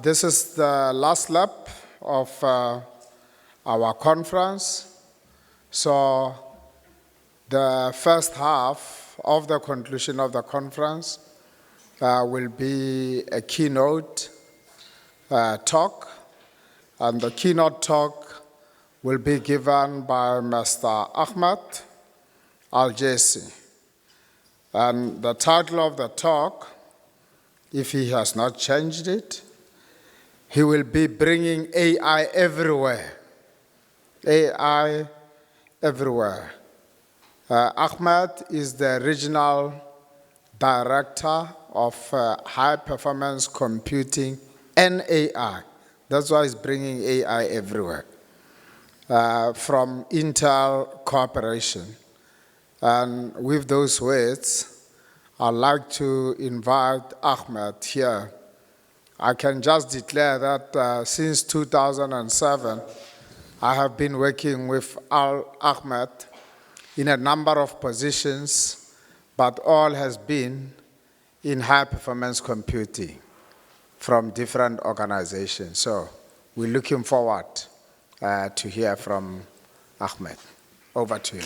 This is the last lap of our conference. So the first half of the conclusion of the conference will be a keynote talk, and the keynote talk will be given by Mr. Ahmed Al-Jaisi. And the title of the talk, if he has not changed it, he will be bringing AI everywhere. AI everywhere. Ahmed is the regional director of high performance computing and AI. That's why he's bringing AI everywhere from Intel Corporation. And with those words, I'd like to invite Ahmed here. I can just declare that since 2007, I have been working with Ahmed in a number of positions, but all has been in high-performance computing from different organizations. So we're looking forward to hear from Ahmed. Over to you.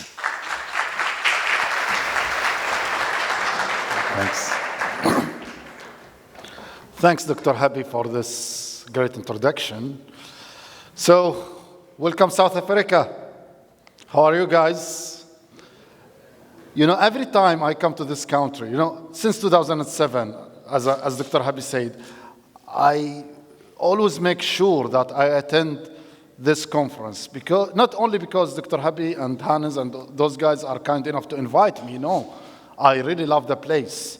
Thanks. Thanks, Dr. Happy, for this great introduction. So, welcome South Africa. How are you guys? You know, every time I come to this country, since 2007, as Dr. Happy said, I always make sure that I attend this conference, because not only because Dr. Happy and Hannes and those guys are kind enough to invite me, I really love the place.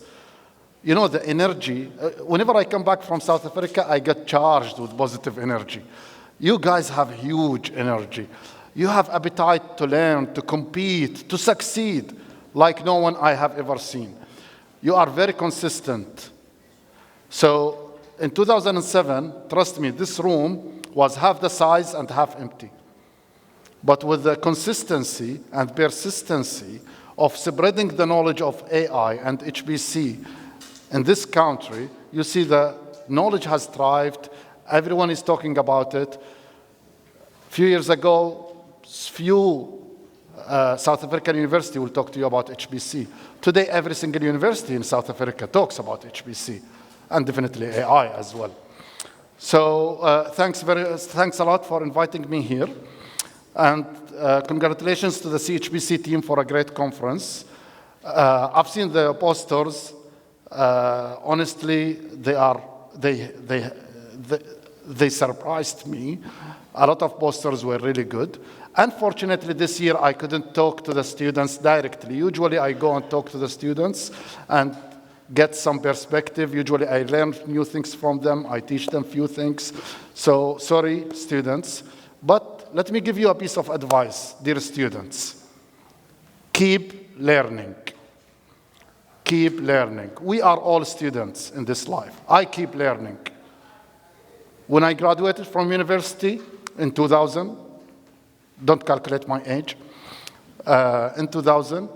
The energy, whenever I come back from South Africa, I get charged with positive energy. You guys have huge energy. You have appetite to learn, to compete, to succeed, like no one I have ever seen. You are very consistent. So in 2007, trust me, this room was half the size and half empty. But with the consistency and persistency of spreading the knowledge of AI and Chpc in this country, you see the knowledge has thrived. Everyone is talking about it. A few years ago, South African university will talk to you about Chpc. Today, every single university in South Africa talks about Chpc, and definitely AI as well. So thanks a lot for inviting me here. And congratulations to the CHPC team for a great conference. I've seen the posters. Honestly, they surprised me. A lot of posters were really good. Unfortunately, this year I couldn't talk to the students directly. Usually I go and talk to the students and get some perspective. Usually I learn new things from them. I teach them few things. So sorry, students. But let me give you a piece of advice, dear students. Keep learning. Keep learning. We are all students in this life. I keep learning. When I graduated from university in 2000, don't calculate my age, in 2000,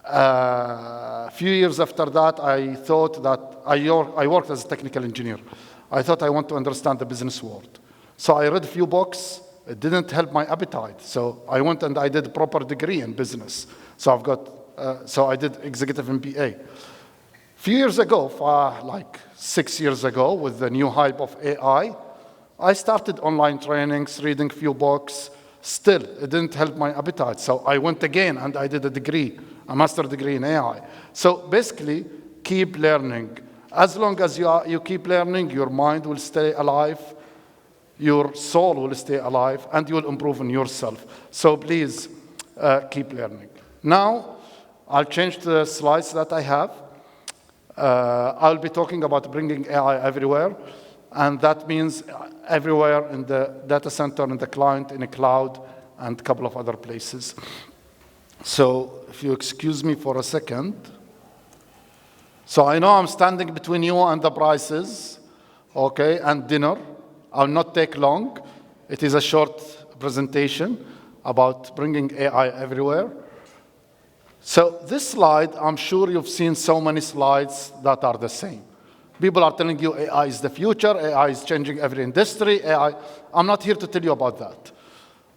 a few years after that, I thought that I worked as a technical engineer. I thought I want to understand the business world. So I read a few books. It didn't help my appetite. So I went and I did a proper degree in business. So I did executive MBA. A few years ago, like 6 years ago, with the new hype of AI, I started online trainings, reading a few books. Still, it didn't help my appetite. So I went again and I did a master's degree in AI. So basically, keep learning. As long as you keep learning, your mind will stay alive, your soul will stay alive, and you will improve on yourself. So please, keep learning. Now, I'll change the slides that I have. I'll be talking about bringing AI everywhere, and that means everywhere in the data center, in the client, in the cloud, and a couple of other places. So if you excuse me for a second. So I know I'm standing between you and the prices, okay, and dinner. I'll not take long. It is a short presentation about bringing AI everywhere. So this slide, I'm sure you've seen so many slides that are the same. People are telling you AI is the future, AI is changing every industry, AI. I'm not here to tell you about that.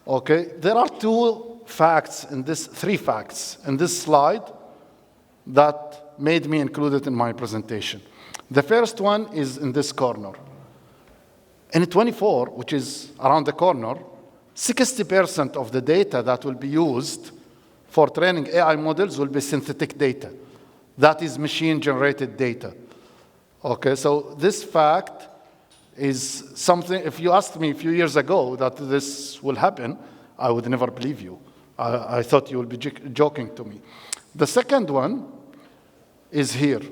Okay? There are three facts in this slide that made me include it in my presentation. The first one is in this corner. In 24, which is around the corner, 60% of the data that will be used for training AI models will be synthetic data. That is machine-generated data. Okay, so this fact is something, if you asked me a few years ago that this will happen, I would never believe you. I thought you would be joking to me. The second one is here.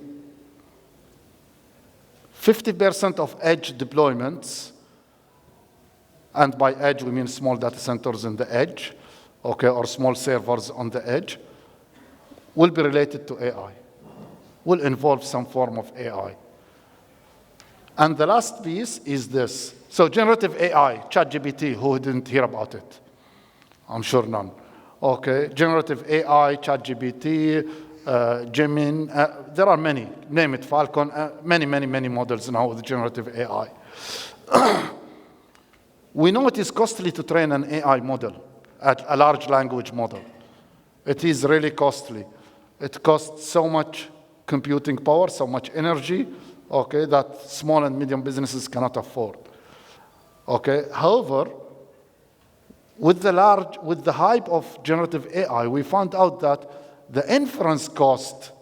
50% of edge deployments, and by edge we mean small data centers in the edge, okay, or small servers on the edge, will be related to AI, will involve some form of AI. And the last piece is this. So generative AI, ChatGPT, who didn't hear about it? I'm sure none. Okay, generative AI, ChatGPT, Gemini, there are many, name it, Falcon, many models now with generative AI. We know it is costly to train an AI model, a large language model. It is really costly. It costs so much computing power, so much energy, okay, that small and medium businesses cannot afford. Okay, however, with the hype of generative AI, we found out that the inference cost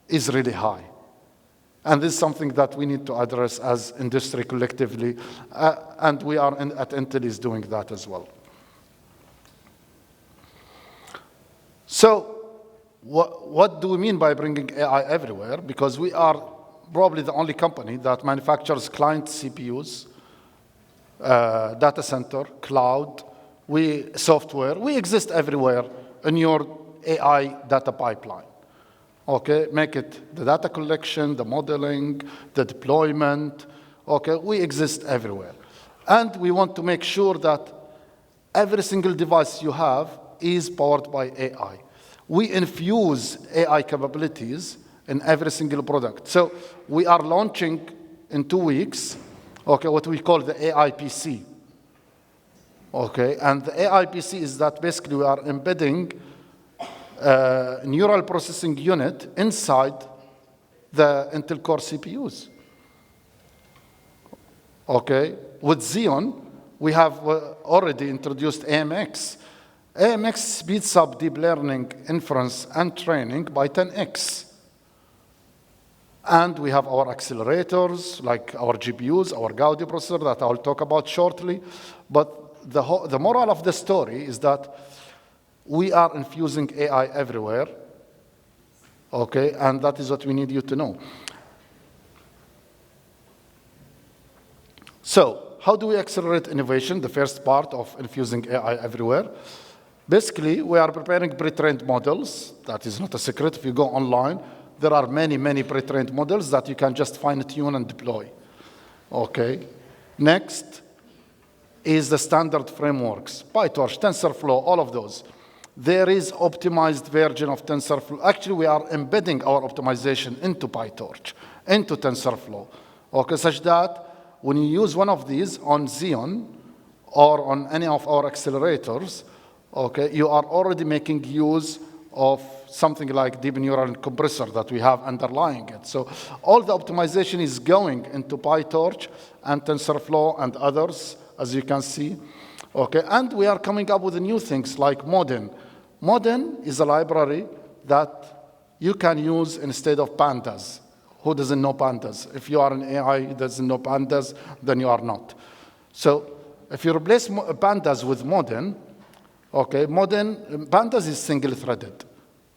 is really high. And this is something that we need to address as industry collectively, and we are at Intel is doing that as well. So what do we mean by bringing AI everywhere? Because we are probably the only company that manufactures client CPUs, data center, cloud, software. We exist everywhere in your AI data pipeline. Okay, make it the data collection, the modeling, the deployment. Okay, we exist everywhere. And we want to make sure that every single device you have is powered by AI. We infuse AI capabilities in every single product. So we are launching in 2 weeks, okay, what we call the AI PC. Okay, and the AI PC is that basically we are embedding neural processing unit inside the Intel Core CPUs. Okay, with Xeon, we have already introduced AMX. AMX speeds up deep learning inference and training by 10x. And we have our accelerators, like our GPUs, our Gaudi processor that I'll talk about shortly. But the moral of the story is that we are infusing AI everywhere, okay? And that is what we need you to know. So how do we accelerate innovation? The first part of infusing AI everywhere. Basically, we are preparing pre-trained models. That is not a secret. If you go online, there are many pre-trained models that you can just fine-tune and deploy. Okay. Next is the standard frameworks, PyTorch, TensorFlow, all of those. There is optimized version of TensorFlow. Actually, we are embedding our optimization into PyTorch, into TensorFlow, okay, such that when you use one of these on Xeon or on any of our accelerators, okay, you are already making use of something like deep neural compressor that we have underlying it. So all the optimization is going into PyTorch and TensorFlow and others, as you can see. Okay, and we are coming up with new things like Modern. Modern is a library that you can use instead of pandas. Who doesn't know pandas? If you are an AI who doesn't know pandas, then you are not. So if you replace pandas with Modern, okay, pandas is single-threaded.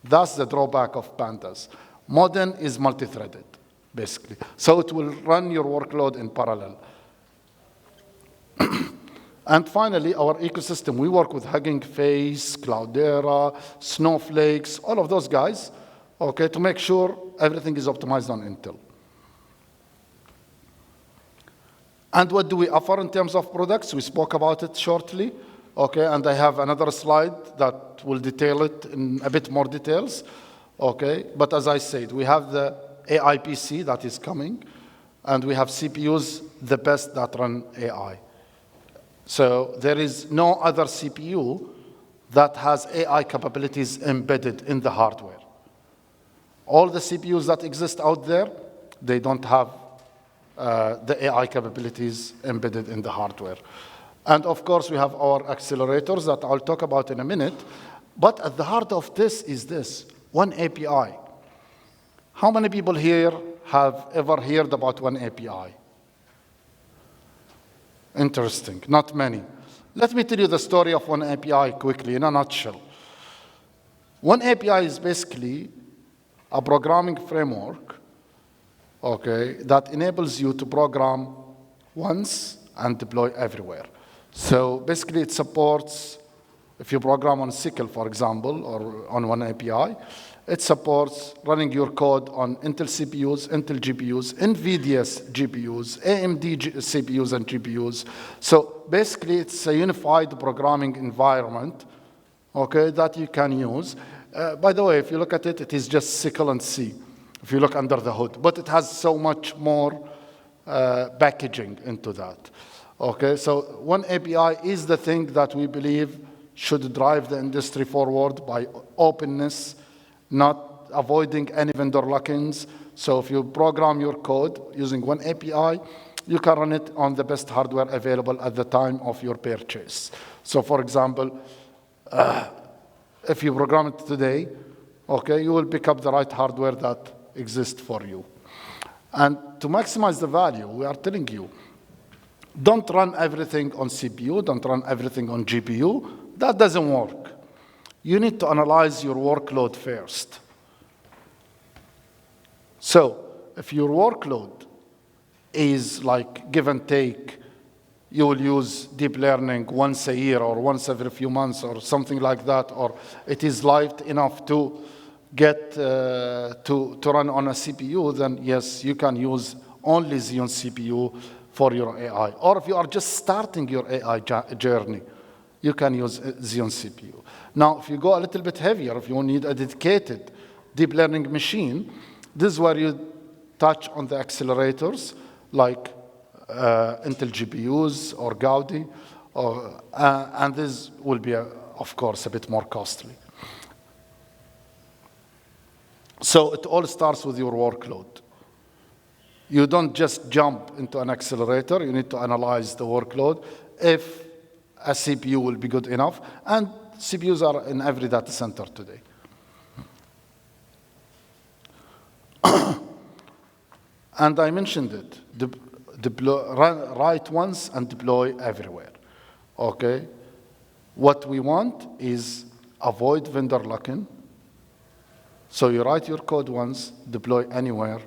That's the drawback of pandas. Modern is multi-threaded, basically. So it will run your workload in parallel. And finally, our ecosystem. We work with Hugging Face, Cloudera, Snowflakes, all of those guys, okay, to make sure everything is optimized on Intel. And what do we offer in terms of products? We spoke about it shortly, okay, and I have another slide that will detail it in a bit more details, okay. But as I said, we have the AI PC that is coming. and we have CPUs, the best that run AI. So there is no other CPU that has AI capabilities embedded in the hardware. All the CPUs that exist out there, they don't have the AI capabilities embedded in the hardware. And of course, we have our accelerators that I'll talk about in a minute. But at the heart of this is this, one API. How many people here have ever heard about one API? Interesting, not many. Let me tell you the story of one API quickly, in a nutshell. One API is basically a programming framework, okay, that enables you to program once and deploy everywhere. So basically it supports, if you program on SQL, for example, or on one API, it supports running your code on Intel CPUs, Intel GPUs, NVIDIA's GPUs, AMD CPUs and GPUs. So basically it's a unified programming environment, okay, that you can use. By the way, if you look at it, it is just SQL and C, if you look under the hood. But it has so much more packaging into that. Okay, so one API is the thing that we believe should drive the industry forward by openness, not avoiding any vendor lock-ins. So if you program your code using one API, you can run it on the best hardware available at the time of your purchase. So for example, if you program it today, okay, you will pick up the right hardware that exists for you. And to maximize the value, we are telling you, don't run everything on CPU, don't run everything on GPU. That doesn't work. You need to analyze your workload first. So if your workload is like give and take, you will use deep learning once a year or once every few months or something like that, or it is light enough to get to run on a CPU, then yes, you can use only Xeon CPU for your AI. Or if you are just starting your AI journey, you can use Xeon CPU. Now, if you go a little bit heavier, if you need a dedicated deep learning machine, this is where you touch on the accelerators like Intel GPUs or Gaudi, and this will be, of course, a bit more costly. So it all starts with your workload. You don't just jump into an accelerator. You need to analyze the workload. If a CPU will be good enough, and CPUs are in every data center today. And I mentioned it, write once and deploy everywhere, okay? What we want is avoid vendor lock-in. So you write your code once, deploy anywhere,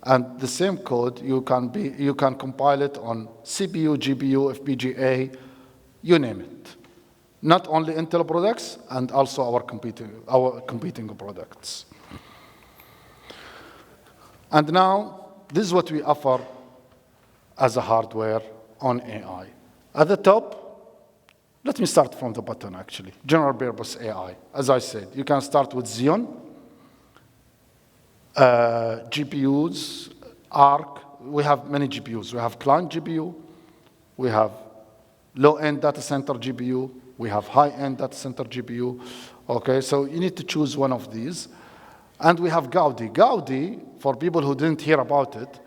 and the same code, you can compile it on CPU, GPU, FPGA, you name it. Not only Intel products, and also our competing products. And now, this is what we offer as a hardware on AI. At the top, let me start from the bottom, actually. General purpose AI. As I said, you can start with Xeon, GPUs, ARC. We have many GPUs. We have client GPU. We have low-end data center GPU. We have high-end data center GPU. Okay, so you need to choose one of these. And we have Gaudi. Gaudi, for people who didn't hear about it,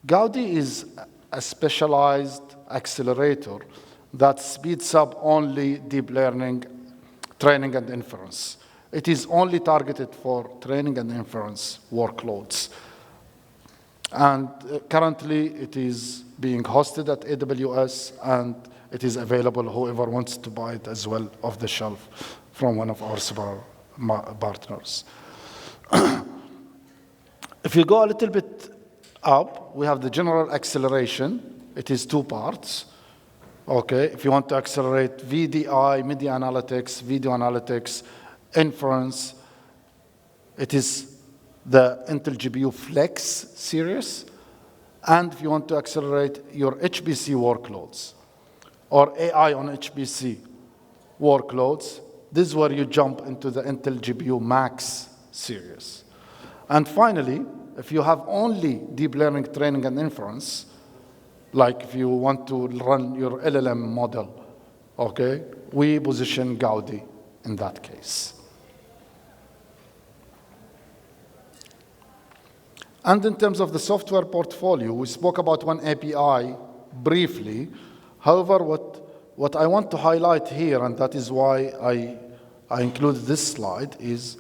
Gaudi is a specialized accelerator that speeds up only deep learning, training, and inference. It is only targeted for training and inference workloads. And currently, it is being hosted at AWS, and it is available, whoever wants to buy it as well, off the shelf from one of our super partners. If you go a little bit up, we have the general acceleration. It is two parts. Okay, if you want to accelerate VDI, media analytics, video analytics, inference, it is the Intel GPU Flex series. And if you want to accelerate your HPC workloads or AI on HPC workloads, this is where you jump into the Intel GPU Max series. And finally, if you have only deep learning training and inference, like if you want to run your LLM model, okay, we position Gaudi in that case. And in terms of the software portfolio, we spoke about one API briefly. However, what I want to highlight here, and that is why I included this slide, is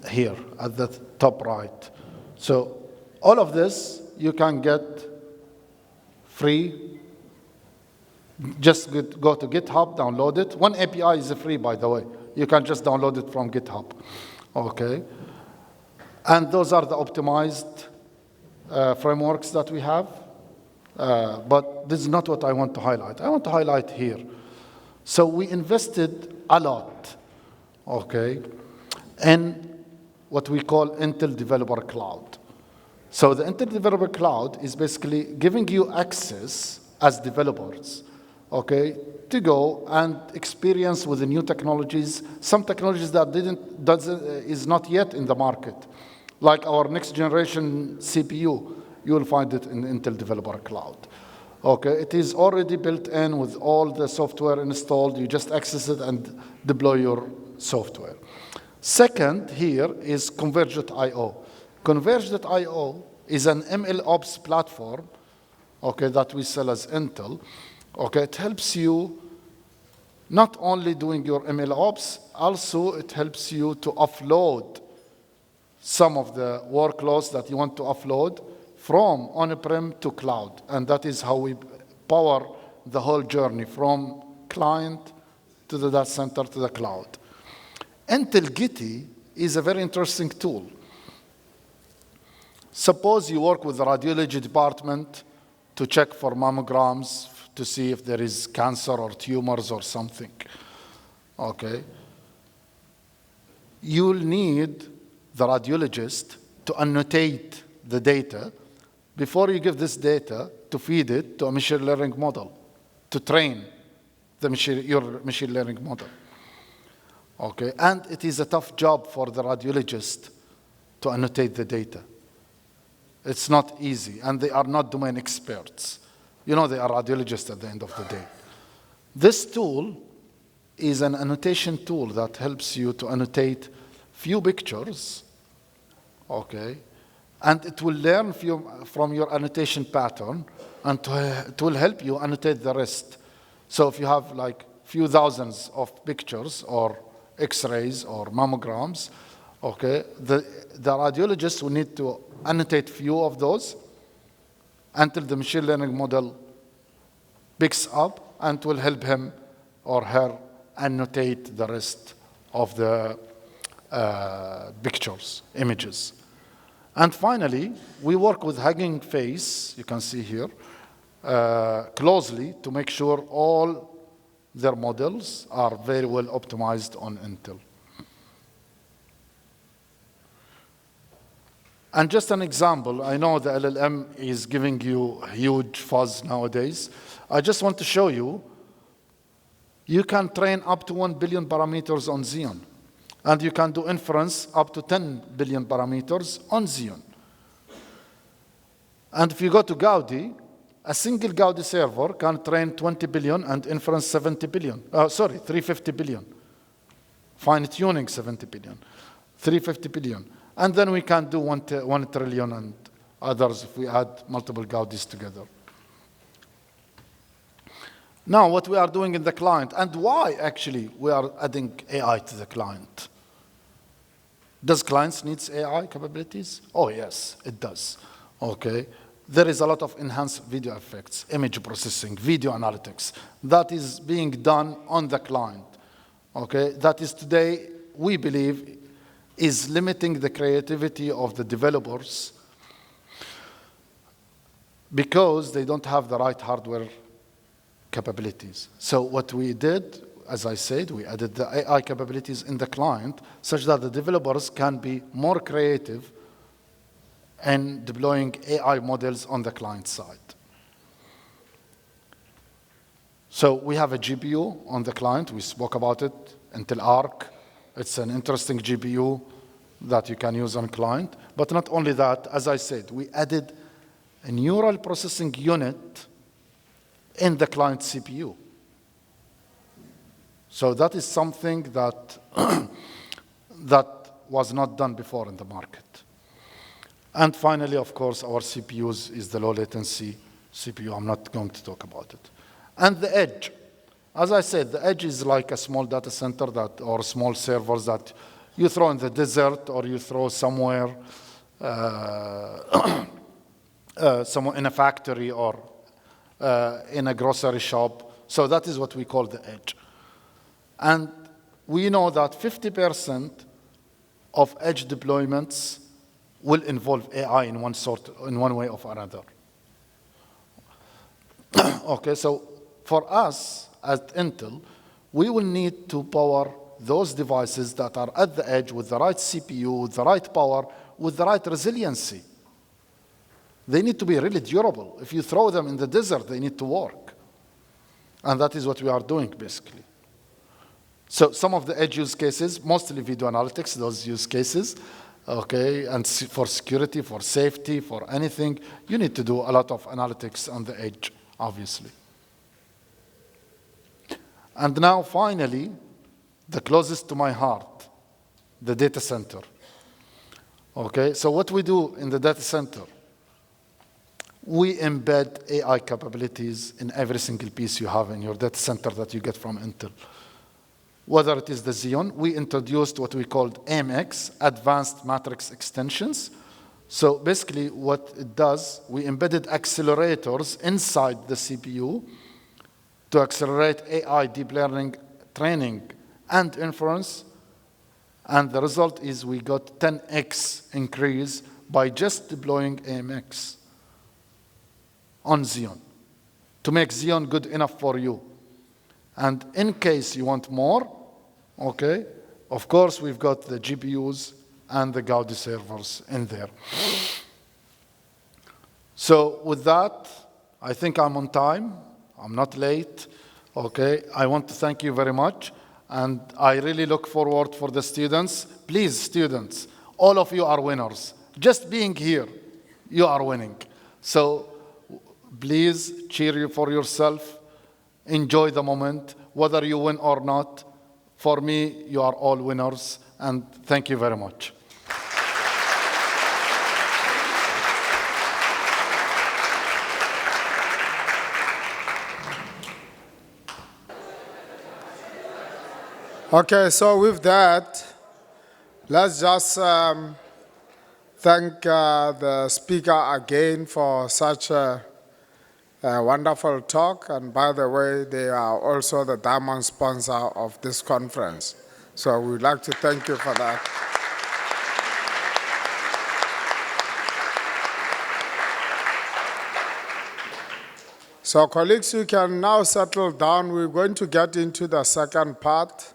here at the top right. So all of this you can get free. Just go to GitHub, download it. One API is free, by the way. You can just download it from GitHub, okay? And those are the optimized frameworks that we have. But this is not what I want to highlight. I want to highlight here. So we invested a lot, okay, in what we call Intel Developer Cloud. So the Intel Developer Cloud is basically giving you access as developers, okay, to go and experience with the new technologies, some technologies that is not yet in the market. Like our next generation CPU, you will find it in Intel Developer Cloud. Okay, it is already built in with all the software installed. You just access it and deploy your software. Second here is Converge.io. Converge.io is an MLOps platform, okay, that we sell as Intel. Okay, it helps you not only doing your MLOps, also it helps you to offload some of the workloads that you want to offload from on-prem to cloud. And that is how we power the whole journey from client to the data center to the cloud. Intel Gitty is a very interesting tool. Suppose you work with the radiology department to check for mammograms to see if there is cancer or tumors or something, okay? You'll need the radiologist to annotate the data before you give this data to feed it to a machine learning model, to train your machine learning model. Okay, and it is a tough job for the radiologist to annotate the data. It's not easy, and they are not domain experts. You know, they are radiologists at the end of the day. This tool is an annotation tool that helps you to annotate few pictures, okay, and it will learn from your annotation pattern, and it will help you annotate the rest. So if you have like few thousands of pictures or X-rays or mammograms, okay, the radiologist will need to annotate few of those until the machine learning model picks up and will help him or her annotate the rest of the pictures, images. And finally, we work with Hugging Face, you can see here, closely to make sure all their models are very well optimized on Intel. And just an example, I know the LLM is giving you huge fuzz nowadays. I just want to show you, you can train up to 1 billion parameters on Xeon. And you can do inference up to 10 billion parameters on Xeon. And if you go to Gaudi, a single Gaudi server can train 20 billion and inference 70 billion. 350 billion. Fine-tuning 70 billion. 350 billion. And then we can do 1 trillion and others if we add multiple Gaudis together. Now, what we are doing in the client, and why actually we are adding AI to the client. Does clients need AI capabilities? Oh, yes, it does. Okay. There is a lot of enhanced video effects, image processing, video analytics that is being done on the client. Okay. That is today, we believe, is limiting the creativity of the developers because they don't have the right hardware capabilities. So what we did, as I said, we added the AI capabilities in the client such that the developers can be more creative in deploying AI models on the client side. So we have a GPU on the client. We spoke about it, Intel Arc. It's an interesting GPU that you can use on client. But not only that, as I said, we added a neural processing unit in the client CPU. So that is something that, that was not done before in the market. And finally, of course, our CPUs is the low latency CPU. I'm not going to talk about it. And the edge. As I said, the edge is like a small data center that, or small servers that you throw in the desert or you throw somewhere, somewhere in a factory or in a grocery shop. So that is what we call the edge. And we know that 50% of edge deployments will involve AI in one way or another. Okay, so for us at Intel, we will need to power those devices that are at the edge with the right CPU, with the right power, with the right resiliency. They need to be really durable. If you throw them in the desert, they need to work. And that is what we are doing, basically. So some of the edge use cases, mostly video analytics, those use cases, okay, and for security, for safety, for anything, you need to do a lot of analytics on the edge, obviously. And now, finally, the closest to my heart, the data center. Okay, so what we do in the data center, we embed AI capabilities in every single piece you have in your data center that you get from Intel. Whether it is the Xeon, we introduced what we called AMX, Advanced Matrix Extensions. So basically what it does, we embedded accelerators inside the CPU to accelerate AI deep learning training and inference. And the result is we got 10x increase by just deploying AMX on Xeon to make Xeon good enough for you. And in case you want more, okay, of course, we've got the GPUs and the Gaudi servers in there. So with that, I think I'm on time. I'm not late. Okay, I want to thank you very much. And I really look forward for the students. Please, students, all of you are winners. Just being here, you are winning. So please cheer you for yourself. Enjoy the moment, whether you win or not. For me, you are all winners, and thank you very much. Okay, so with that, let's just thank the speaker again for such a wonderful talk. And by the way, they are also the diamond sponsor of this conference. So we'd like to thank you for that. So colleagues, you can now settle down. We're going to get into the second part,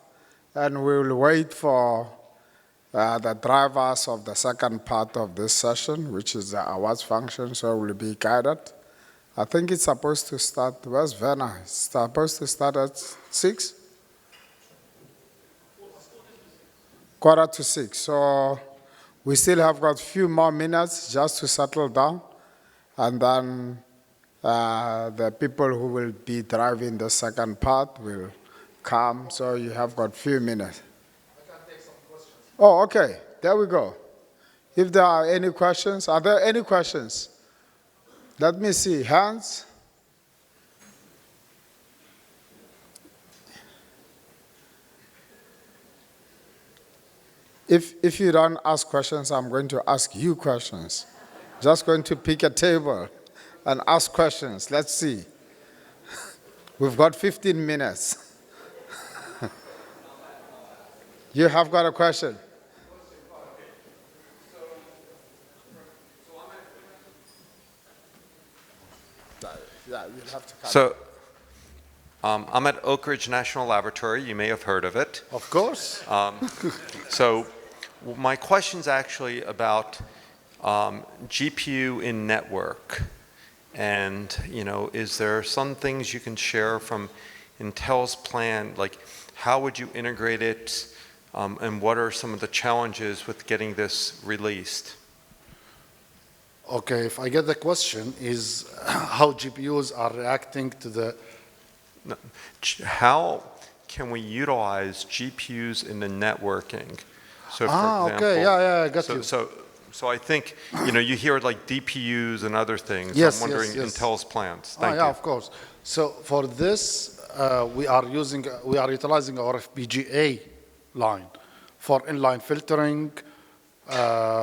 and we will wait for the drivers of the second part of this session, which is the awards function, so we'll be guided. I think it's supposed to start, where's Werner? It's supposed to start at 6? 5:45. So we still have got a few more minutes just to settle down. And then the people who will be driving the second part will come. So you have got a few minutes. I can take some questions. Oh, okay. There we go. If there are any questions, are there any questions? Let me see. Hands? If you don't ask questions, I'm going to ask you questions. Just going to pick a table and ask questions. Let's see. We've got 15 minutes. You have got a question? Yeah, you'll have to come. So, I'm at Oak Ridge National Laboratory. You may have heard of it. Of course. So, my question's actually about GPU in network. And, you know, is there some things you can share from Intel's plan? Like, how would you integrate it? And what are some of the challenges with getting this released? Okay, if I get the question, is how GPUs are reacting to the... No. How can we utilize GPUs in the networking? So, for example, okay, yeah, I got you. So I think, you hear like DPUs and other things. Yes, I'm wondering yes. Intel's plans. Thank yeah, you. of course. So for this, we are utilizing our FPGA line for inline filtering,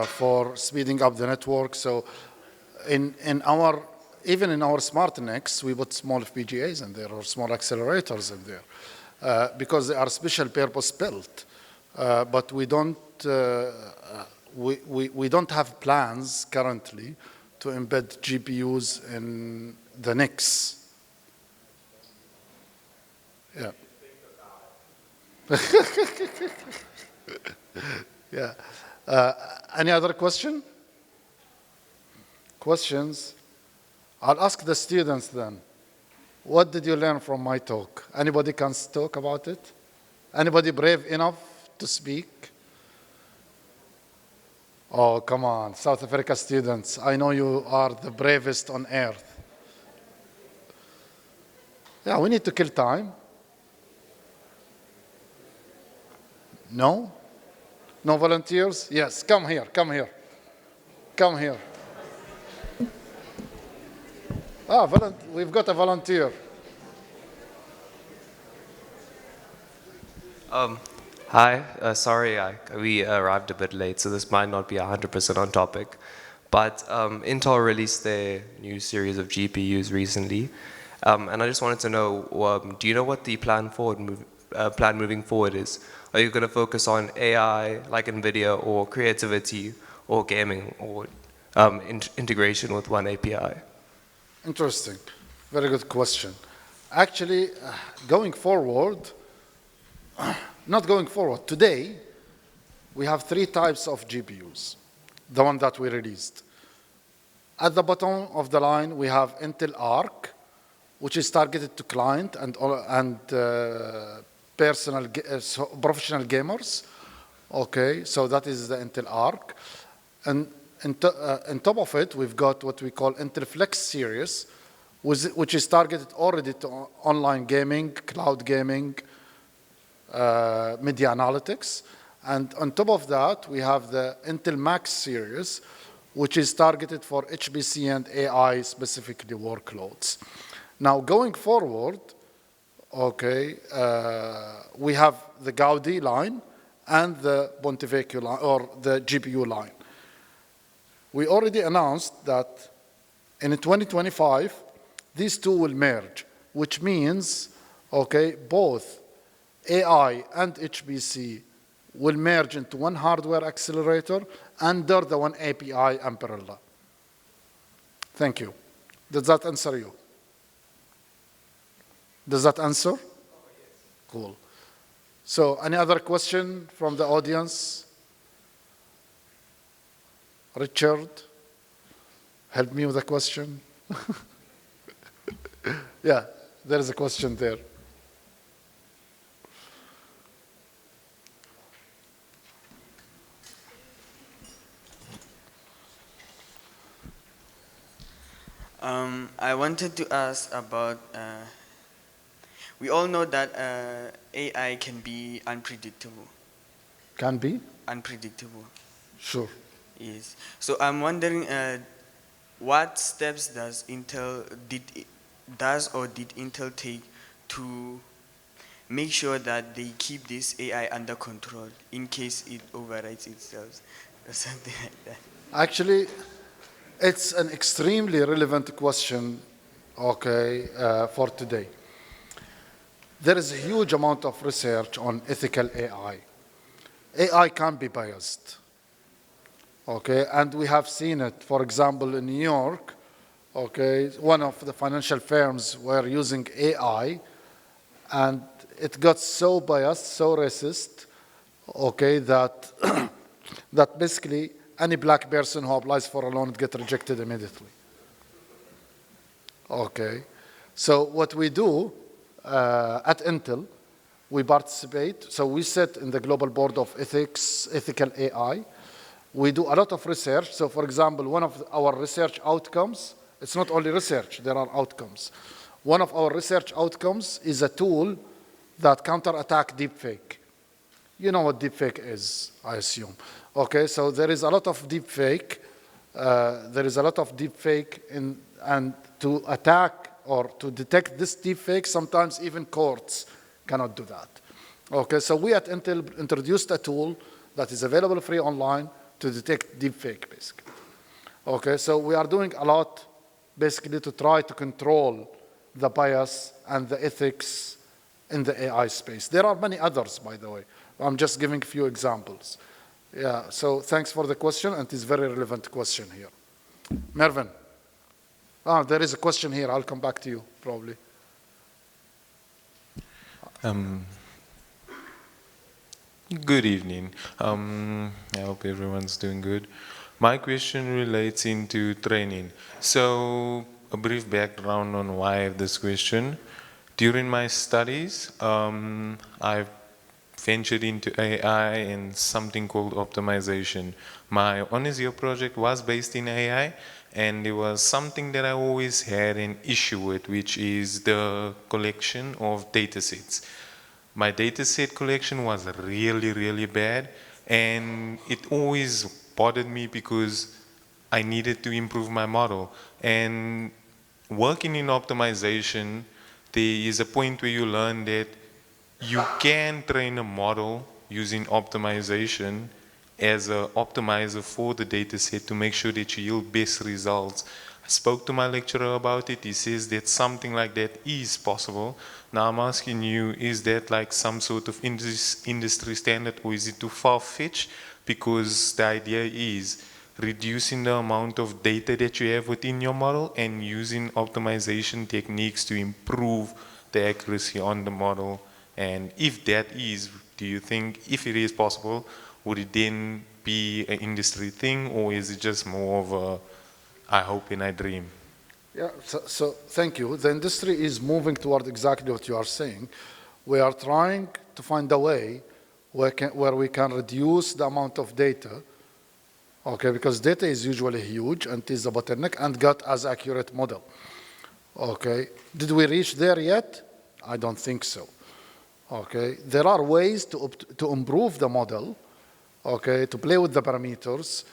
for speeding up the network. So even in our smart NICs, we put small FPGAs in there or small accelerators in there because they are special purpose built. But we don't we don't have plans currently to embed GPUs in the NICs. Yeah. Yeah. Any other question? Questions? I'll ask the students then. What did you learn from my talk? Anybody can talk about it? Anybody brave enough to speak? Oh, come on, South Africa students. I know you are the bravest on earth. Yeah, we need to kill time. No? No volunteers? Yes, come here, come here. Come here. We've got a volunteer. Hi, sorry, we arrived a bit late, so this might not be 100% on topic. But Intel released their new series of GPUs recently, and I just wanted to know, do you know what the plan moving forward is? Are you going to focus on AI, like NVIDIA, or creativity, or gaming, or integration with one API? Interesting. Very good question. Actually, going forward, today, we have 3 types of GPUs, the one that we released. At the bottom of the line, we have Intel Arc, which is targeted to client and professional gamers. Okay, so that is the Intel Arc. And on top of it, we've got what we call Intel Flex series, which is targeted already to online gaming, cloud gaming, media analytics. And on top of that, we have the Intel Max series, which is targeted for HPC and AI specifically workloads. Now, going forward, okay, we have the Gaudi line and the Ponte Vecchio line, or the GPU line. We already announced that in 2025, these two will merge, which means, okay, both AI and HPC will merge into one hardware accelerator under the one API umbrella. Thank you. Does that answer you? Does that answer? Oh, yes. Cool. So any other question from the audience? Richard, help me with a question. Yeah, there is a question there. I wanted to ask about, we all know that AI can be unpredictable. Can be? Unpredictable. Sure. Yes. So I'm wondering, what steps did Intel take to make sure that they keep this AI under control in case it overwrites itself or something like that? Actually, it's an extremely relevant question, okay, for today. There is a huge amount of research on ethical AI. AI can be biased, okay, and we have seen it. For example, in New York, okay, one of the financial firms were using AI, and it got so biased, so racist, okay, that that basically any black person who applies for a loan gets rejected immediately. Okay, so what we do at Intel, we participate. So we sit in the Global Board of Ethics, Ethical AI. We do a lot of research. So for example, one of our research outcomes, it's not only research, there are outcomes. One of our research outcomes is a tool that counterattack deepfake. You know what deepfake is, I assume. Okay, so there is a lot of deepfake. And to attack or to detect this deepfake, sometimes even courts cannot do that. Okay, so we at Intel introduced a tool that is available free online to detect deepfake, basically. Okay, so we are doing a lot, basically, to try to control the bias and the ethics in the AI space. There are many others, by the way. I'm just giving a few examples. Yeah, so thanks for the question, and it's a very relevant question here. Mervin. There is a question here. I'll come back to you, probably. Good evening. I hope everyone's doing good. My question relates into training. So, a brief background on why I have this question. During my studies, I've ventured into AI and something called optimization. My honors year project was based in AI, and there was something that I always had an issue with, which is the collection of data sets. My data set collection was really, really bad, and it always bothered me because I needed to improve my model. And working in optimization, there is a point where you learn that you can train a model using optimization as an optimizer for the data set to make sure that you yield best results. I spoke to my lecturer about it. He says that something like that is possible. Now I'm asking you, is that like some sort of industry standard, or is it too far-fetched? Because the idea is reducing the amount of data that you have within your model and using optimization techniques to improve the accuracy on the model. And if that is, do you think, if it is possible, would it then be an industry thing, or is it just more of a, I hope and I dream? Yeah, so thank you. The industry is moving toward exactly what you are saying. We are trying to find a way where we can reduce the amount of data, okay, because data is usually huge and is a bottleneck, and got as accurate model. Okay, did we reach there yet? I don't think so. Okay, there are ways to improve the model, okay, to play with the parameters,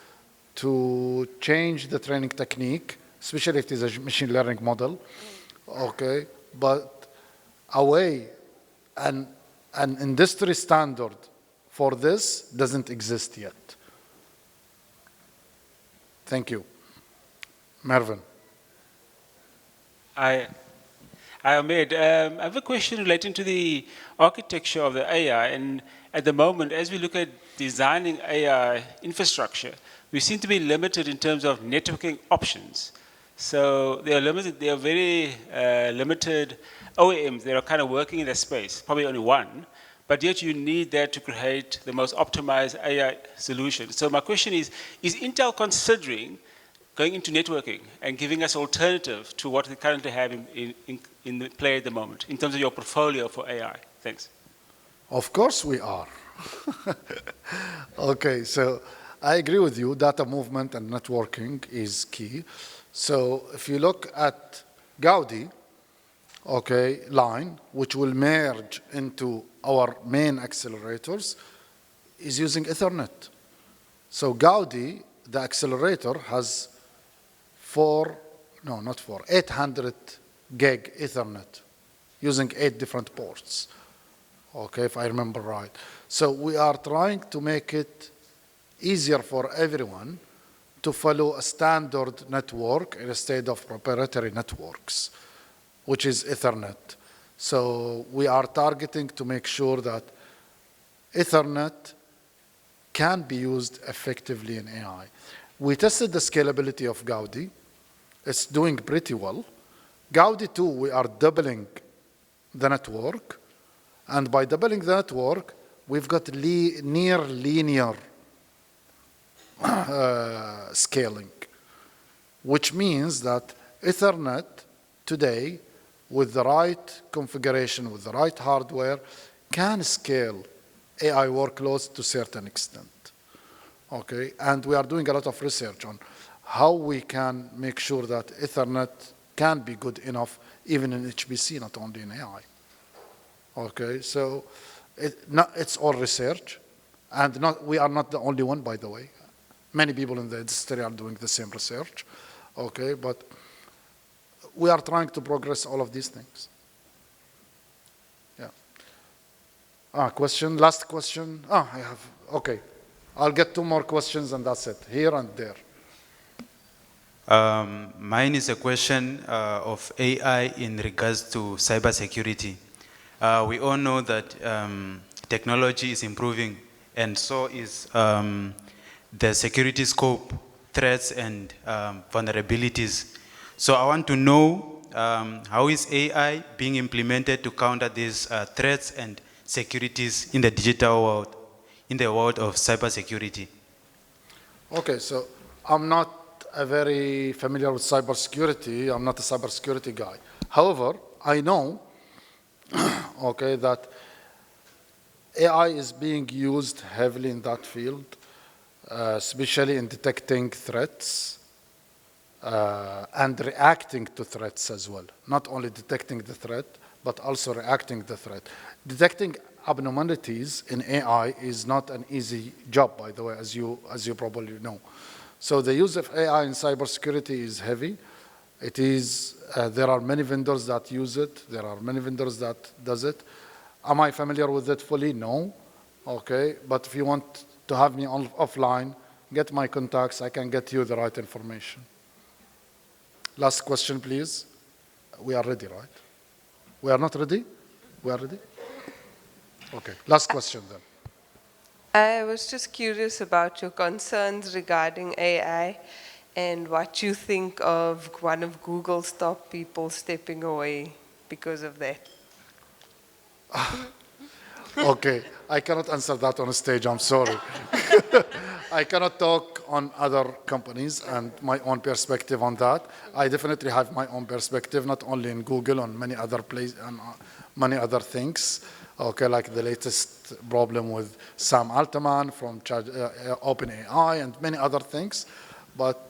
to change the training technique, especially if it is a machine learning model, okay, but an industry standard for this doesn't exist yet. Thank you. Mervin. Ahmed, I have a question relating to the architecture of the AI. And at the moment, as we look at designing AI infrastructure, we seem to be limited in terms of networking options. So they are limited. They are very limited OEMs that are kind of working in that space, probably only one. But yet you need that to create the most optimized AI solution. So my question is Intel considering going into networking and giving us alternative to what we currently have in the play at the moment, in terms of your portfolio for AI? Thanks. Of course we are. Okay, so I agree with you. Data movement and networking is key. So if you look at Gaudi, okay, line, which will merge into our main accelerators, is using Ethernet. So Gaudi, the accelerator, has 800 gig Ethernet using 8 different ports, okay, if I remember right. So we are trying to make it easier for everyone to follow a standard network instead of proprietary networks, which is Ethernet. So we are targeting to make sure that Ethernet can be used effectively in AI. We tested the scalability of Gaudi. It's doing pretty well. Gaudi 2, we are doubling the network. And by doubling the network, we've got near linear scaling, which means that Ethernet today, with the right configuration, with the right hardware, can scale AI workloads to a certain extent. Okay, and we are doing a lot of research on how we can make sure that Ethernet can be good enough even in HPC, not only in AI. Okay, so it's all research, and we are not the only one, by the way. Many people in the industry are doing the same research. Okay, but we are trying to progress all of these things. Yeah. Question, last question. I have, okay. I'll get 2 more questions and that's it, here and there. Mine is a question of AI in regards to cybersecurity. We all know that technology is improving, and so is the security scope, threats, and vulnerabilities. So I want to know how is AI being implemented to counter these threats and securities in the digital world, in the world of cybersecurity? Okay, so I'm not very familiar with cybersecurity. I'm not a cybersecurity guy. However, I know, okay, that AI is being used heavily in that field, especially in detecting threats and reacting to threats as well. Not only detecting the threat, but also reacting to the threat. Detecting abnormalities in AI is not an easy job, by the way, as you probably know. So the use of AI in cybersecurity is heavy. It is, there are many vendors that use it. There are many vendors that does it. Am I familiar with it fully? No. Okay, but if you want to have me offline, get my contacts. I can get you the right information. Last question, please. We are ready, right? We are not ready? We are ready? Okay, last question then. I was just curious about your concerns regarding AI and what you think of one of Google's top people stepping away because of that. Okay, I cannot answer that on stage, I'm sorry. I cannot talk on other companies and my own perspective on that. I definitely have my own perspective, not only in Google, on many other places and many other things. Okay, like the latest problem with Sam Altman from OpenAI and many other things. But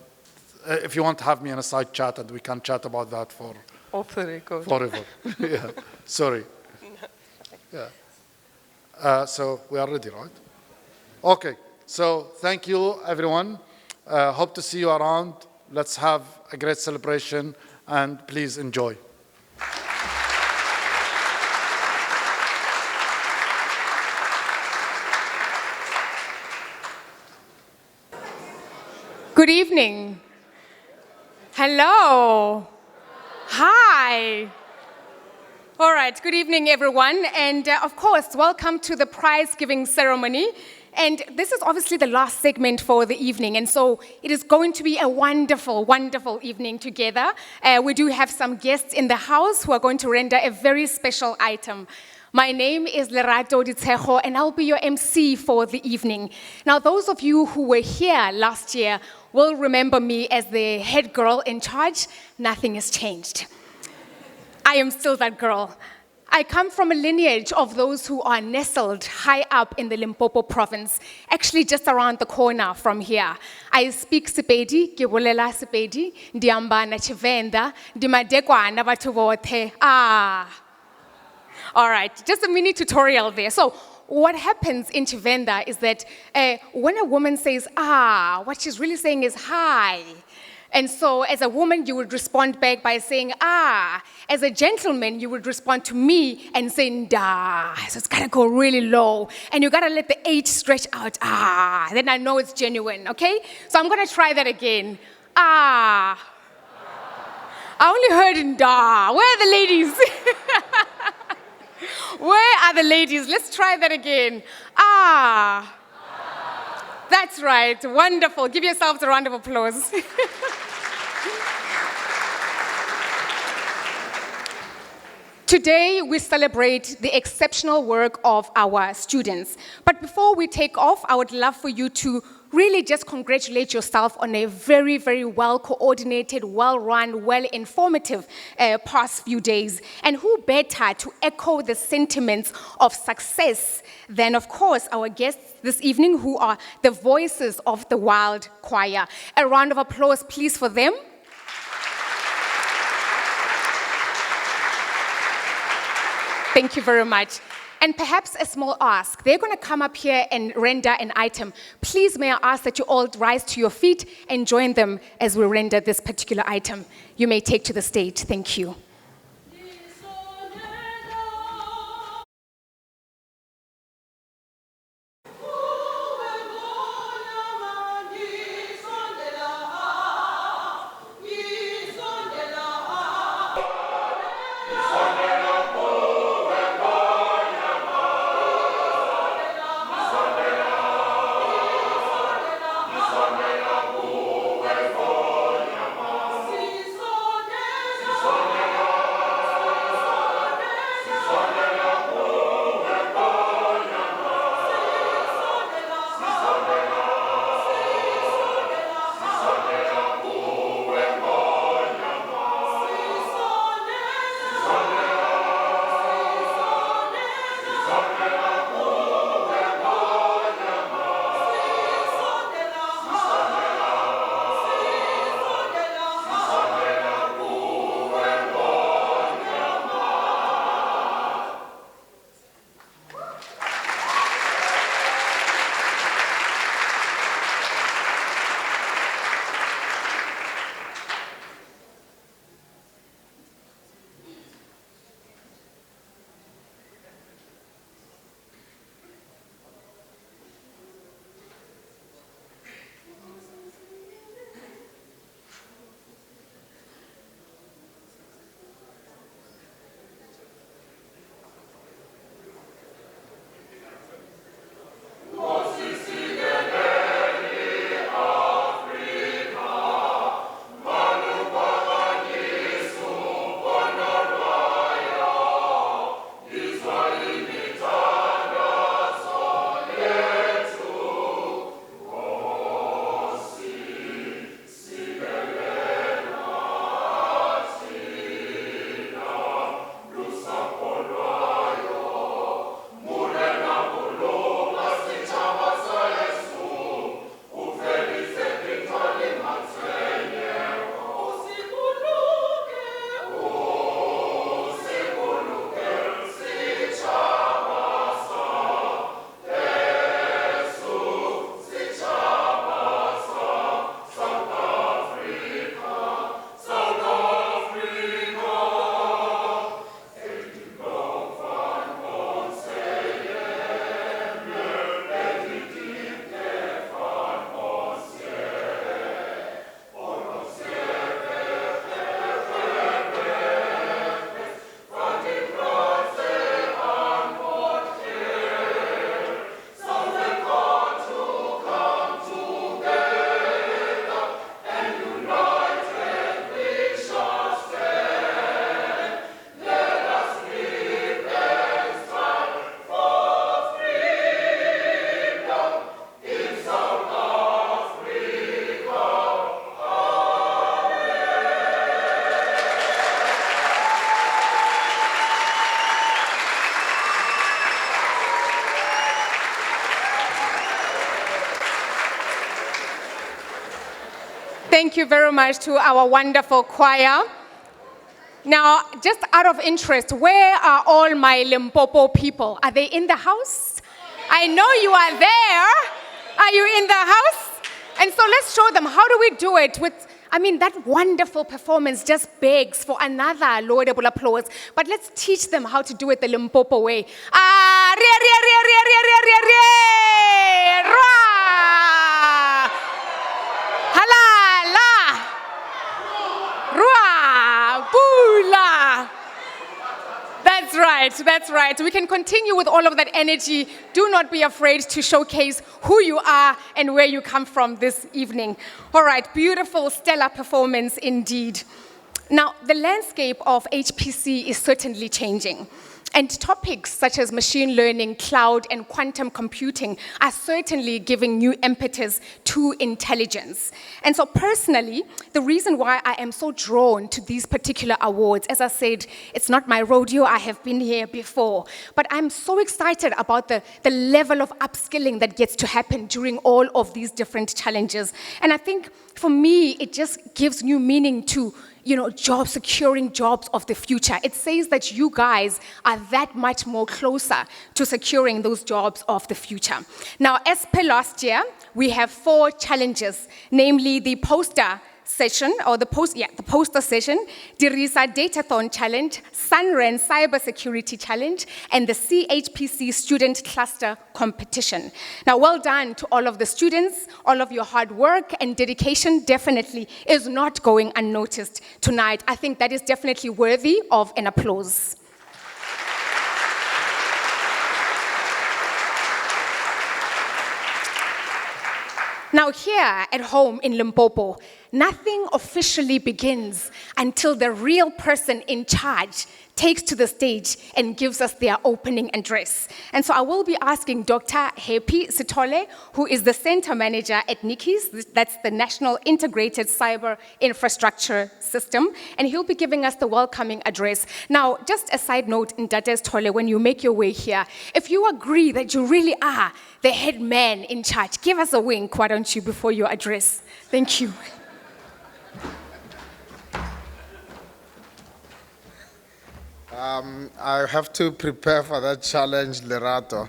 if you want to have me in a side chat and we can chat about that for off the record. Forever. Yeah, sorry. Yeah. So we are ready, right? Okay, so thank you, everyone. Hope to see you around. Let's have a great celebration and please enjoy. Good evening. Hello. Hi. All right, good evening, everyone. And of course, welcome to the prize-giving ceremony. And this is obviously the last segment for the evening. And so it is going to be a wonderful, wonderful evening together. We do have some guests in the house who are going to render a very special item. My name is Lerato Ditsejo, and I'll be your MC for the evening. Now, those of you who were here last year will remember me as the head girl in charge. Nothing has changed. I am still that girl. I come from a lineage of those who are nestled high up in the Limpopo province, actually just around the corner from here. I speak Sepedi, ke bolela Sepedi, ndiamba na Tshivenda, ndimadekwana batho bote. All right, just a mini tutorial there. So what happens in Tshivenda is that when a woman says, what she's really saying is hi. And so as a woman, you would respond back by saying, As a gentleman, you would respond to me and say, da. So it's gotta go really low. And you gotta let the H stretch out, Then I know it's genuine, okay? So I'm gonna try that again. I only heard in da. Where are the ladies? Where are the ladies? Let's try that again. That's right. Wonderful. Give yourselves a round of applause. Today, we celebrate the exceptional work of our students. But before we take off, I would love for you to really just congratulate yourself on a very, very well-coordinated, well-run, well-informative past few days. And who better to echo the sentiments of success than, of course, our guests this evening, who are the voices of the Wild Choir. A round of applause, please, for them. Thank you very much. And perhaps a small ask. They're going to come up here and render an item. Please, may I ask that you all rise to your feet and join them as we render this particular item. You may take to the stage. Thank you. Thank you very much to our wonderful choir. Now, just out of interest, where are all my Limpopo people? Are they in the house? I know you are there. Are you in the house? And so let's show them, how do we do it with, that wonderful performance just begs for another laudable applause. But let's teach them how to do it the Limpopo way. Ah, re, re, re, re, re, re, re, re, ra. Hala, la. Rua, bula. That's right. We can continue with all of that energy. Do not be afraid to showcase who you are and where you come from this evening. All right, beautiful, stellar performance indeed. Now, the landscape of HPC is certainly changing. And topics such as machine learning, cloud, and quantum computing are certainly giving new impetus to intelligence. And so personally, the reason why I am so drawn to these particular awards, as I said, it's not my rodeo, I have been here before, but I'm so excited about the level of upskilling that gets to happen during all of these different challenges. And I think for me, it just gives new meaning to securing jobs of the future. It says that you guys are that much more closer to securing those jobs of the future. Now, as per last year, we have 4 challenges, namely the poster session, or the poster session, Dirisa Datathon Challenge, Sunren Cybersecurity Challenge, and the CHPC Student Cluster Competition. Now, well done to all of the students. All of your hard work and dedication definitely is not going unnoticed tonight. I think that is definitely worthy of an applause. Now, here at home in Limpopo, nothing officially begins until the real person in charge takes to the stage and gives us their opening address. And so I will be asking Dr. Happy Sithole, who is the center manager at NICIS, that's the National Integrated Cyber Infrastructure System, and he'll be giving us the welcoming address. Now, just a side note, Ndate Sithole, when you make your way here, if you agree that you really are the head man in charge, give us a wink, why don't you, before your address. Thank you. I have to prepare for that challenge, Lerato.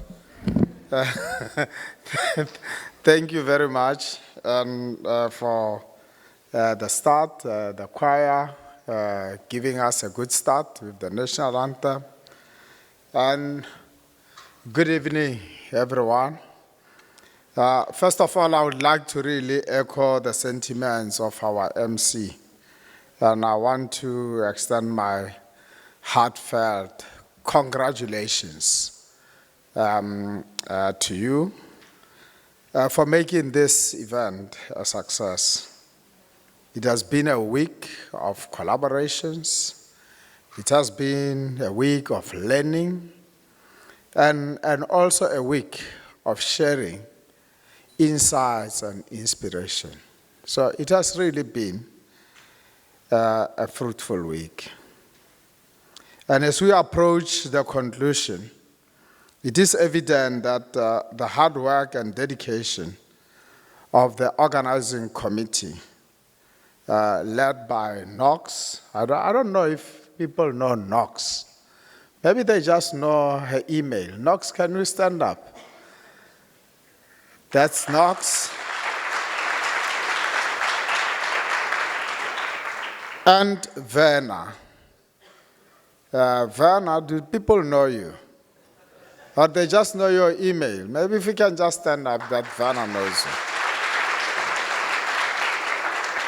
Thank you very much for the start, the choir, giving us a good start with the national anthem. And good evening, everyone. First of all, I would like to really echo the sentiments of our MC. And I want to extend my heartfelt congratulations to you for making this event a success. It has been a week of collaborations. It has been a week of learning and also a week of sharing insights and inspiration. So it has really been a fruitful week. And as we approach the conclusion, it is evident that the hard work and dedication of the organizing committee, led by Knox, I don't know if people know Knox. Maybe they just know her email. Knox, can you stand up? That's Knox. And Werner. Werner, do people know you? Or they just know your email? Maybe if you can just stand up, that Werner knows you.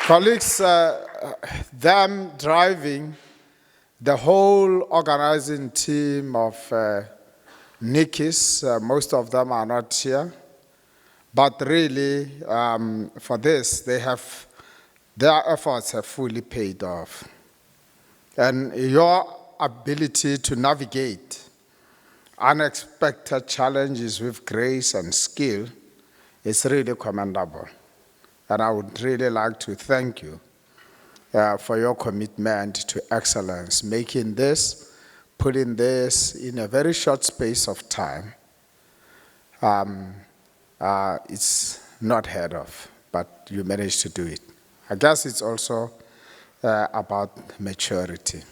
Colleagues, them driving the whole organizing team of NICIS, most of them are not here. But really, for this, their efforts have fully paid off. And your ability to navigate unexpected challenges with grace and skill is really commendable. And I would really like to thank you for your commitment to excellence, putting this in a very short space of time. It's not heard of, but you managed to do it. I guess it's also about maturity.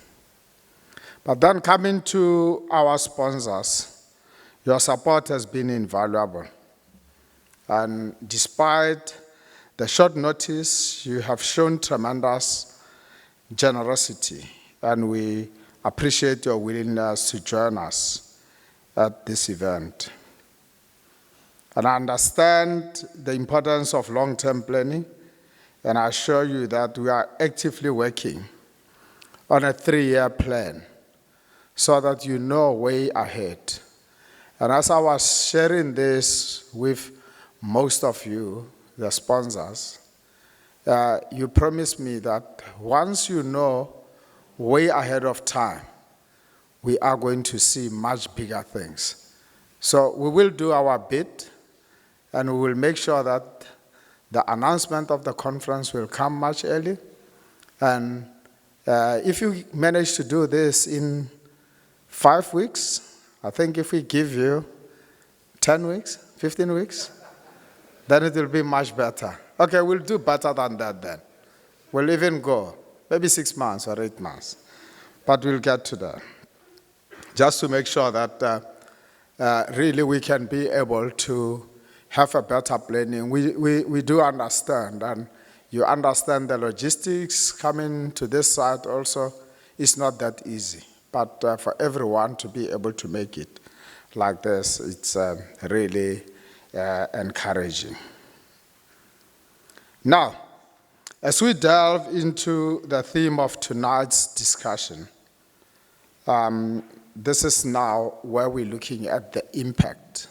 But then coming to our sponsors, your support has been invaluable. And despite the short notice, you have shown tremendous generosity, and we appreciate your willingness to join us at this event. And I understand the importance of long-term planning, and I assure you that we are actively working on a 3-year plan so that you know way ahead. And as I was sharing this with most of you, the sponsors, you promised me that once you know way ahead of time, we are going to see much bigger things. So we will do our bit, and we will make sure that the announcement of the conference will come much early. And if you manage to do this in 5 weeks, I think if we give you 10 weeks, 15 weeks, then it will be much better. Okay, we'll do better than that then. We'll even go, maybe 6 months or 8 months. But we'll get to that. Just to make sure that really we can be able to have a better planning. We do understand, and you understand the logistics coming to this side also is not that easy. But for everyone to be able to make it like this, it's really encouraging. Now, as we delve into the theme of tonight's discussion, this is now where we're looking at the impact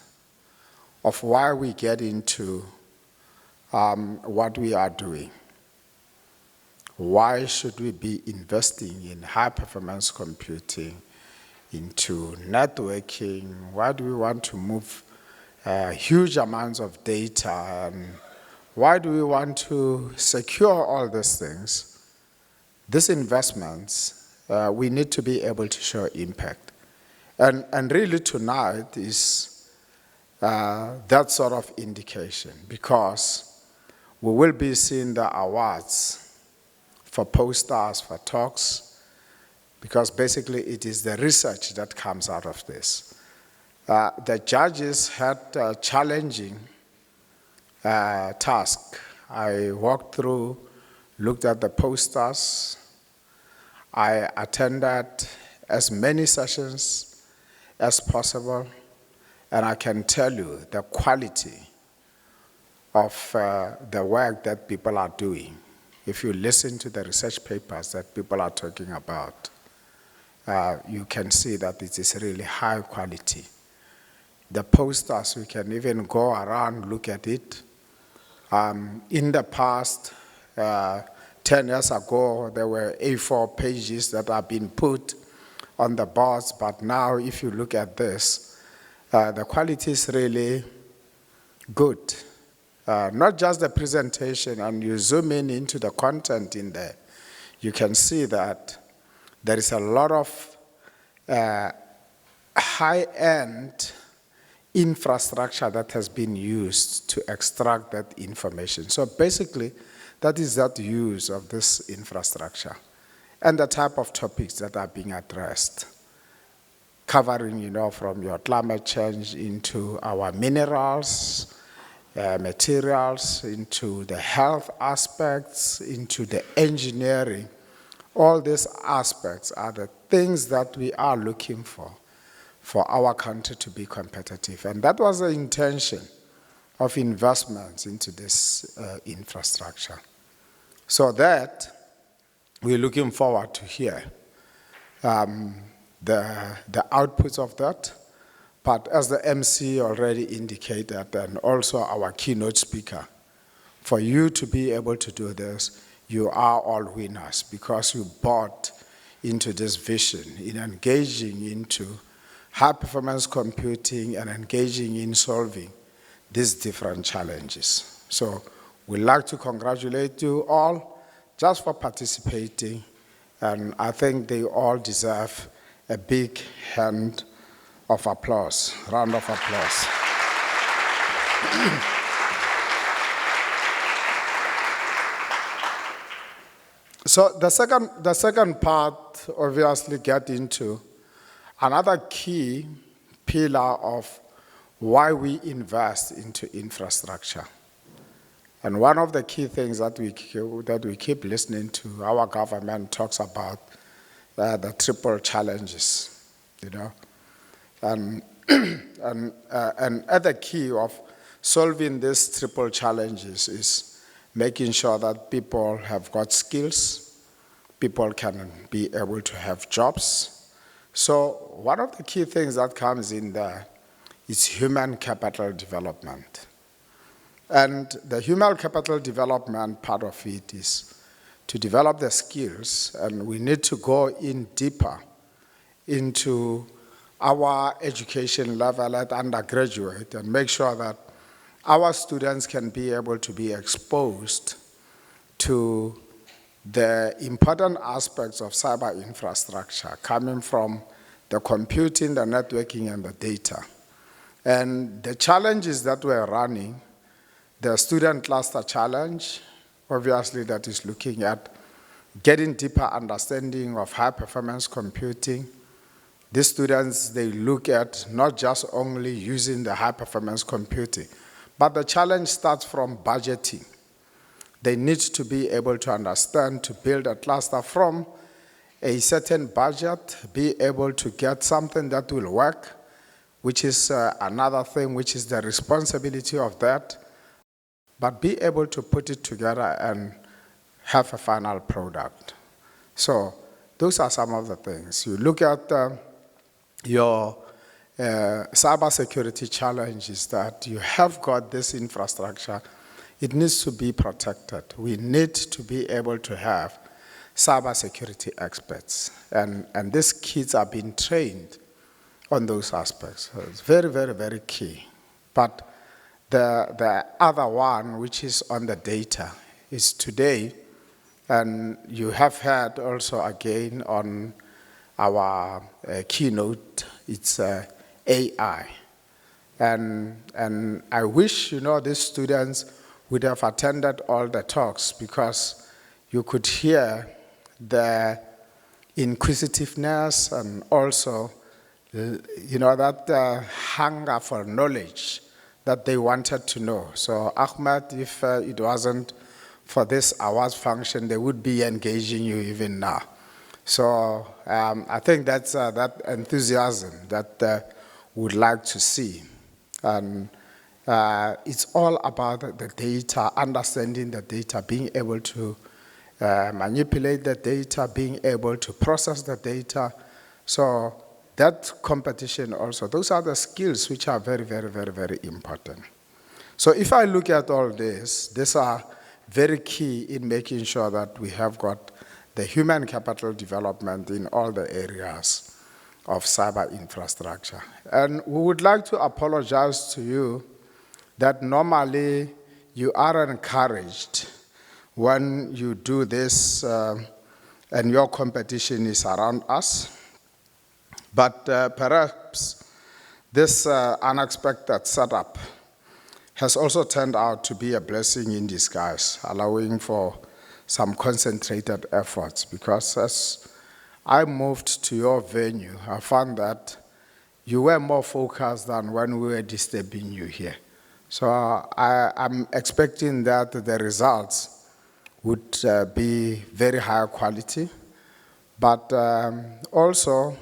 of why we get into what we are doing. Why should we be investing in high-performance computing, into networking? Why do we want to move huge amounts of data? And why do we want to secure all these things? These investments, we need to be able to show impact. And really tonight is that sort of indication, because we will be seeing the awards for posters, for talks, because basically it is the research that comes out of this. The judges had a challenging task. I walked through, looked at the posters. I attended as many sessions as possible, and I can tell you the quality of the work that people are doing. If you listen to the research papers that people are talking about, you can see that it is really high quality. The posters, we can even go around, look at it. In the past, 10 years ago, there were A4 pages that have been put on the boards, but now if you look at this, the quality is really good. Not just the presentation, and you zoom in into the content in there, you can see that there is a lot of high-end infrastructure that has been used to extract that information. So basically, that is that use of this infrastructure and the type of topics that are being addressed, covering, from your climate change into our minerals, materials, into the health aspects, into the engineering. All these aspects are the things that we are looking for our country to be competitive. And that was the intention of investments into this infrastructure. So that we're looking forward to hear the outputs of that. But as the MC already indicated, and also our keynote speaker, for you to be able to do this, you are all winners, because you bought into this vision in engaging into high-performance computing and engaging in solving these different challenges. So we'd like to congratulate you all just for participating, and I think they all deserve a big round of applause. So the second part, obviously, get into another key pillar of why we invest into infrastructure. And one of the key things that we keep listening to, our government talks about the triple challenges, And at the key of solving these triple challenges is making sure that people have got skills, people can be able to have jobs. So one of the key things that comes in there is human capital development. And the human capital development part of it is to develop the skills, and we need to go in deeper into our education level at undergraduate and make sure that our students can be able to be exposed to the important aspects of cyber infrastructure coming from the computing, the networking, and the data. And the challenges that we're running, the student cluster challenge, obviously that is looking at getting deeper understanding of high-performance computing. These students, they look at not just only using the high-performance computing, but the challenge starts from budgeting. They need to be able to understand, to build a cluster from a certain budget, be able to get something that will work, which is another thing, which is the responsibility of that, but be able to put it together and have a final product. So those are some of the things. You look at your cybersecurity challenge is that you have got this infrastructure. It needs to be protected. We need to be able to have cybersecurity experts. And these kids are being trained on those aspects. So it's very, very, very key. But the other one, which is on the data, is today, and you have heard also again on our keynote, it's AI. And I wish, these students would have attended all the talks, because you could hear the inquisitiveness and also, that hunger for knowledge that they wanted to know. So Ahmed, if it wasn't for this awards function, they would be engaging you even now. So I think that's that enthusiasm that would like to see. And it's all about the data, understanding the data, being able to manipulate the data, being able to process the data. So that competition also, those are the skills which are very, very, very, very important. So if I look at all this, these are very key in making sure that we have got the human capital development in all the areas of cyber infrastructure. And we would like to apologize to you that normally you are encouraged when you do this and your competition is around us. But perhaps this unexpected setup has also turned out to be a blessing in disguise, allowing for some concentrated efforts. Because as I moved to your venue, I found that you were more focused than when we were disturbing you here. So I'm expecting that the results would be very high quality. But also,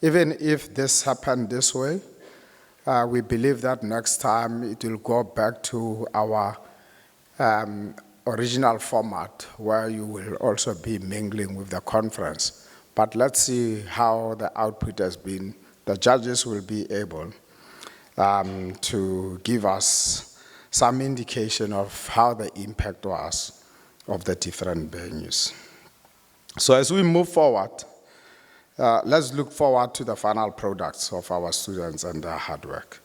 even if this happened this way, we believe that next time it will go back to our original format, where you will also be mingling with the conference. But let's see how the output has been. The judges will be able to give us some indication of how the impact was of the different venues. So as we move forward, let's look forward to the final products of our students and their hard work.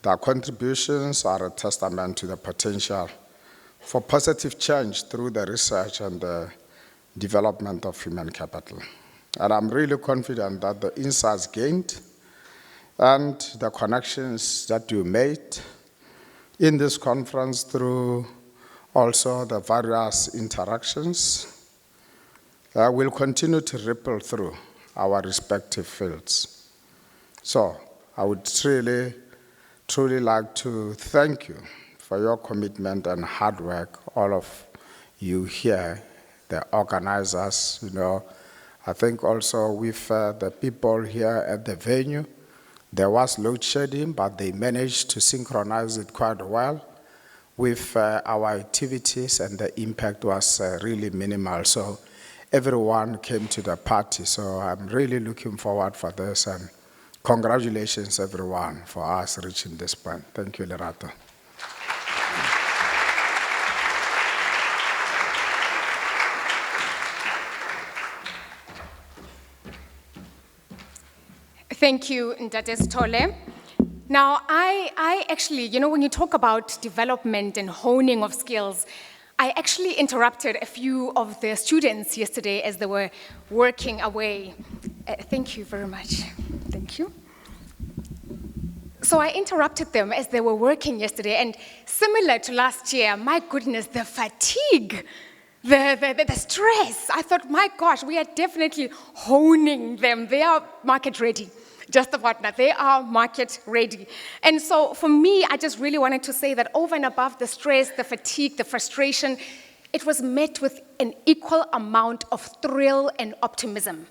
Their contributions are a testament to the potential for positive change through the research and the development of human capital. And I'm really confident that the insights gained and the connections that you made in this conference through also the various interactions will continue to ripple through our respective fields. So I would really, truly like to thank you for your commitment and hard work, all of you here, the organizers. I think also with the people here at the venue, there was load shedding, but they managed to synchronize it quite well with our activities, and the impact was really minimal. So everyone came to the party. So I'm really looking forward for this, and congratulations everyone for us reaching this point. Thank you, Lerato. Thank you, Ntate Sithole. Now, I actually, when you talk about development and honing of skills, I actually interrupted a few of the students yesterday as they were working away. Thank you very much. Thank you. So I interrupted them as they were working yesterday, and similar to last year, my goodness, the fatigue, the stress. I thought, my gosh, we are definitely honing them. They are market ready. Just about that. They are market ready. And so for me, I just really wanted to say that over and above the stress, the fatigue, the frustration, it was met with an equal amount of thrill and optimism.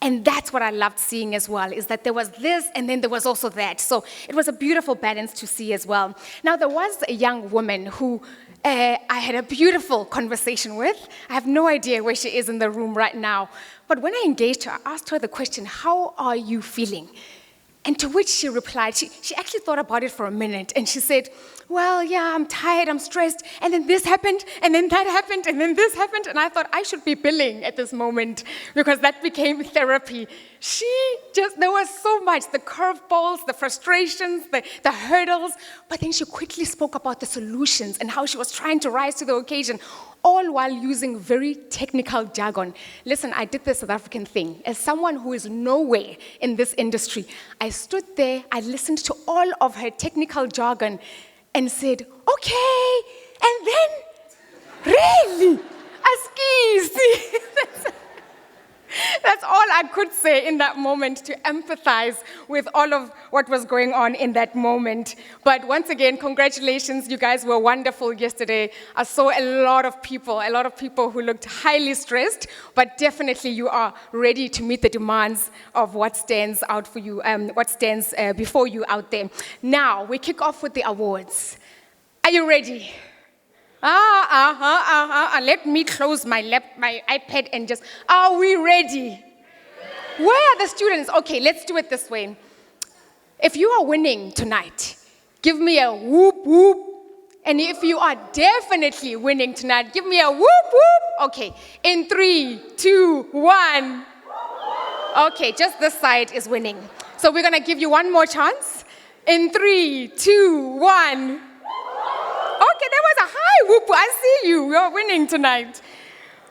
And that's what I loved seeing as well, is that there was this and then there was also that. So it was a beautiful balance to see as well. Now, there was a young woman who I had a beautiful conversation with. I have no idea where she is in the room right now. But when I engaged her, I asked her the question, how are you feeling? And to which she replied, she actually thought about it for a minute, and she said, well, yeah, I'm tired, I'm stressed, and then this happened, and then that happened, and then this happened, and I thought I should be billing at this moment, because that became therapy. There was so much, the curveballs, the frustrations, the hurdles, but then she quickly spoke about the solutions and how she was trying to rise to the occasion, all while using very technical jargon. Listen, I did the South African thing. As someone who is nowhere in this industry, I stood there, I listened to all of her technical jargon and said, okay, and then, really? Askisi. That's all I could say in that moment to empathize with all of what was going on in that moment. But once again, congratulations. You guys were wonderful yesterday. I saw a lot of people who looked highly stressed, but definitely you are ready to meet the demands of what stands out for you, what stands before you out there. Now, we kick off with the awards. Are you ready? Let me close my iPad and just, are we ready? Where are the students? Okay, let's do it this way. If you are winning tonight, give me a whoop whoop. And if you are definitely winning tonight, give me a whoop whoop. Okay, in 3, 2, 1. Okay, just this side is winning. So we're gonna give you one more chance. In 3, 2, 1. Okay, there was a high whoop. I see you. You're winning tonight.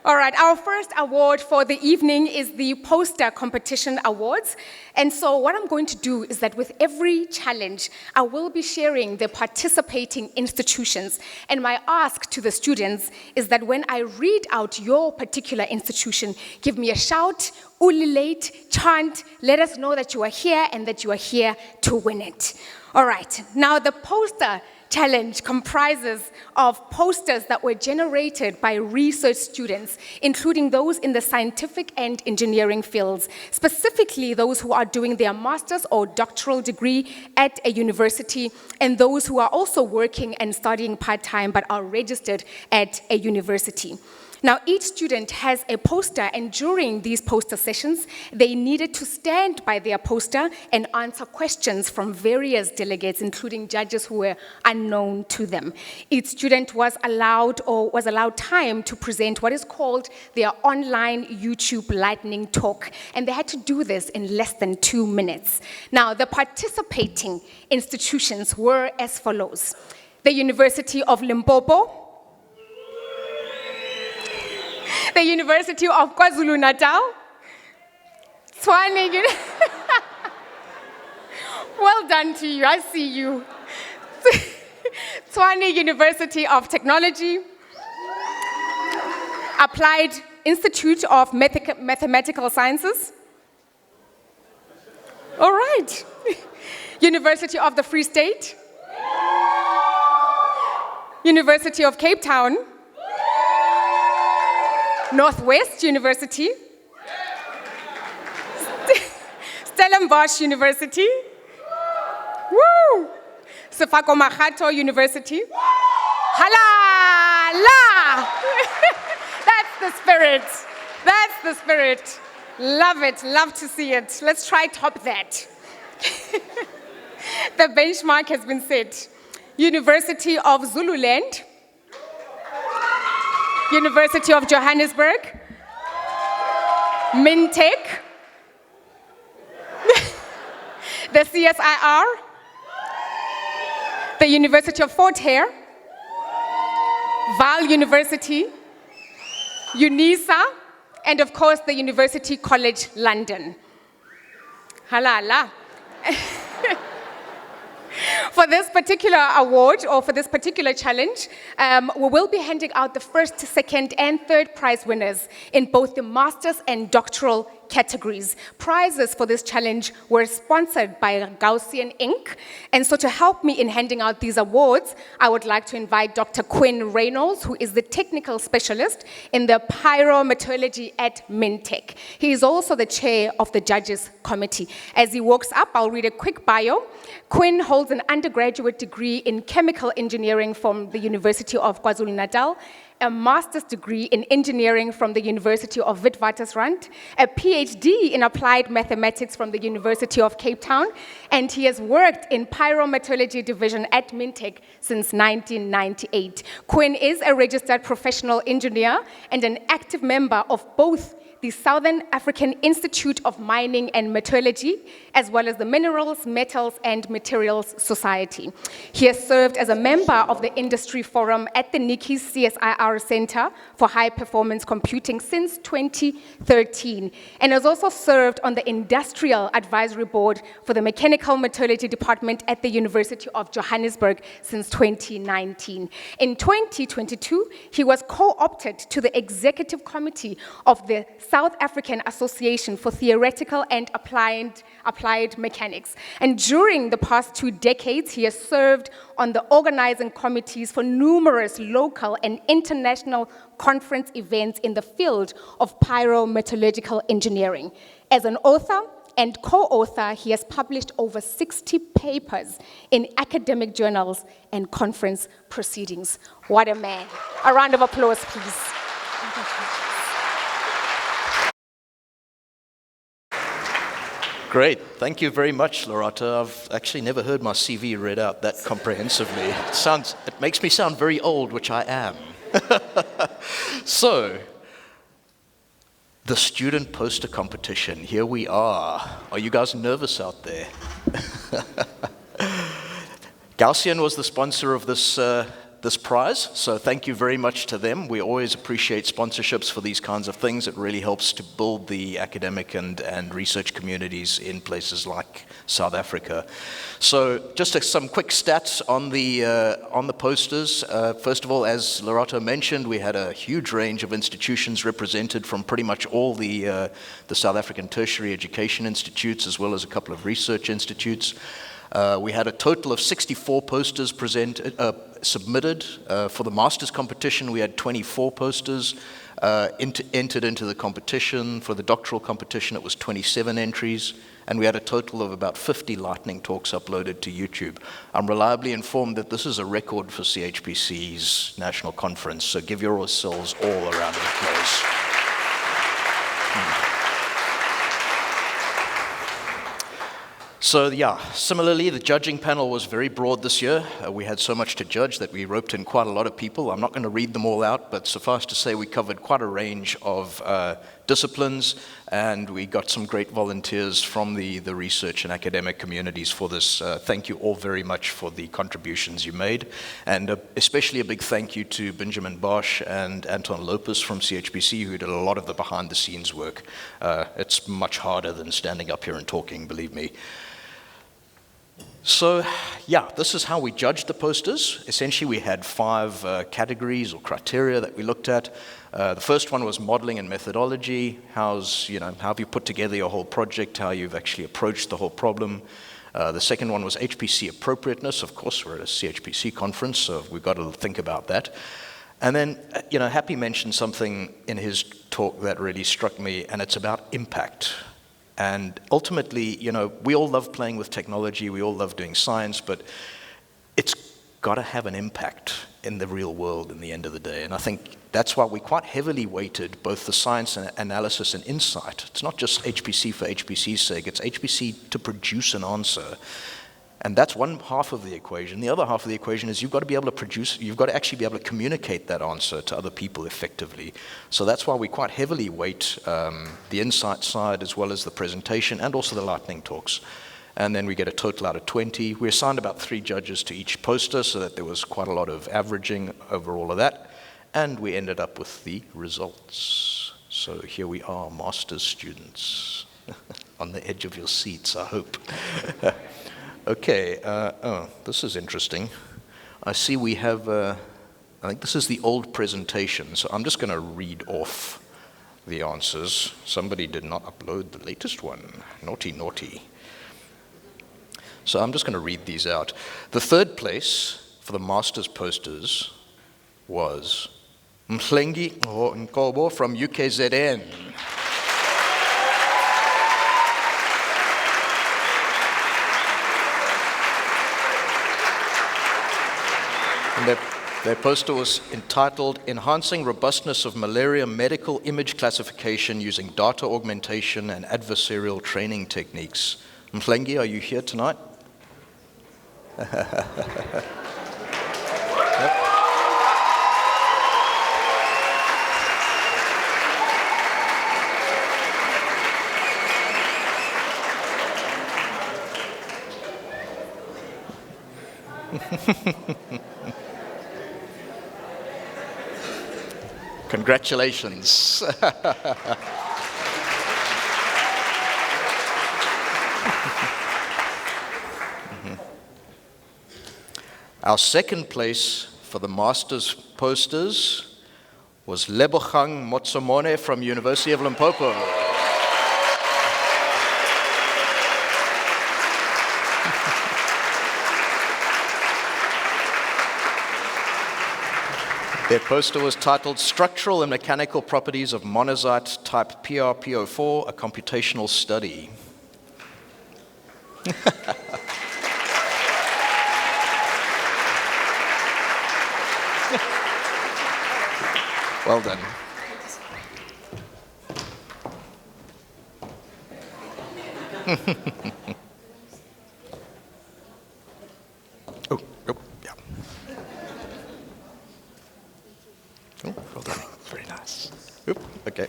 All right, our first award for the evening is the Poster Competition Awards. And so what I'm going to do is that with every challenge, I will be sharing the participating institutions. And my ask to the students is that when I read out your particular institution, give me a shout, ululate, chant, let us know that you are here and that you are here to win it. All right, now the poster challenge comprises of posters that were generated by research students, including those in the scientific and engineering fields, specifically those who are doing their master's or doctoral degree at a university, and those who are also working and studying part-time but are registered at a university. Now, each student has a poster, and during these poster sessions, they needed to stand by their poster and answer questions from various delegates, including judges who were unknown to them. Each student was allowed time to present what is called their online YouTube lightning talk, and they had to do this in less than 2 minutes. Now, the participating institutions were as follows: the University of Limpopo, the University of KwaZulu-Natal, Tshwane. Well done to you, I see you. Tshwane University of Technology, Applied Institute of Mathematical Sciences. All right. University of the Free State, University of Cape Town, Northwest University, Stellenbosch University, woo! Sefako Makgatho University, halala! That's the spirit. That's the spirit. Love it. Love to see it. Let's try top that. The benchmark has been set. University of Zululand, University of Johannesburg, Mintech, the CSIR, the University of Fort Hare, Vaal University, UNISA, and of course the University College London. Halala. For this particular award, or for this particular challenge, we will be handing out the first, second, and third prize winners in both the master's and doctoral categories. Prizes for this challenge were sponsored by Gaussian Inc. And so to help me in handing out these awards, I would like to invite Dr. Quinn Reynolds, who is the technical specialist in the pyrometallurgy at Mintech. He is also the chair of the judges committee. As he walks up, I'll read a quick bio. Quinn holds an undergraduate degree in chemical engineering from the University of KwaZulu-Natal, a master's degree in engineering from the University of Witwatersrand, a PhD in applied mathematics from the University of Cape Town, and he has worked in pyrometallurgy division at Mintech since 1998. Quinn is a registered professional engineer and an active member of both the Southern African Institute of Mining and Metallurgy, as well as the Minerals, Metals, and Materials Society. He has served as a member of the Industry Forum at the Nikki's CSIR Center for High Performance Computing since 2013, and has also served on the Industrial Advisory Board for the Mechanical Metallurgy Department at the University of Johannesburg since 2019. In 2022, he was co-opted to the Executive Committee of the South African Association for Theoretical and Applied Mechanics. And during the past 2 decades, he has served on the organizing committees for numerous local and international conference events in the field of pyrometallurgical engineering. As an author and co-author, he has published over 60 papers in academic journals and conference proceedings. What a man. A round of applause, please. Great. Thank you very much, Lorata. I've actually never heard my CV read out that comprehensively. It makes me sound very old, which I am. So, the student poster competition. Here we are. Are you guys nervous out there? Gaussian was the sponsor of this prize, so thank you very much to them. We always appreciate sponsorships for these kinds of things. It really helps to build the academic and research communities in places like South Africa. So just some quick stats on the posters. First of all, as Lorato mentioned, we had a huge range of institutions represented from pretty much all the South African tertiary education institutes, as well as a couple of research institutes. We had a total of 64 posters submitted. For the master's competition, we had 24 posters entered into the competition. For the doctoral competition, it was 27 entries. And we had a total of about 50 lightning talks uploaded to YouTube. I'm reliably informed that this is a record for CHPC's national conference, so give yourselves all a round of applause. So yeah, similarly, the judging panel was very broad this year. We had so much to judge that we roped in quite a lot of people. I'm not going to read them all out, but suffice to say we covered quite a range of disciplines, and we got some great volunteers from the research and academic communities for this. Thank you all very much for the contributions you made, and especially a big thank you to Benjamin Bosch and Anton Lopez from CHPC, who did a lot of the behind-the-scenes work. It's much harder than standing up here and talking, believe me. So, yeah, this is how we judged the posters. Essentially, we had 5 categories or criteria that we looked at. The first one was modeling and methodology. How have you put together your whole project, how you've actually approached the whole problem. The second one was HPC appropriateness. Of course, we're at a CHPC conference, so we've got to think about that. And then, Happy mentioned something in his talk that really struck me, and it's about impact. And ultimately, we all love playing with technology, we all love doing science, but it's got to have an impact in the real world in the end of the day. And I think that's why we quite heavily weighted both the science and analysis and insight. It's not just HPC for HPC's sake, it's HPC to produce an answer. And that's one half of the equation. The other half of the equation is you've got to actually be able to communicate that answer to other people effectively. So that's why we quite heavily weight the insight side as well as the presentation and also the lightning talks. and then we get a total out of 20. We assigned about 3 judges to each poster so that there was quite a lot of averaging over all of that, and we ended up with the results. So here we are, master's students, on the edge of your seats, I hope. Okay, this is interesting. I see we have, I think this is the old presentation, so I'm just going to read off the answers. Somebody did not upload the latest one. Naughty, naughty. So I'm just going to read these out. The third place for the master's posters was Mhlengi Nkobo from UKZN. And their poster was entitled Enhancing Robustness of Malaria Medical Image Classification Using Data Augmentation and Adversarial Training Techniques. Mhlengi, are you here tonight? Congratulations. Our second place for the master's posters was Lebogang Motsomone from University of Limpopo. Their poster was titled Structural and Mechanical Properties of Monazite Type PRPO4, a Computational Study. Well done. Oh, yeah. Oh, well done. Very nice. Oop, okay.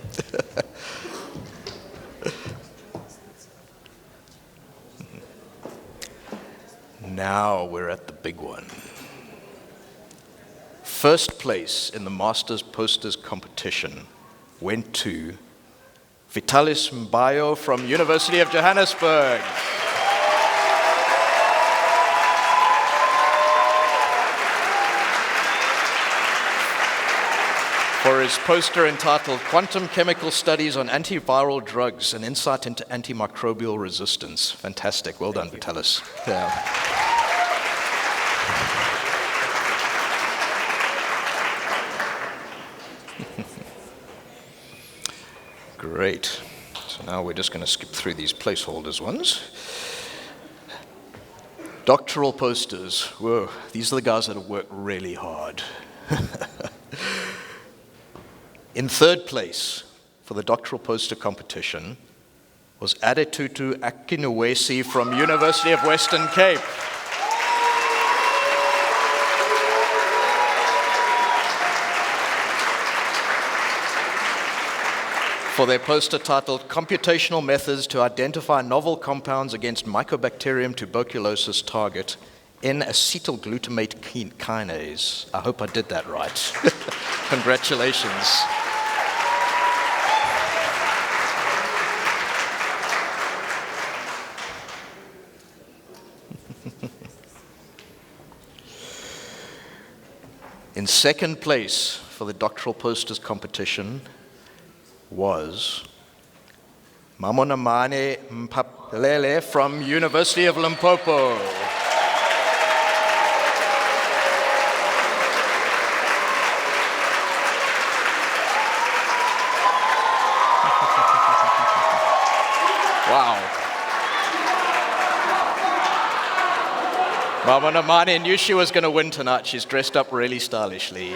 Now we're at the big one. First place in the Masters Posters competition went to Vitalis Mbayo from University of Johannesburg. For his poster entitled Quantum Chemical Studies on Antiviral Drugs, an Insight into Antimicrobial Resistance. Fantastic. Well done, Vitalis. Yeah. Great. So now we're just going to skip through these placeholders ones. Doctoral posters. Whoa, these are the guys that have worked really hard. In third place for the doctoral poster competition was Adetutu Akinwesi from University of Western Cape. For their poster titled Computational Methods to Identify Novel Compounds Against Mycobacterium Tuberculosis Target in Acetylglutamate Kinase. I hope I did that right. Congratulations. In second place for the doctoral posters competition was Mamonamane Mpapelele from University of Limpopo. Wow. Mamonamane knew she was going to win tonight. She's dressed up really stylishly.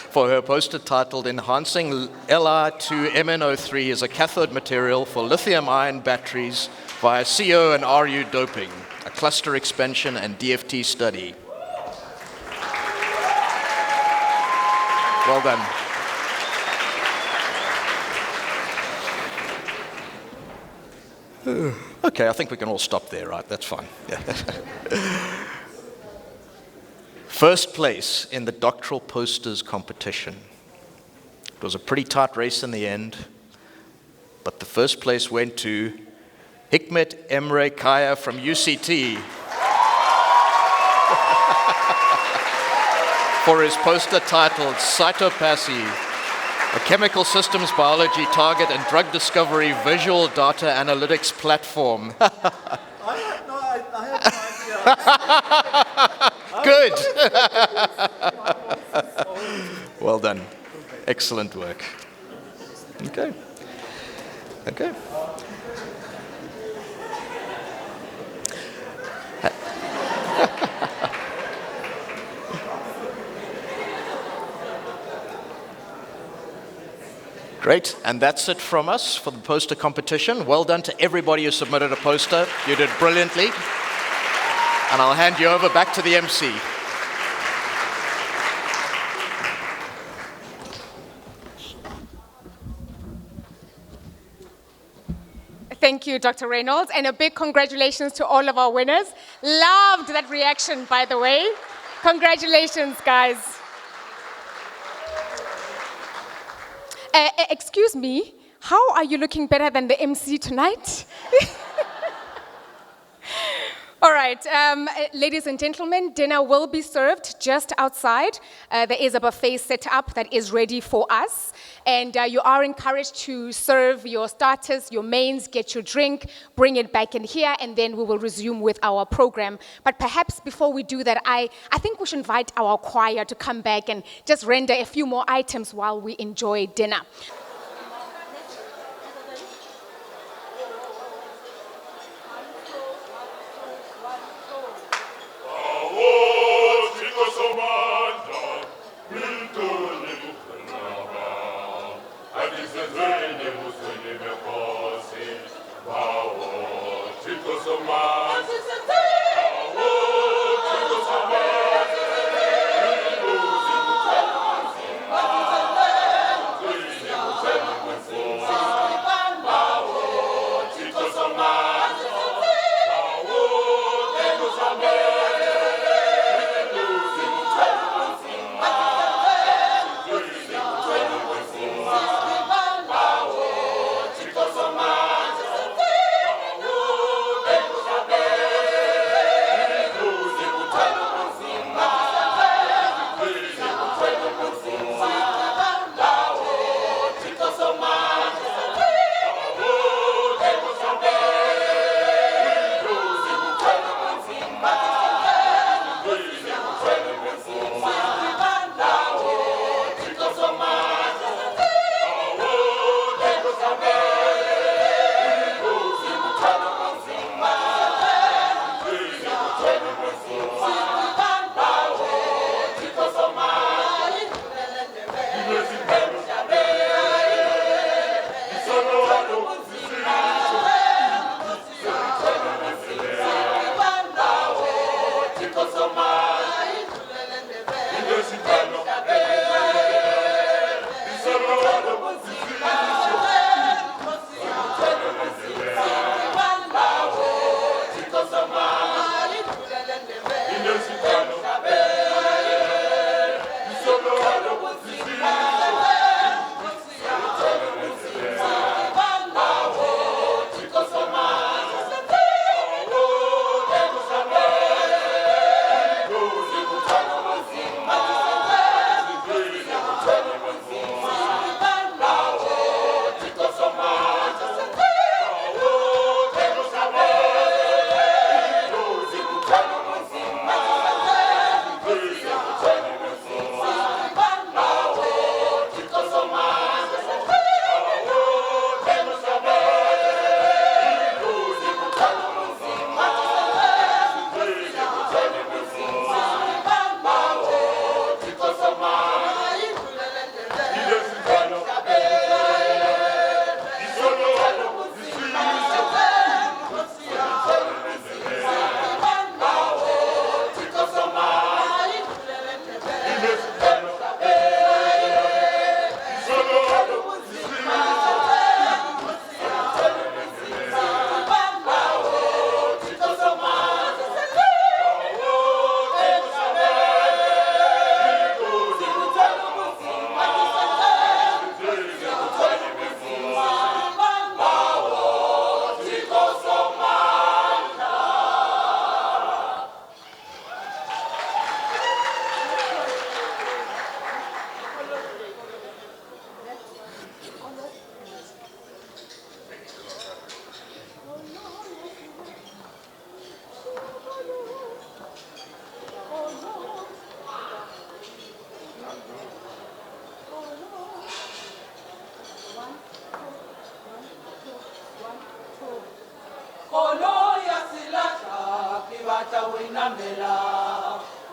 For her poster titled Enhancing Li to MnO3 as a Cathode Material for Lithium-Ion Batteries via CO and RU Doping, a Cluster Expansion and DFT Study. Well done. Okay, I think we can all stop there, right? That's fine. Yeah. First place in the doctoral posters competition. It was a pretty tight race in the end, but the first place went to Hikmet Emre Kaya from UCT for his poster titled Cytopathy, a chemical systems biology target and drug discovery visual data analytics platform. I had no idea. Good. Well done. Excellent work. Okay. Okay. Great, and that's it from us for the poster competition. Well done to everybody who submitted a poster. You did brilliantly. And I'll hand you over back to the MC. Thank you, Dr. Reynolds, and a big congratulations to all of our winners. Loved that reaction, by the way. Congratulations, guys. Excuse me, how are you looking better than the MC tonight? All right, ladies and gentlemen, dinner will be served just outside. There is a buffet set up that is ready for us. And you are encouraged to serve your starters, your mains, get your drink, bring it back in here, and then we will resume with our program. But perhaps before we do that, I think we should invite our choir to come back and just render a few more items while we enjoy dinner.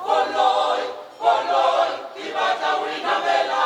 Koloi, koloi, ibata winamela.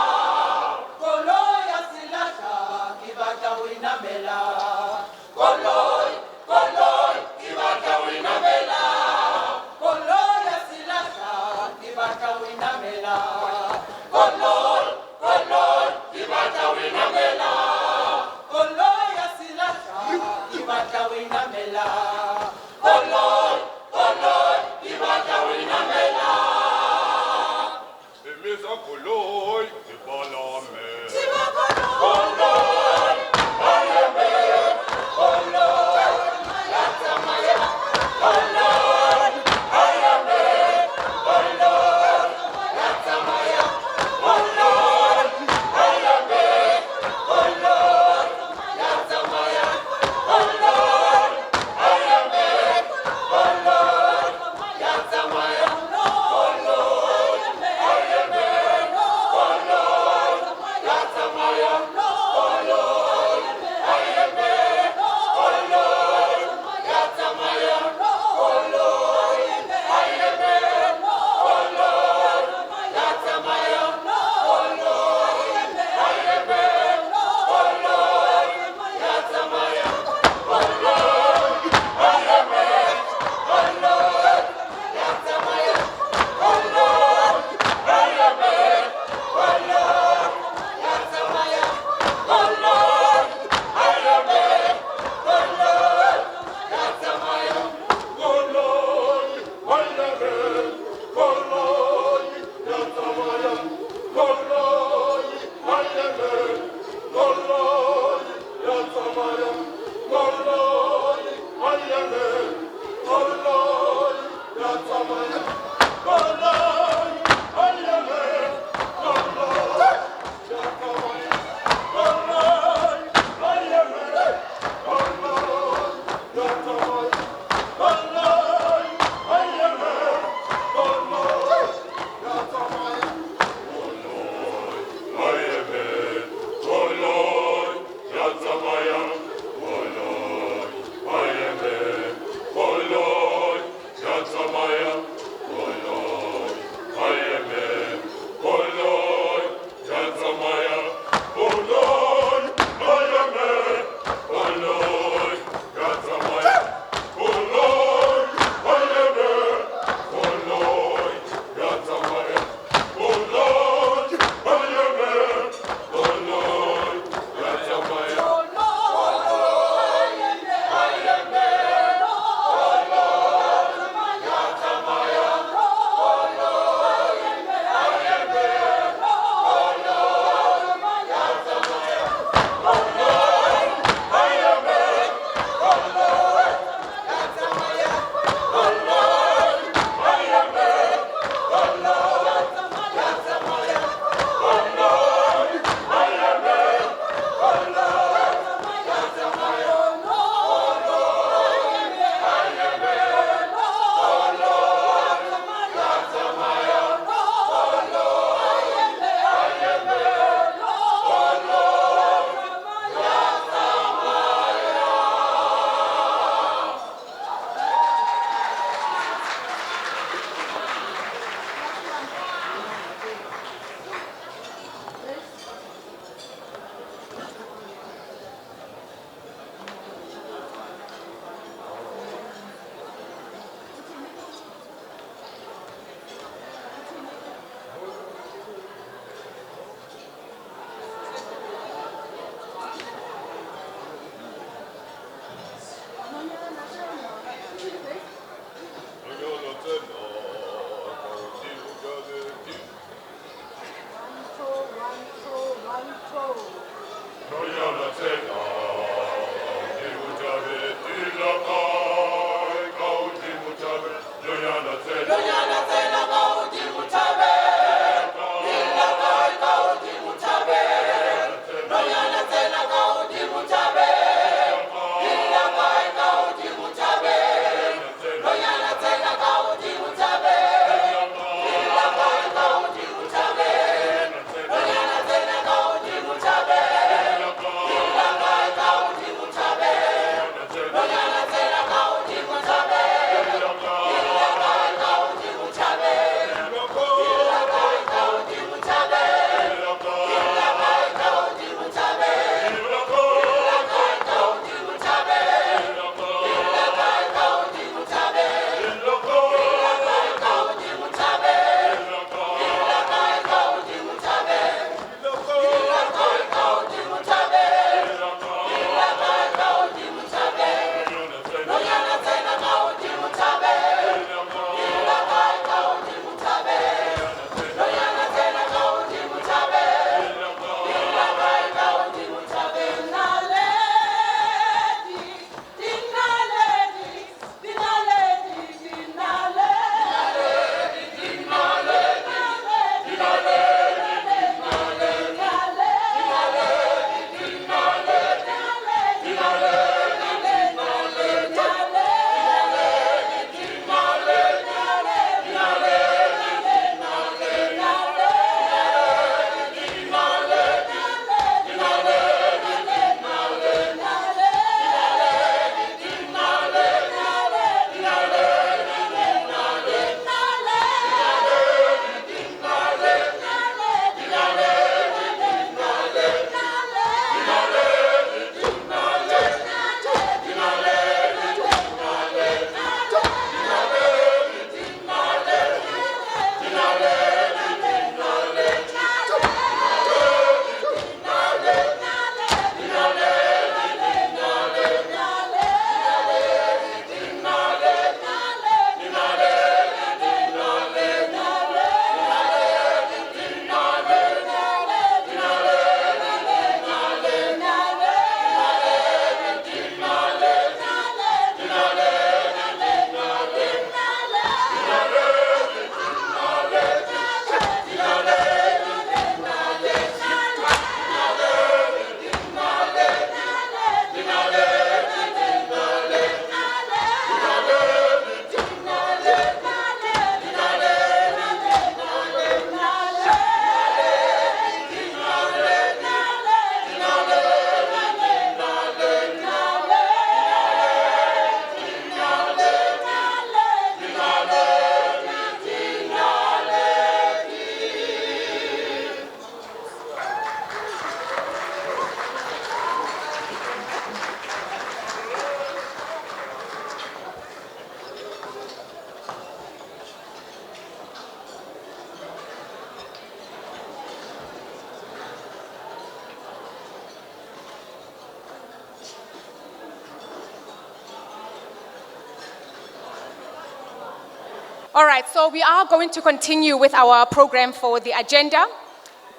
All right, so we are going to continue with our program for the agenda.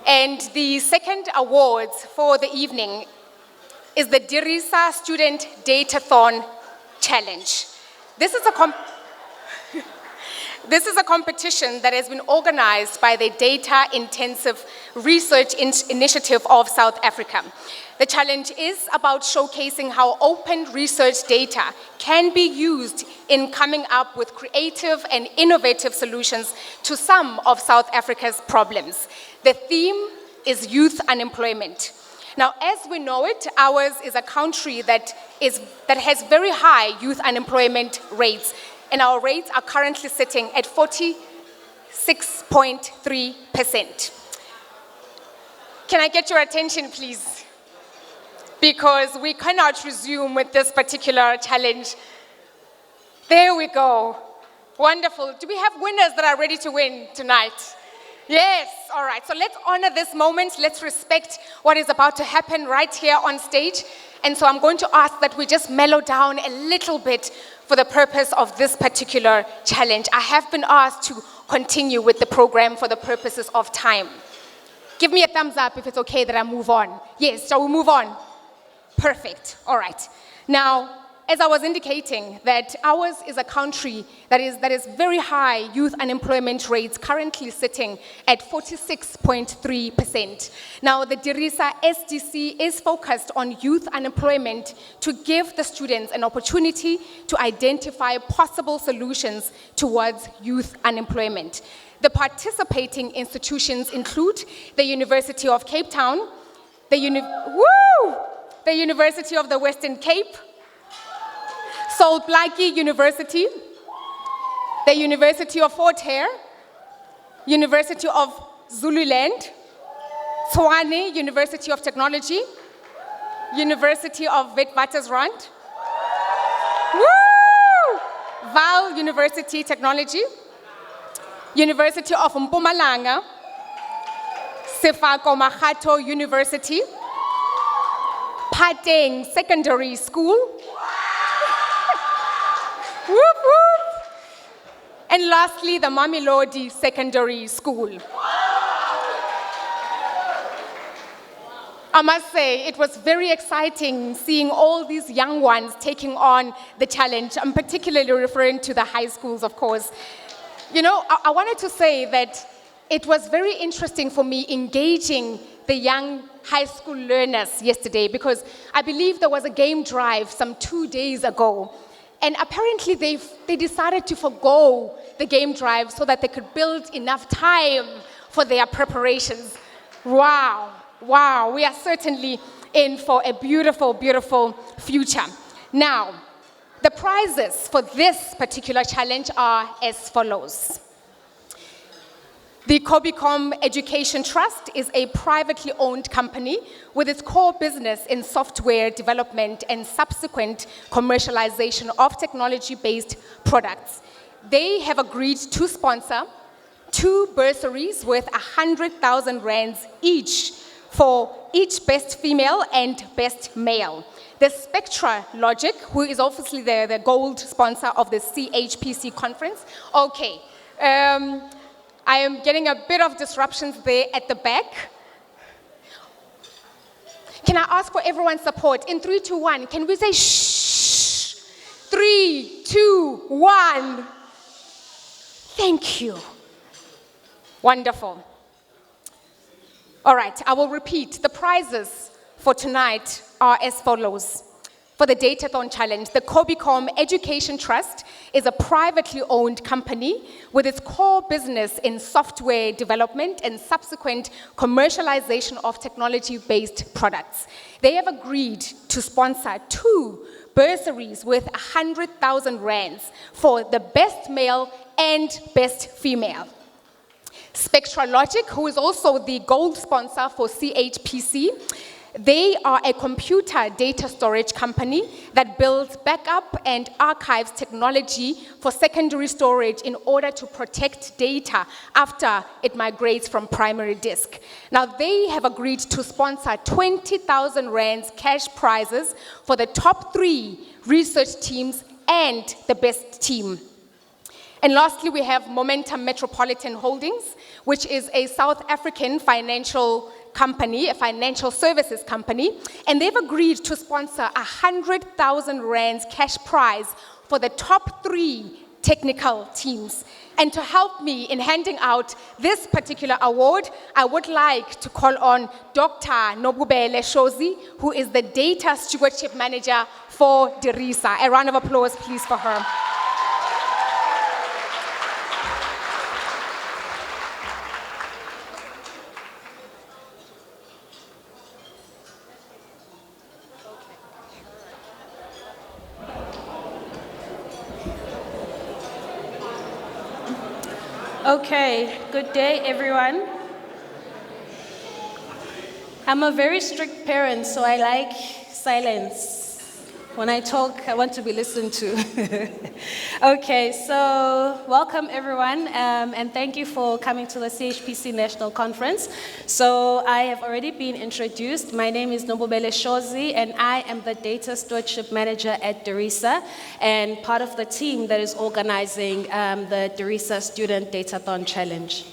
And the second award for the evening is the Dirisa Student Datathon Challenge. This is a competition that has been organized by the Data Intensive Research Initiative of South Africa. The challenge is about showcasing how open research data can be used in coming up with creative and innovative solutions to some of South Africa's problems. The theme is youth unemployment. Now, as we know it, ours is a country that has very high youth unemployment rates, and our rates are currently sitting at 46.3%. Can I get your attention, please? Because we cannot resume with this particular challenge. There we go. Wonderful. Do we have winners that are ready to win tonight? Yes, all right. So let's honor this moment. Let's respect what is about to happen right here on stage. And so I'm going to ask that we just mellow down a little bit for the purpose of this particular challenge. I have been asked to continue with the program for the purposes of time. Give me a thumbs up if it's okay that I move on. Yes, shall we move on? Perfect. All right. Now, as I was indicating, that ours is a country that is very high youth unemployment rates, currently sitting at 46.3%. Now, the Dirisa SDC is focused on youth unemployment to give the students an opportunity to identify possible solutions towards youth unemployment. The participating institutions include the University of Cape Town, the University of the Western Cape, Sol Plaatje University, the University of Fort Hare, University of Zululand, Tshwane University of Technology, University of Witwatersrand, Vaal University Technology, University of Mpumalanga, Sefako Makgatho University, Pateng Secondary School, whoop, whoop. And lastly, the Mamelodi Secondary School. I must say, it was very exciting seeing all these young ones taking on the challenge. I'm particularly referring to the high schools, of course. You know, I wanted to say that it was very interesting for me engaging the young high school learners yesterday, because I believe there was a game drive some 2 days ago. And apparently they decided to forgo the game drive so that they could build enough time for their preparations. Wow, wow, we are certainly in for a beautiful, beautiful future. Now, the prizes for this particular challenge are as follows. The Kobicom Education Trust is a privately owned company with its core business in software development and subsequent commercialization of technology-based products. They have agreed to sponsor 2 bursaries worth 100,000 rands each for each best female and best male. The Spectra Logic, who is obviously the gold sponsor of the Chpc conference. Okay. I am getting a bit of disruptions there at the back. Can I ask for everyone's support? In 3, 2, 1, can we say shh? 3, 2, 1. Thank you. Wonderful. All right, I will repeat. The prizes for tonight are as follows. For the Datathon Challenge, the Kobicom Education Trust is a privately owned company with its core business in software development and subsequent commercialization of technology-based products. They have agreed to sponsor 2 bursaries worth 100,000 rands for the best male and best female. Spectra Logic, who is also the gold sponsor for Chpc, they are a computer data storage company that builds backup and archives technology for secondary storage in order to protect data after it migrates from primary disk. Now, they have agreed to sponsor 20,000 rands cash prizes for the top 3 research teams and the best team. And lastly, we have Momentum Metropolitan Holdings, which is a South African financial company, a financial services company, and they've agreed to sponsor 100,000 rands cash prize for the top 3 technical teams. And to help me in handing out this particular award, I would like to call on Dr. Nobubele Shozi, who is the Data Stewardship Manager for Derisa. A round of applause, please, for her. Okay, good day, everyone. I'm a very strict parent, so I like silence. When I talk, I want to be listened to. Okay, so welcome, everyone, and thank you for coming to the Chpc National Conference. So I have already been introduced. My name is Nobubele Shozi, and I am the Data Stewardship Manager at Derisa, and part of the team that is organizing the Derisa Student Datathon Challenge.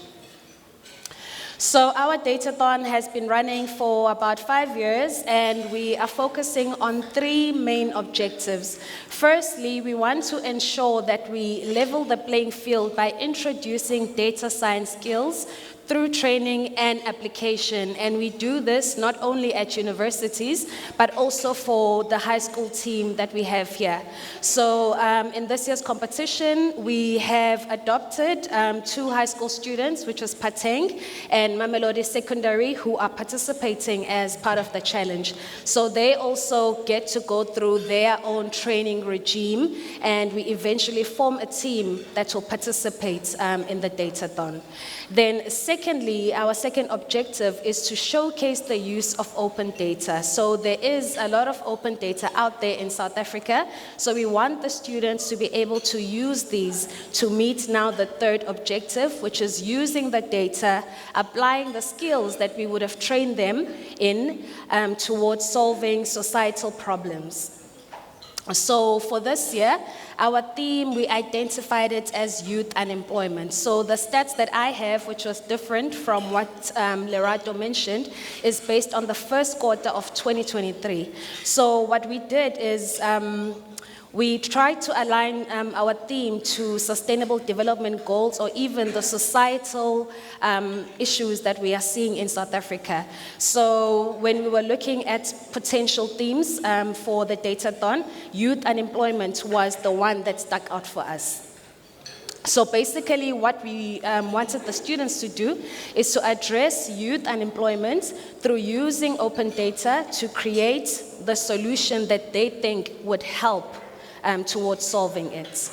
So our Datathon has been running for about 5 years, and we are focusing on 3 main objectives. Firstly, we want to ensure that we level the playing field by introducing data science skills through training and application. And we do this not only at universities, but also for the high school team that we have here. So in this year's competition, we have adopted 2 high school students, which is Pateng and Mamelodi Secondary, who are participating as part of the challenge. So they also get to go through their own training regime, and we eventually form a team that will participate in the Datathon. Then secondly, our second objective is to showcase the use of open data. So there is a lot of open data out there in South Africa. So we want the students to be able to use these to meet now the third objective, which is using the data, applying the skills that we would have trained them in towards solving societal problems. So for this year, our theme, we identified it as youth unemployment. So the stats that I have, which was different from what Lerato mentioned, is based on the first quarter of 2023. So what we did is we tried to align our theme to sustainable development goals, or even the societal issues that we are seeing in South Africa. So when we were looking at potential themes for the Datathon, youth unemployment was the one that stuck out for us. So basically what we wanted the students to do is to address youth unemployment through using open data to create the solution that they think would help towards solving it.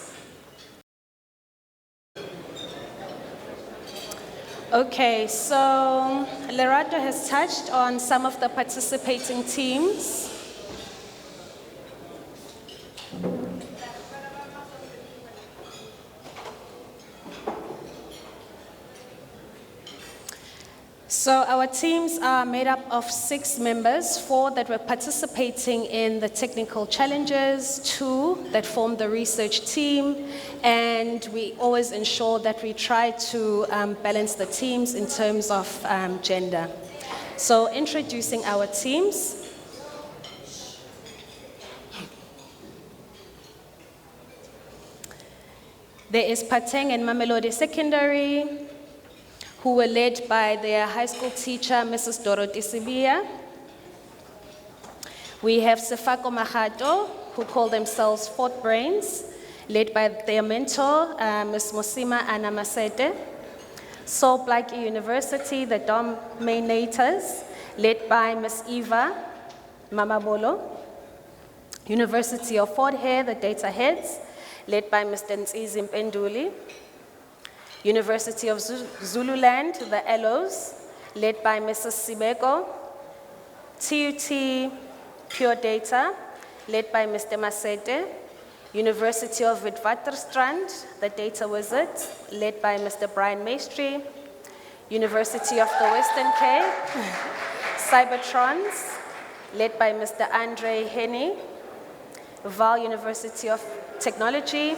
Okay, so Lerato has touched on some of the participating teams. So our teams are made up of 6 members, 4 that were participating in the technical challenges, 2 that form the research team, and we always ensure that we try to balance the teams in terms of gender. So introducing our teams. There is Pateng and Mamelodi Secondary, who were led by their high school teacher, Mrs. Dorothy Sibia. We have Sefako Mahato, who call themselves Fort Brains, led by their mentor, Ms. Mosima Anamasete. Soul Blackie University, the Dominators, led by Ms. Eva Mamabolo. University of Fort Hare, the Data Heads, led by Mr. Nzizi Mpenduli. University of Zululand, the Elos, led by Mrs. Sibeko. TUT Pure Data, led by Mr. Masete. University of Witwatersrand, the Data Wizards, led by Mr. Brian Maestri. University of the Western Cape, Cybertrons, led by Mr. Andre Henny. Vaal University of Technology,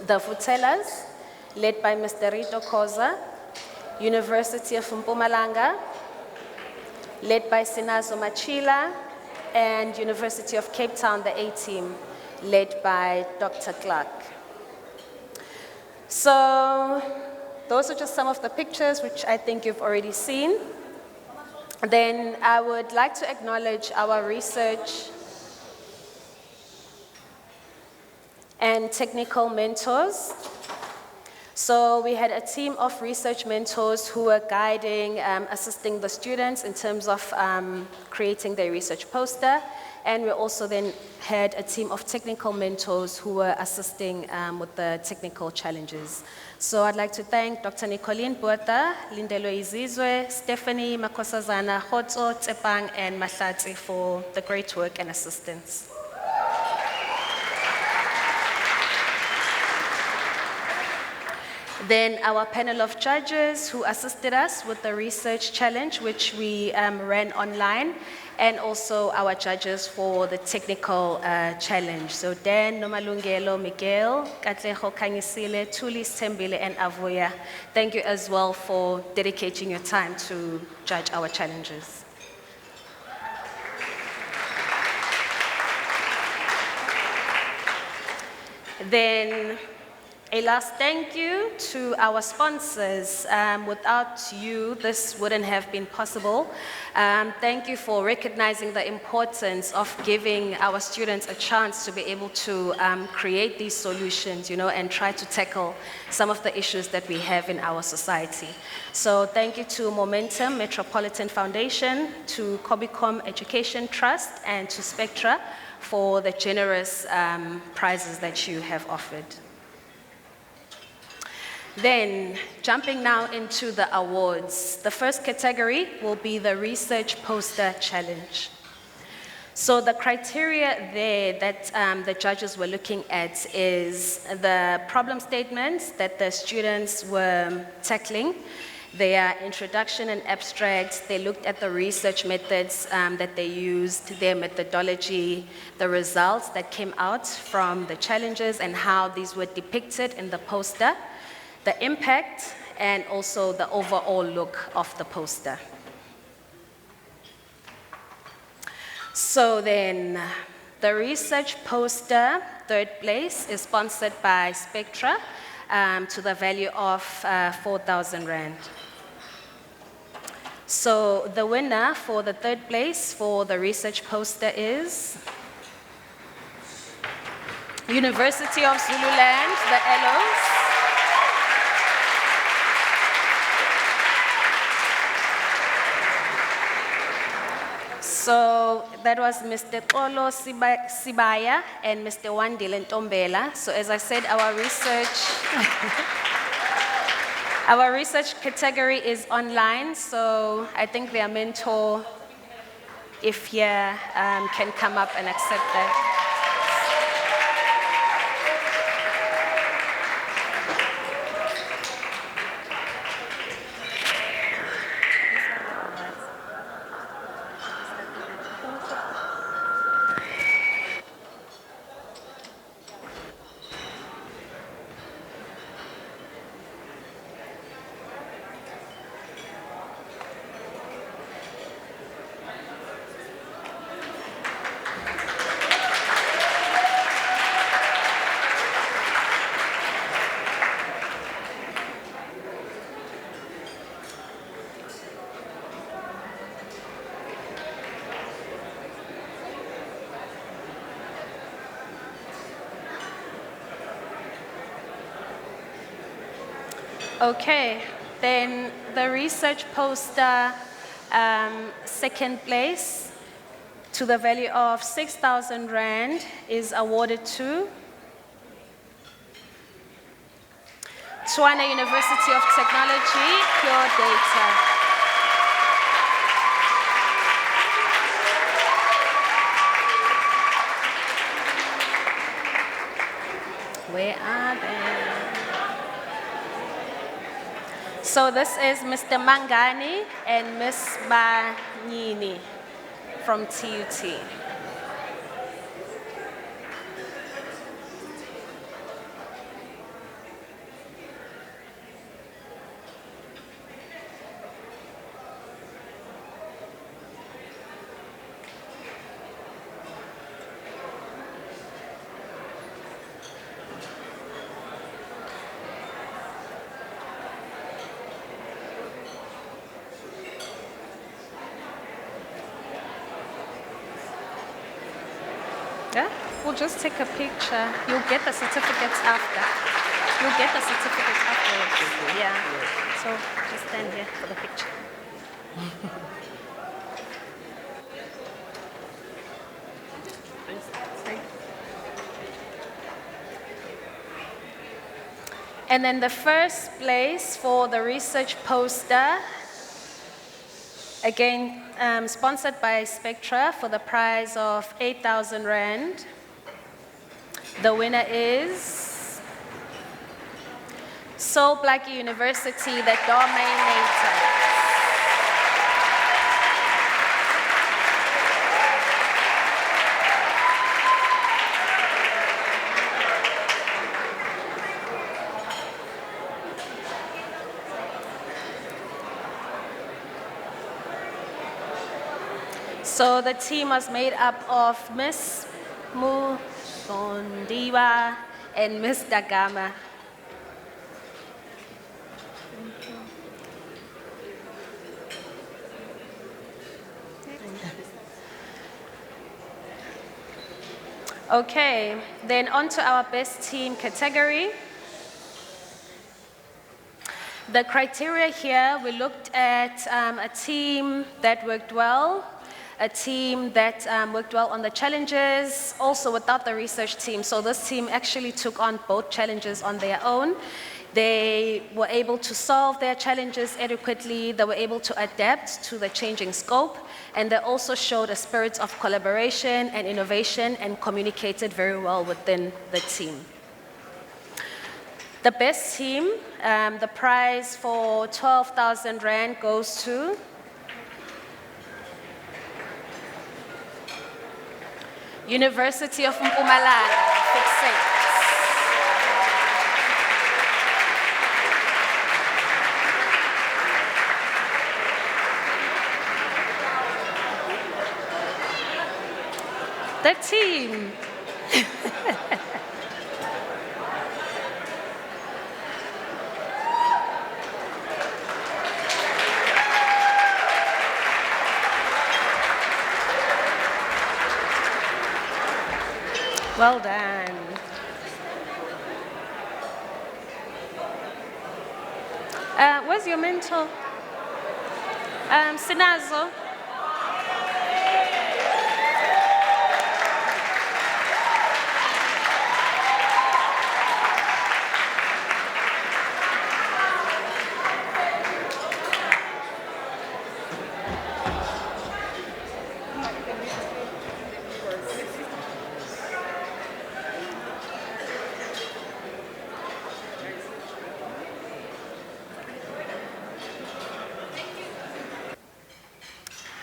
The Futelas, led by Mr. Rito Koza, University of Mpumalanga, led by Sinazo Machila, and University of Cape Town, the A-team, led by Dr. Clark. So those are just some of the pictures which I think you've already seen. Then I would like to acknowledge our research and technical mentors. So we had a team of research mentors who were guiding, assisting the students in terms of creating their research poster. And we also then had a team of technical mentors who were assisting with the technical challenges. So I'd like to thank Dr. Nicolene Buerta, Lindelo Izizwe, Stephanie Makosazana, Khotso, Tsepang, and Mahlatsi for the great work and assistance. Then our panel of judges who assisted us with the research challenge, which we ran online, and also our judges for the technical challenge. So Dan, Nomalungelo, Miguel, Katleho Kangisile, Tuli Sembile, and Avuya. Thank you as well for dedicating your time to judge our challenges. Then a last thank you to our sponsors. Without you, this wouldn't have been possible. Thank you for recognizing the importance of giving our students a chance to be able to create these solutions, and try to tackle some of the issues that we have in our society. So thank you to Momentum Metropolitan Foundation, to Kobicom Education Trust, and to Spectra for the generous prizes that you have offered. Then, jumping now into the awards. The first category will be the Research Poster Challenge. So the criteria there that the judges were looking at is the problem statements that the students were tackling, their introduction and abstract. They looked at the research methods that they used, their methodology, the results that came out from the challenges and how these were depicted in the poster, the impact, and also the overall look of the poster. So then, the research poster, third place, is sponsored by Spectra to the value of 4,000 Rand. So the winner for the third place for the research poster is University of Zululand, the Elos. So that was Mr. Kolo Sibaya and Mr. Wandile Ntombela. So as I said, our research category is online. So I think their mentor, if here, can come up and accept that. Okay, then the research poster, second place, to the value of 6,000 Rand, is awarded to Tshwane University of Technology, Pure Data. Where are they? So this is Mr. Mangani and Ms. Banyini from TUT. We'll just take a picture. You'll get the certificates after. You'll get the certificates afterwards. Yeah. So just stand here for the picture. And then the first place for the research poster, again, sponsored by Spectra for the prize of 8,000 Rand. The winner is Soul Blackie University, the Dominator. So the team was made up of Miss Musondiwa and Miss Dagama. Okay, then on to our best team category. The criteria here, we looked at a team that worked well, a team that worked well on the challenges, also without the research team. So this team actually took on both challenges on their own. They were able to solve their challenges adequately, they were able to adapt to the changing scope, and they also showed a spirit of collaboration and innovation and communicated very well within the team. The best team, the prize for 12,000 Rand goes to University of Mpumalanga, Fixate. The team. Well done. Where's your mentor? Sinazo.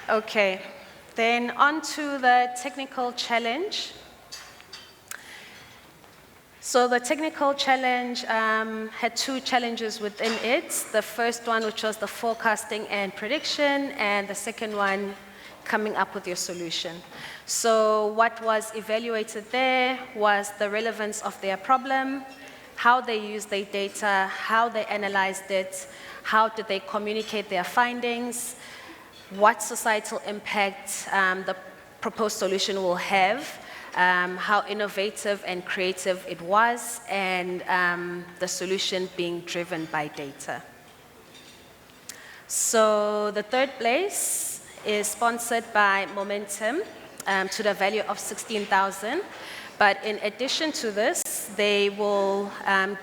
Okay, then on to the technical challenge. So the technical challenge had two challenges within it. The first one, which was the forecasting and prediction, and the second one, coming up with your solution. So what was evaluated there was the relevance of their problem, how they used their data, how they analyzed it, how did they communicate their findings, what societal impact the proposed solution will have, how innovative and creative it was, and the solution being driven by data. So the third place is sponsored by Momentum to the value of 16,000. But in addition to this, they will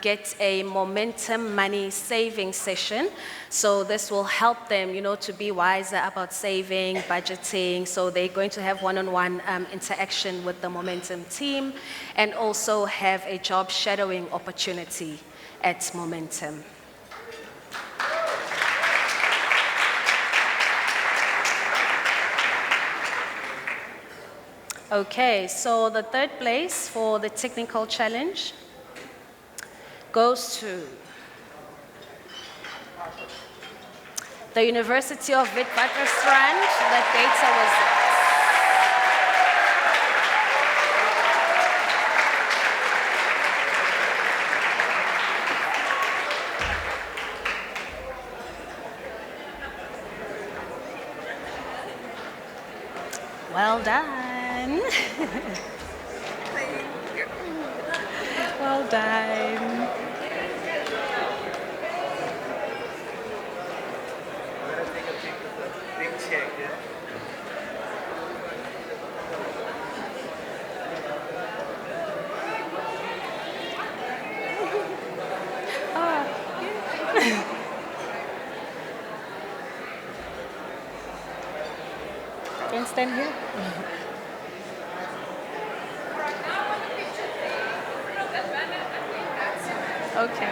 get a Momentum money saving session. So this will help them, to be wiser about saving, budgeting. So they're going to have one-on-one interaction with the Momentum team and also have a job shadowing opportunity at Momentum. Okay, so the third place for the technical challenge goes to the University of Witwatersrand. The data was well done. Well done. Can stand here? Okay.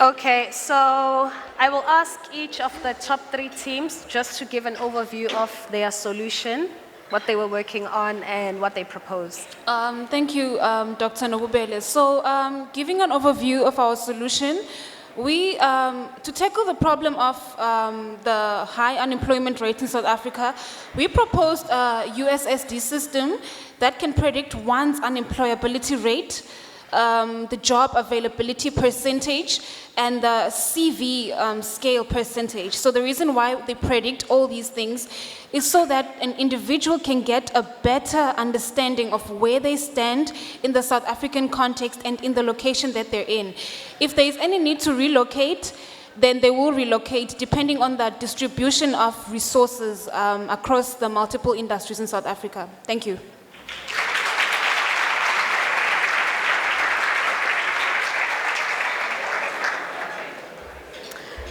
Okay, so I will ask each of the top 3 teams just to give an overview of their solution, what they were working on, and what they proposed. Thank you, Dr. Nobubele. So, giving an overview of our solution, we, to tackle the problem of the high unemployment rate in South Africa, we proposed a USSD system that can predict one's unemployability rate, the job availability percentage, and the CV scale percentage. So the reason why they predict all these things is so that an individual can get a better understanding of where they stand in the South African context and in the location that they're in. If there is any need to relocate, then they will relocate depending on the distribution of resources across the multiple industries in South Africa. Thank you.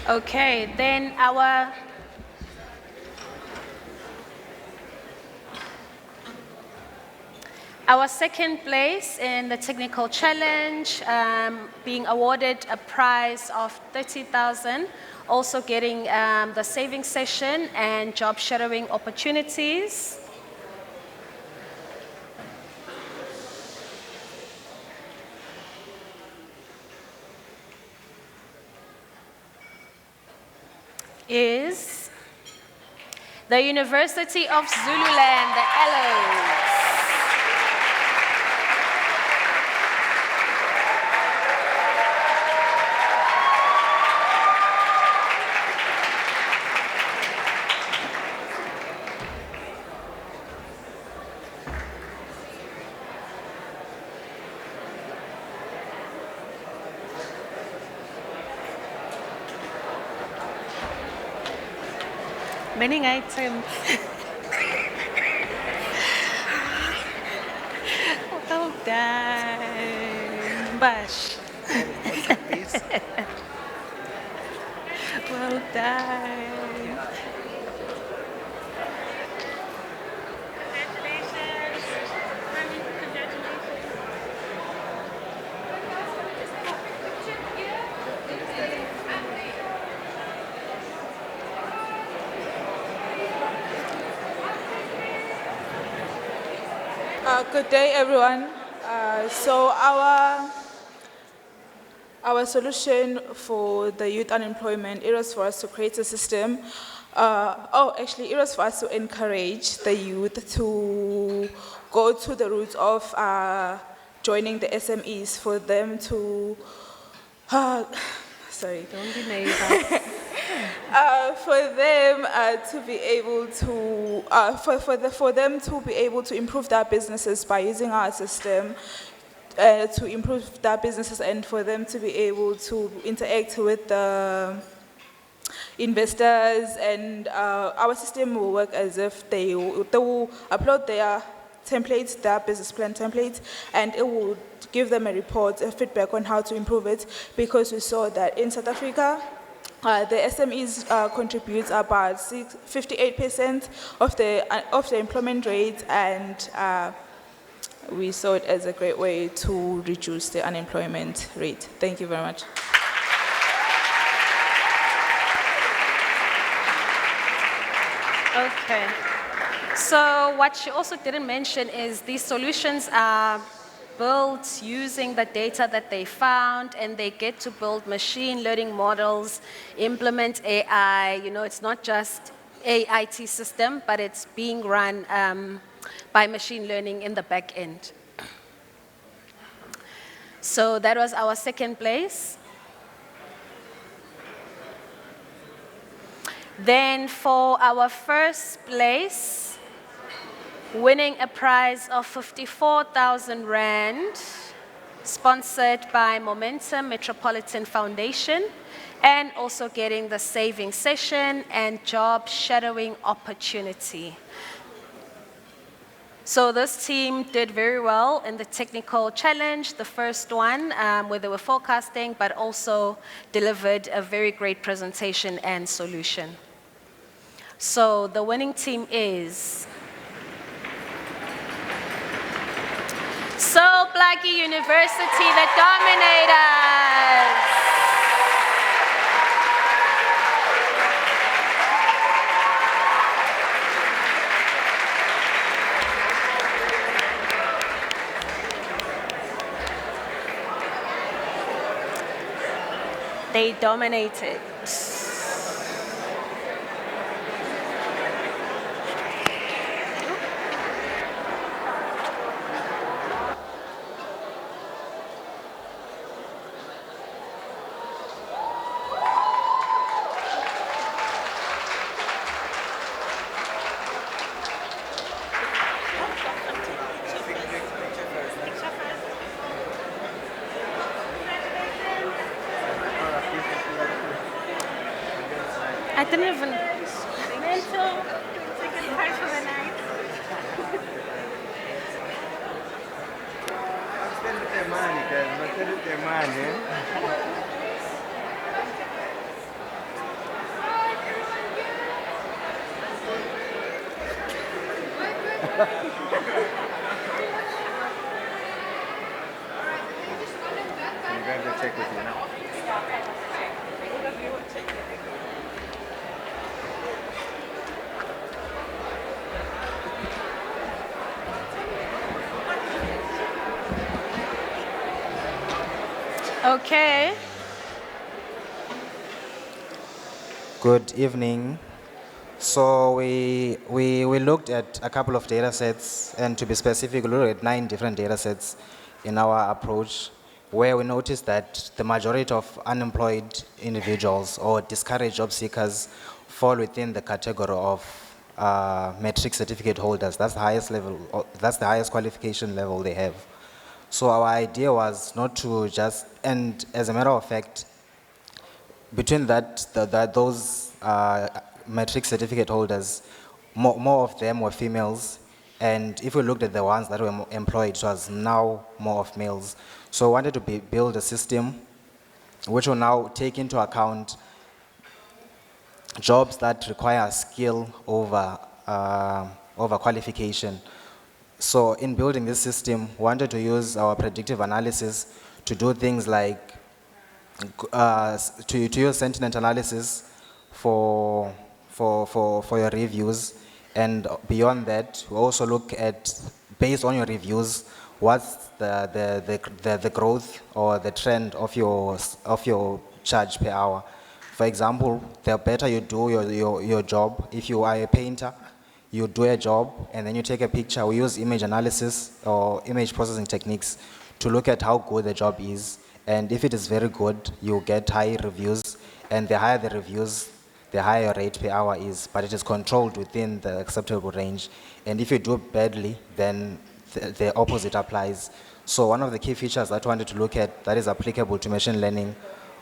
Okay, then our second place in the technical challenge, being awarded a prize of 30,000, also getting the saving session and job shadowing opportunities. Is the University of Zululand, the Ellos. Many items. Well done. Bash. Well done. Good day, everyone. So our solution for the youth unemployment, it was for us to create a system. It was for us to encourage the youth to go to the route of joining the SMEs for them to. Sorry. Don't be naive. For them to be able to, for them to be able to improve their businesses by using our system, to improve their businesses, and for them to be able to interact with the investors, and our system will work as if they will upload their templates, their business plan templates, and it will give them a report, a feedback on how to improve it, because we saw that in South Africa, the SMEs contribute about 58% of the employment rate, and we saw it as a great way to reduce the unemployment rate. Thank you very much. Okay. So what she also didn't mention is these solutions are built using the data that they found, and they get to build machine learning models, implement AI. You know, it's not just a IT system, but it's being run by machine learning in the back end. So that was our second place. Then for our first place, winning a prize of 54,000 Rand, sponsored by Momentum Metropolitan Foundation, and also getting the saving session and job shadowing opportunity. So this team did very well in the technical challenge, the first one, where they were forecasting, but also delivered a very great presentation and solution. So the winning team is Searle Blackie University, the Dominators. They dominated. I didn't even. Mental, second prize for the night. Spend the money, guys. Spend the money. Can you grab the check with you now? Okay. Good evening. So we looked at a couple of data sets, and to be specific, we looked at 9 different data sets in our approach, where we noticed that the majority of unemployed individuals or discouraged job seekers fall within the category of matric certificate holders. That's the highest level, that's the highest qualification level they have. So our idea was not to just, and as a matter of fact, between those matric certificate holders, more of them were females, and if we looked at the ones that were employed, it was now more of males. So we wanted to build a system which will now take into account jobs that require skill over qualification. So in building this system, we wanted to use our predictive analysis to do things like to use sentiment analysis for your reviews, and beyond that, we also look at, based on your reviews, what's the growth or the trend of your charge per hour. For example, the better you do your job, if you are a painter, you do a job and then you take a picture. We use image analysis or image processing techniques to look at how good the job is. And if it is very good, you get high reviews. And the higher the reviews, the higher your rate per hour is. But it is controlled within the acceptable range. And if you do badly, then the opposite applies. So one of the key features that I wanted to look at that is applicable to machine learning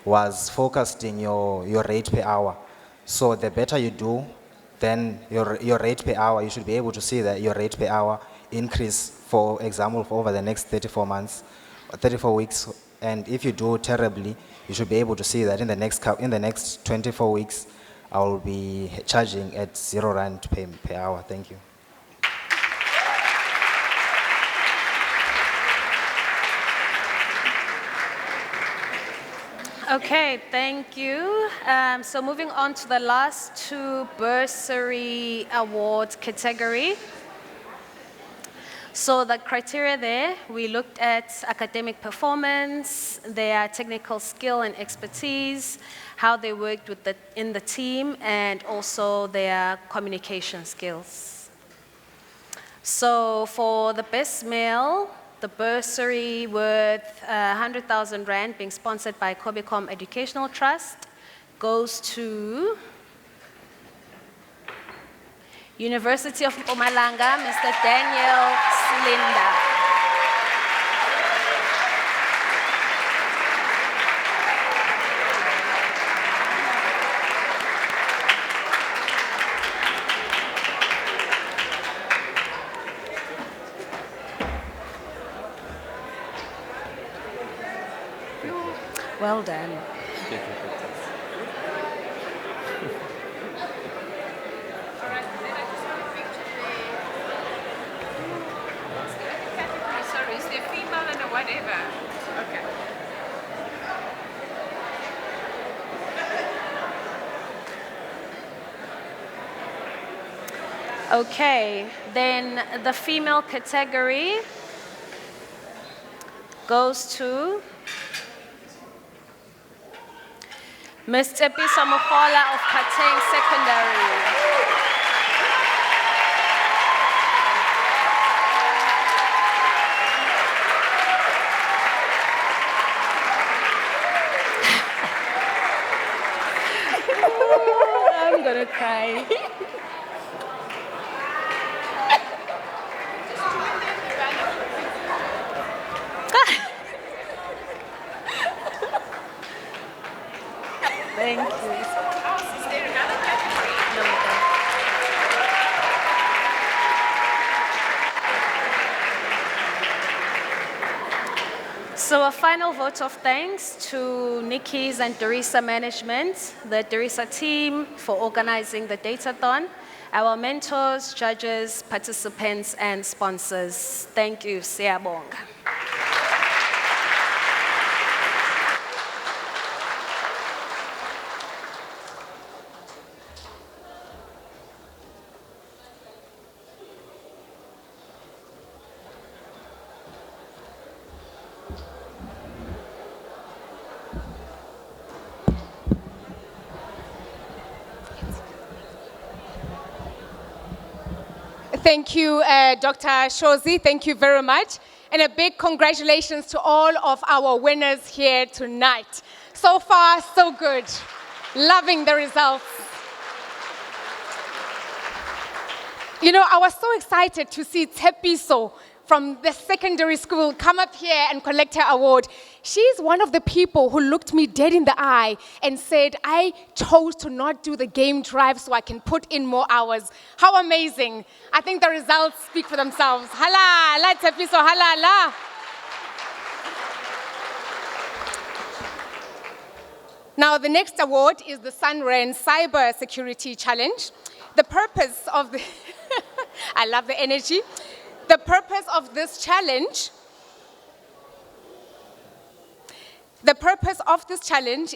was forecasting your rate per hour. So the better you do, then your rate per hour, you should be able to see that your rate per hour increase, for example, for over the next 34 months, or 34 weeks. And if you do terribly, you should be able to see that in the next 24 weeks, I will be charging at R0 per hour. Thank you. Okay, thank you. So moving on to the last 2 bursary awards category. So the criteria there, we looked at academic performance, their technical skill and expertise, how they worked in the team, and also their communication skills. So for the best male, the bursary worth 100,000 Rand being sponsored by Kobicom Educational Trust goes to University of Mpumalanga, Mr. Daniel Slinda. Well done. Sorry, is there female and a whatever? Okay. Okay, then the female category goes to Ms. Chpc of Kateng Secondary. I'm gonna cry. Thank you. Is there another category? So a final vote of thanks to Nikki's and Dorisa management, the Dorisa team for organizing the Datathon, our mentors, judges, participants, and sponsors. Thank you, Siyabonga. Thank you, Dr. Shozi. Thank you very much. And a big congratulations to all of our winners here tonight. So far, so good. Loving the results. You know, I was so excited to see Chpc from the secondary school come up here and collect her award. She's one of the people who looked me dead in the eye and said, I chose to not do the game drive so I can put in more hours. How amazing. I think the results speak for themselves. Hala, la Chpc, hala, la. Now, the next award is the Sunren Cyber Security Challenge. The purpose of the, I love the energy. The purpose of this challenge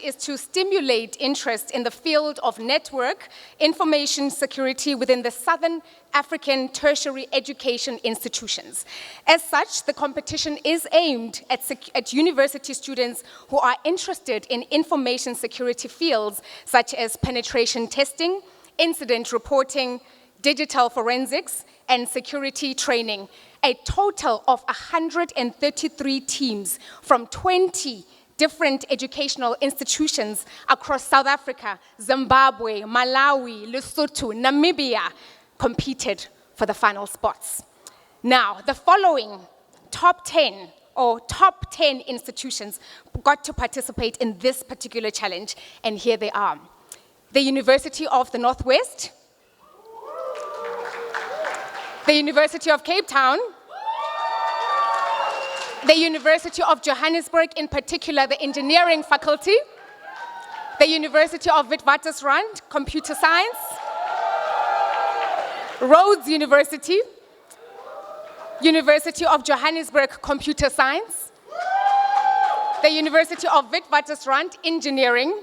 is to stimulate interest in the field of network information security within the Southern African tertiary education institutions. As such, the competition is aimed at university students who are interested in information security fields such as penetration testing, incident reporting, digital forensics, and security training. A total of 133 teams from 20 different educational institutions across South Africa, Zimbabwe, Malawi, Lesotho, Namibia competed for the final spots. Now, the following top 10 institutions got to participate in this particular challenge, and here they are. The University of the Northwest, the University of Cape Town, the University of Johannesburg, in particular the engineering faculty, the University of Witwatersrand, computer science, Rhodes University, University of Johannesburg, computer science, the University of Witwatersrand, engineering,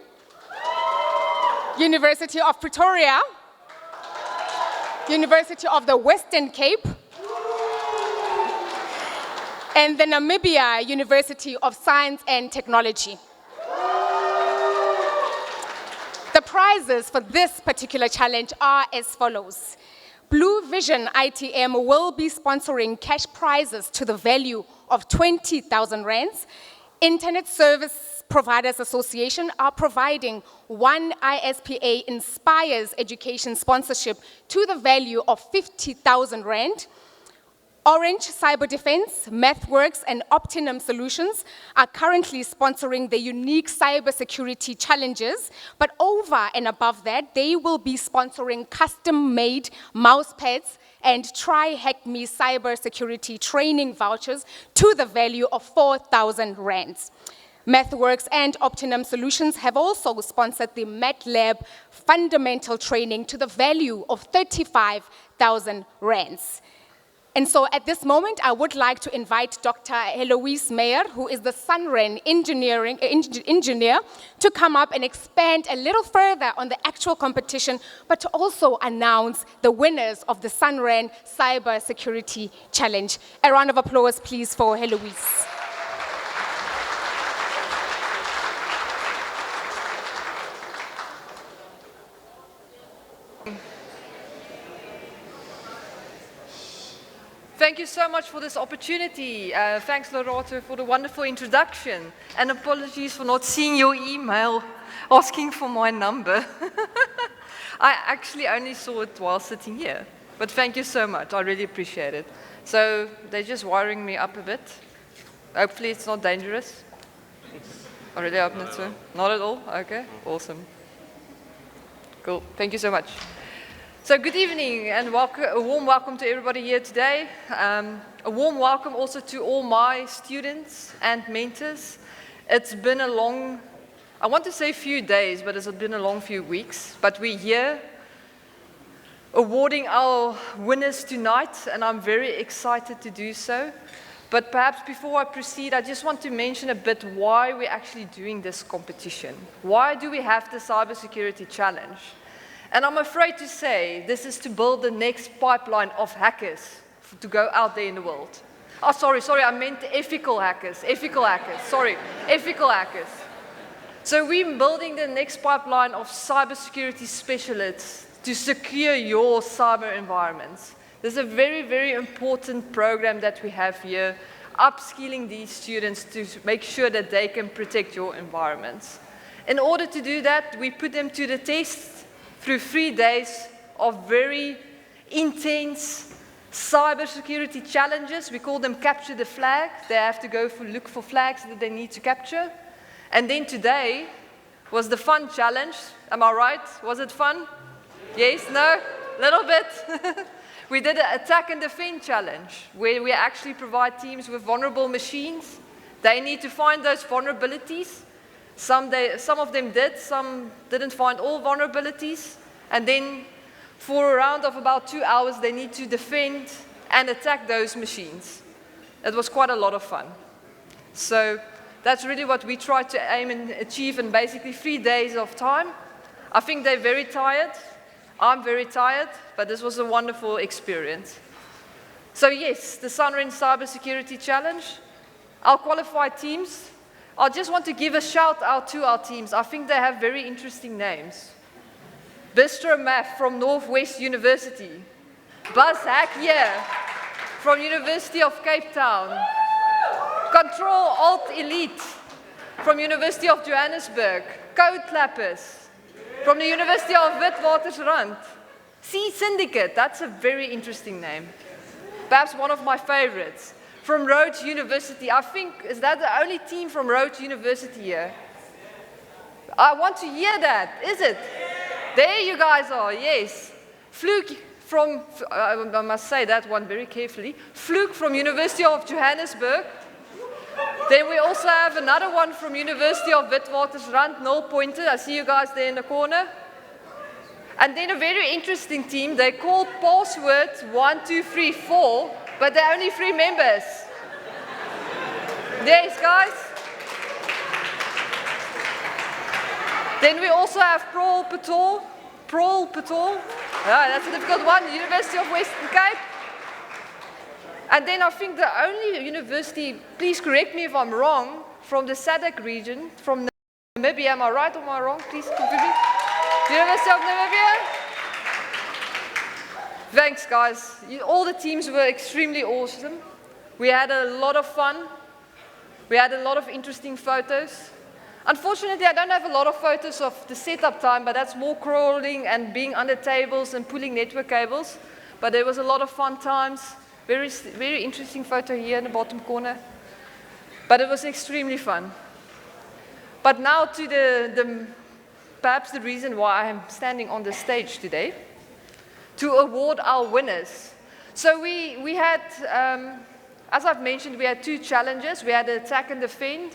University of Pretoria, University of the Western Cape, and the Namibia University of Science and Technology. The prizes for this particular challenge are as follows. Blue Vision ITM will be sponsoring cash prizes to the value of 20,000 rands, internet service Providers Association are providing one ISPA Inspires Education sponsorship to the value of 50,000 Rand. Orange Cyber Defense, MathWorks, and Optimum Solutions are currently sponsoring the unique cybersecurity challenges, but over and above that, they will be sponsoring custom-made mouse pads and Try Hack Me cybersecurity training vouchers to the value of 4,000 rands. MathWorks and Optimum Solutions have also sponsored the MATLAB fundamental training to the value of 35,000 rands. And so at this moment, I would like to invite Dr. Heloise Meyer, who is the Sunren engineer, to come up and expand a little further on the actual competition, but to also announce the winners of the Sunren Cyber Security Challenge. A round of applause, please, for Heloise. Thank you so much for this opportunity. Thanks, Lorrato, for the wonderful introduction. And apologies for not seeing your email asking for my number. I actually only saw it while sitting here. But thank you so much. I really appreciate it. So they're just wiring me up a bit. Hopefully it's not dangerous. I really hope not so. Not at all? Okay, awesome. Cool. Thank you so much. So good evening and a warm welcome to everybody here today. A warm welcome also to all my students and mentors. It's been a long, I want to say few days, but it's been a long few weeks. But we're here awarding our winners tonight, and I'm very excited to do so. But perhaps before I proceed, I just want to mention a bit why we're actually doing this competition. Why do we have the Cybersecurity Challenge? And I'm afraid to say this is to build the next pipeline of hackers to go out there in the world. Oh, sorry, I meant ethical hackers, ethical hackers. So we're building the next pipeline of cybersecurity specialists to secure your cyber environments. This is a very, very important program that we have here, upskilling these students to make sure that they can protect your environments. In order to do that, we put them to the test through 3 days of very intense cybersecurity challenges. We call them capture the flag. They have to go look for flags that they need to capture. And then today was the fun challenge. Am I right? Was it fun? Yes? No? A little bit? We did an attack and defend challenge, where we actually provide teams with vulnerable machines. They need to find those vulnerabilities. Some of them did, some didn't find all vulnerabilities. And then for a round of about 2 hours, they need to defend and attack those machines. It was quite a lot of fun. So that's really what we tried to aim and achieve in basically 3 days of time. I think they're very tired. I'm very tired, but this was a wonderful experience. So yes, the Sunren Cybersecurity Challenge, our qualified teams. I just want to give a shout out to our teams. I think they have very interesting names. Bistro Math from Northwest University. Buzz Hackyear from University of Cape Town. Control Alt Elite from University of Johannesburg. Code Clappers from the University of Witwatersrand. C Syndicate, that's a very interesting name. Perhaps one of my favorites. From Rhodes University. I think, is that the only team from Rhodes University here? I want to hear that, is it? There you guys are, yes. Fluke from, I must say that one very carefully. Fluke from University of Johannesburg. Then we also have another one from University of Witwatersrand, Null Pointer. I see you guys there in the corner. And then a very interesting team. They called Password 1234. But there are only 3 members. Yes, guys. Then we also have Prol Patrol. That's a difficult one. University of Western Cape. And then I think the only university, please correct me if I'm wrong, from the SADC region, from Namibia. Am I right or am I wrong? Please confirm me. University of Namibia. Thanks, guys. All the teams were extremely awesome. We had a lot of fun. We had a lot of interesting photos. Unfortunately, I don't have a lot of photos of the setup time, but that's more crawling and being under tables and pulling network cables. But there was a lot of fun times. Very interesting photo here in the bottom corner. But it was extremely fun. But now to perhaps the reason why I'm standing on the stage today, to award our winners. So we had, as I've mentioned, we had 2 challenges. We had the attack and defend,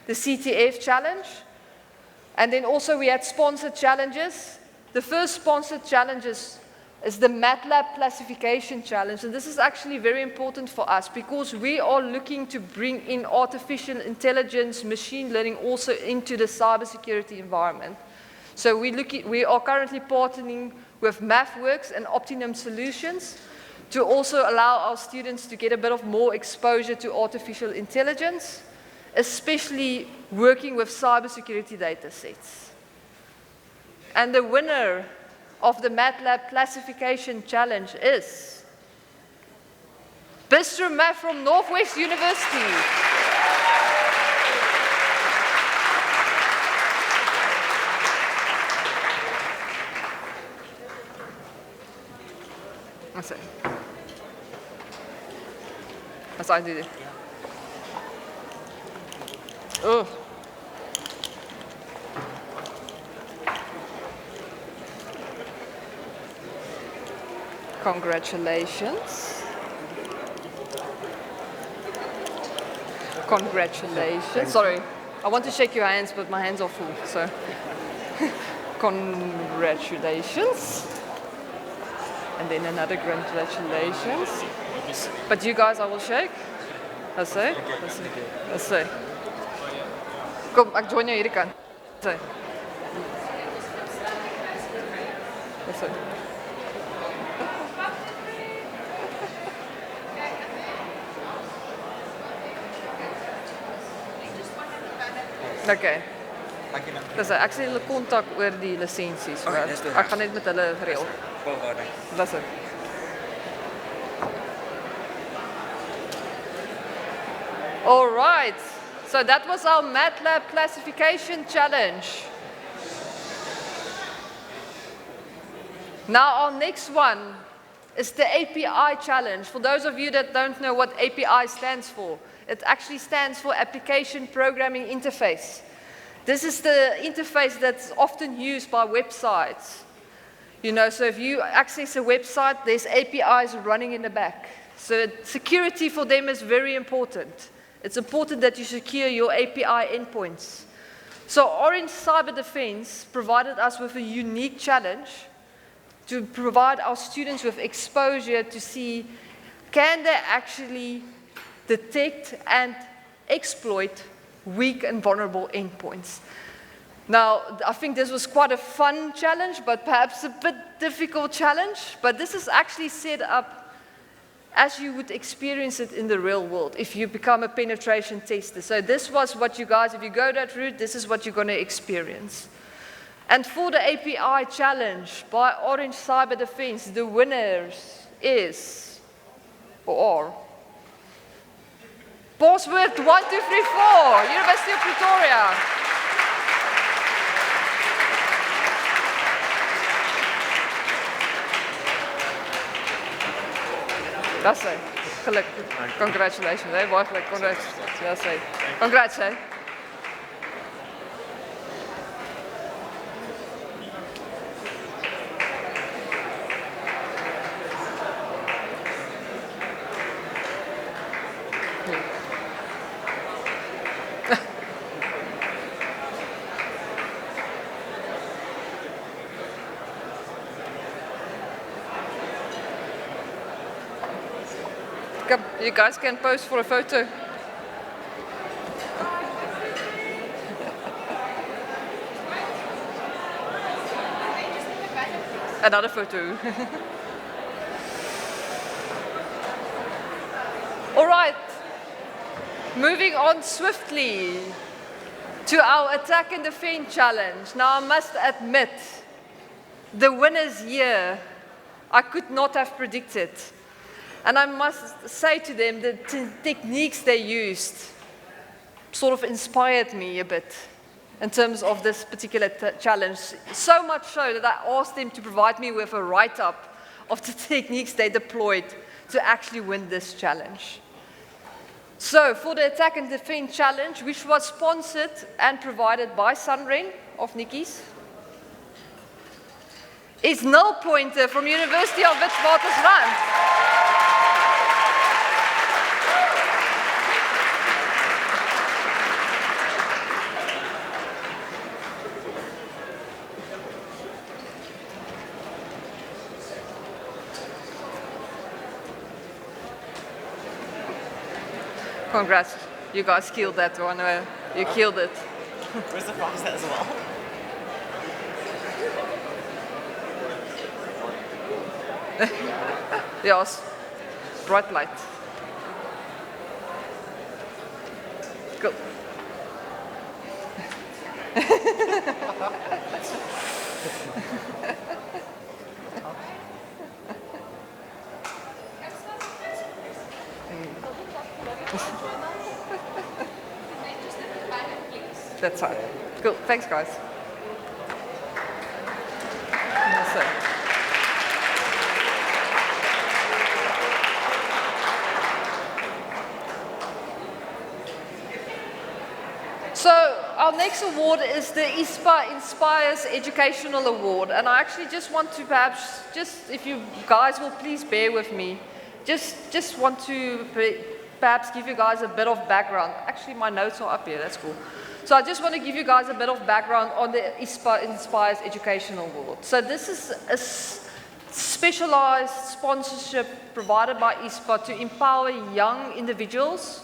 the CTF challenge, and then also we had sponsored challenges. The first sponsored challenge is the MATLAB classification challenge, and this is actually very important for us because we are looking to bring in artificial intelligence, machine learning also into the cybersecurity environment. So we are currently partnering with MathWorks and Optimum Solutions to also allow our students to get a bit of more exposure to artificial intelligence, especially working with cybersecurity data sets. And the winner of the MATLAB classification challenge is Bistro Math from Northwest University. Wat zou je doen? Oh. Congratulations. Congratulations. Sorry, I want to shake your hands, but my hands are full, so. Congratulations. And then another congratulations. But you guys, I will shake. Let's see. Let's see. Kom, ek join jou hierdie kant. Let's see. Let's see. Okay. Dus ek sien hulle kontak oor die lisensies. Ek gaan net met hulle reël. Dis dit. All right. So that was our MATLAB classification challenge. Now our next one is the API challenge. For those of you that don't know what API stands for, it actually stands for Application Programming Interface. This is the interface that's often used by websites. You know, so if you access a website, there's APIs running in the back. So security for them is very important. It's important that you secure your API endpoints. So Orange Cyber Defense provided us with a unique challenge to provide our students with exposure to see, can they actually detect and exploit weak and vulnerable endpoints? Now, I think this was quite a fun challenge, but perhaps a bit difficult challenge. But this is actually set up as you would experience it in the real world if you become a penetration tester. So this was what you guys, if you go that route, this is what you're going to experience. And for the API challenge by Orange Cyber Defense, the winners is, or are, Bosworth 1234, University of Pretoria. That's it. Geluk. Congratulations. Hey, baie geluk. Congratulations. That's it. Congrats, hey. Come, you guys can pose for a photo. Another photo. All right, moving on swiftly to our attack and defend challenge. Now I must admit, the winners here, I could not have predicted. And I must say to them, the techniques they used sort of inspired me a bit. in terms of this particular challenge. So much so that I asked them to provide me with a write-up of the techniques they deployed to actually win this challenge. So for the Attack and Defend Challenge, which was sponsored and provided by Sunren of Nikki's, is Null Pointer from University of Witwatersrand. Congrats, you guys killed that one. You killed it. Where's the fox as well? Yes, bright light. Good. That's fine. Cool. Thanks, guys. So our next award is the ISPA Inspires Educational Award. And I actually just want to perhaps, if you guys will please bear with me, just want to perhaps give you guys a bit of background. Actually, my notes are up here. That's cool. So I just want to give you guys a bit of background on the ISPA Inspires Educational Award. So this is a specialized sponsorship provided by ISPA to empower young individuals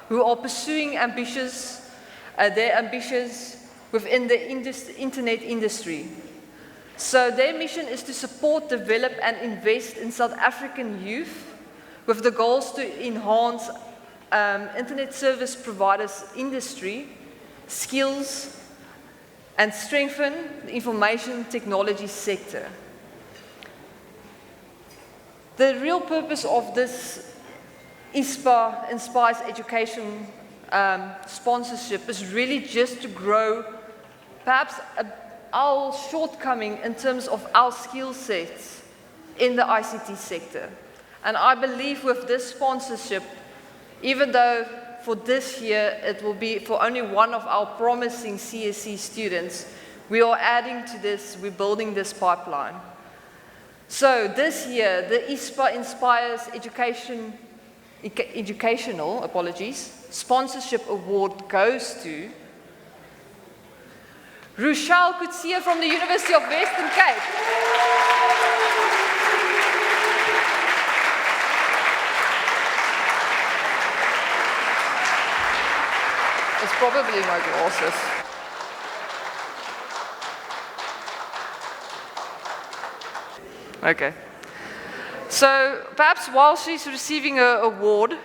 who are pursuing their ambitions within the internet industry. So their mission is to support, develop, and invest in South African youth with the goals to enhance internet service providers' industry skills and strengthen the information technology sector. The real purpose of this ISPA Inspires Education sponsorship is really just to grow perhaps our shortcoming in terms of our skill sets in the ICT sector. And I believe with this sponsorship, even though for this year it will be for only one of our promising CSC students, we are adding to this, we're building this pipeline. So this year, the ISPA Inspires Educational Sponsorship Award goes to Rochelle Coetzee from the University of Western Cape. It's probably my glasses. Okay. So perhaps while she's receiving her award,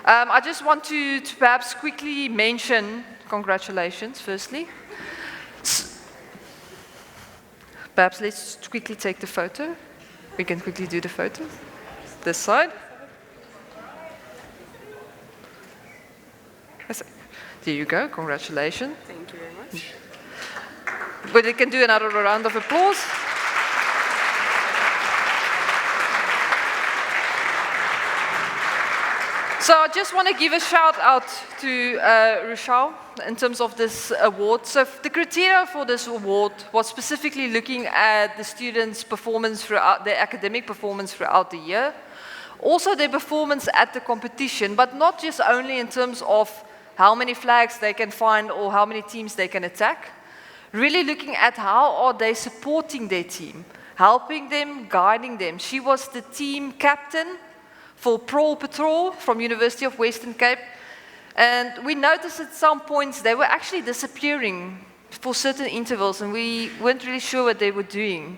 I just want to perhaps quickly mention, congratulations, firstly. Perhaps let's quickly take the photo. We can quickly do the photo. This side. There you go, congratulations. Thank you very much. But we can do another round of applause. So I just want to give a shout out to Rochelle in terms of this award. So the criteria for this award was specifically looking at the students' performance throughout their academic performance throughout the year, also their performance at the competition, but not just only in terms of how many flags they can find or how many teams they can attack. Really looking at how are they supporting their team, helping them, guiding them. She was the team captain for Paw Patrol from University of Western Cape. And we noticed at some points they were actually disappearing for certain intervals and we weren't really sure what they were doing.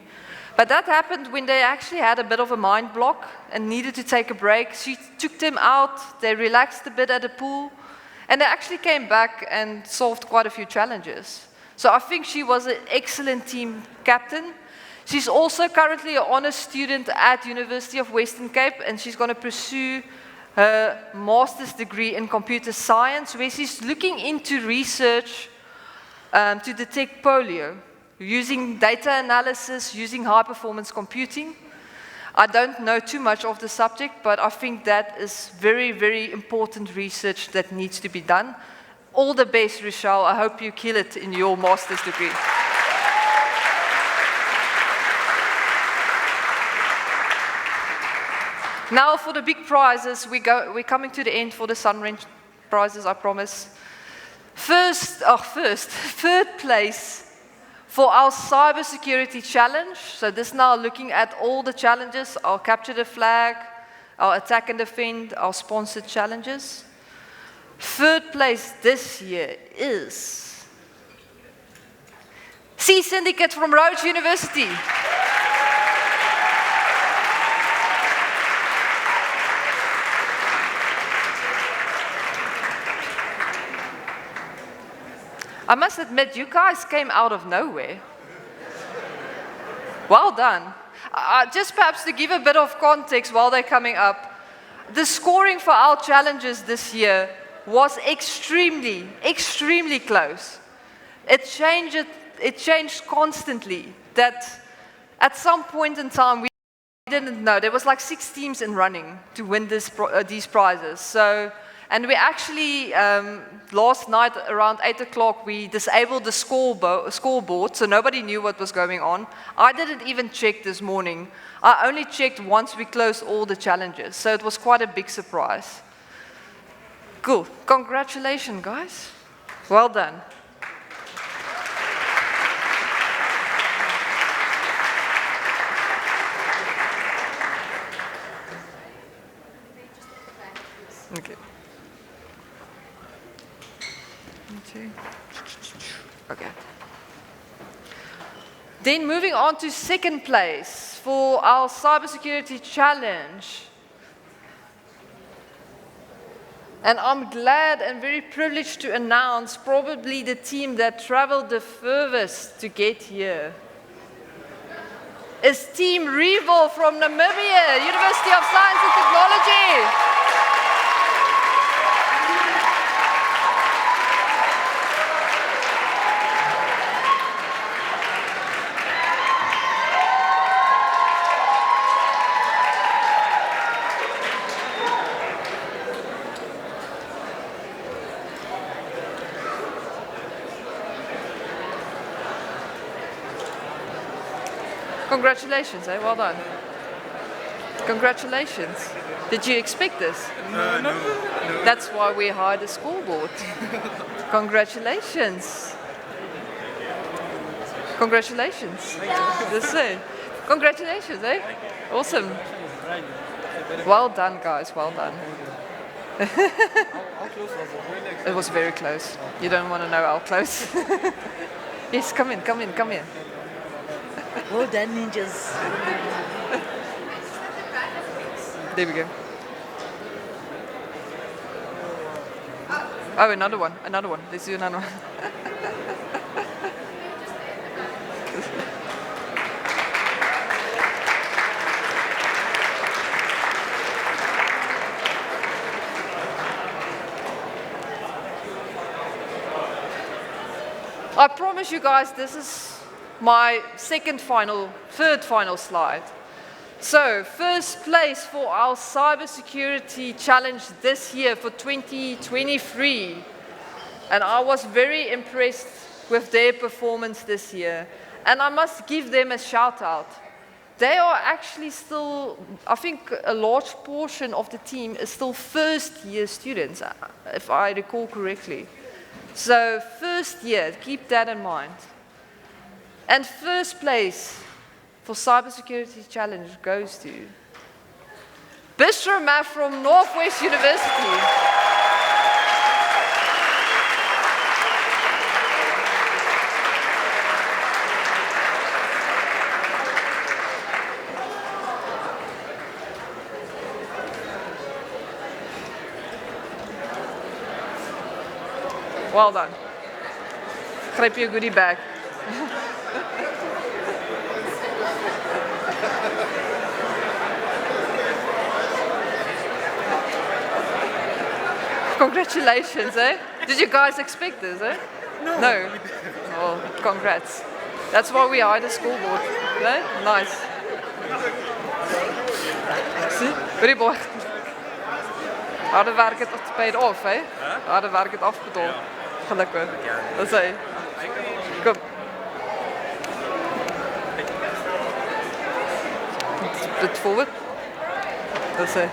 But that happened when they actually had a bit of a mind block and needed to take a break. She took them out, they relaxed a bit at the pool, and they actually came back and solved quite a few challenges. So I think she was an excellent team captain. She's also currently an honors student at University of Western Cape, and she's going to pursue her master's degree in computer science, where she's looking into research to detect polio, using data analysis, using high-performance computing. I don't know too much of the subject, but I think that is very, very important research that needs to be done. All the best, Rochelle. I hope you kill it in your master's degree. Now for the big prizes, we're coming to the end for the Sunrange prizes, I promise. Third place for our cybersecurity challenge. So this now looking at all the challenges, our capture the flag, our attack and defend, our sponsored challenges. Third place this year is C Syndicate from Rhodes University. I must admit, you guys came out of nowhere. Well done. Just perhaps to give a bit of context while they're coming up, the scoring for our challenges this year was extremely, extremely close. It changed constantly. That at some point in time, we didn't know. There was like 6 teams in running to win these prizes. So, and we actually, last night around 8 o'clock, we disabled the scoreboard, so nobody knew what was going on. I didn't even check this morning. I only checked once we closed all the challenges, so it was quite a big surprise. Cool. Congratulations, guys. Well done. Okay. Okay. Then moving on to second place for our cybersecurity challenge. And I'm glad and very privileged to announce probably the team that traveled the furthest to get here is Team Revolve from Namibia, University of Science and Technology. Congratulations, eh? Well done. Congratulations. Did you expect this? No. That's why we hired a scoreboard. Congratulations. Congratulations. That's it. Congratulations, eh? Awesome. Well done, guys. Well done. It was very close. You don't want to know how close. Yes, come in. Well done, ninjas. There we go. Oh, another one. Let's do another one. I promise you guys, this is my third final slide. So, first place for our cybersecurity challenge this year for 2023. And I was very impressed with their performance this year. And I must give them a shout out. They are actually still, I think a large portion of the team is still first year students, if I recall correctly. So, first year, keep that in mind. And first place for cybersecurity challenge goes to Bistro Math from Northwest University. Well done. Grijp je goodie bag. Congratulations, eh? Did you guys expect this, eh? No. Well, congrats. That's why we hired a school board. No? Nice. See? Pretty boy. Harde werk het paid off, hè? Harde werk het afbetaald. Gelukkig. Dat is hij. Kom. Split forward. Dat is hij.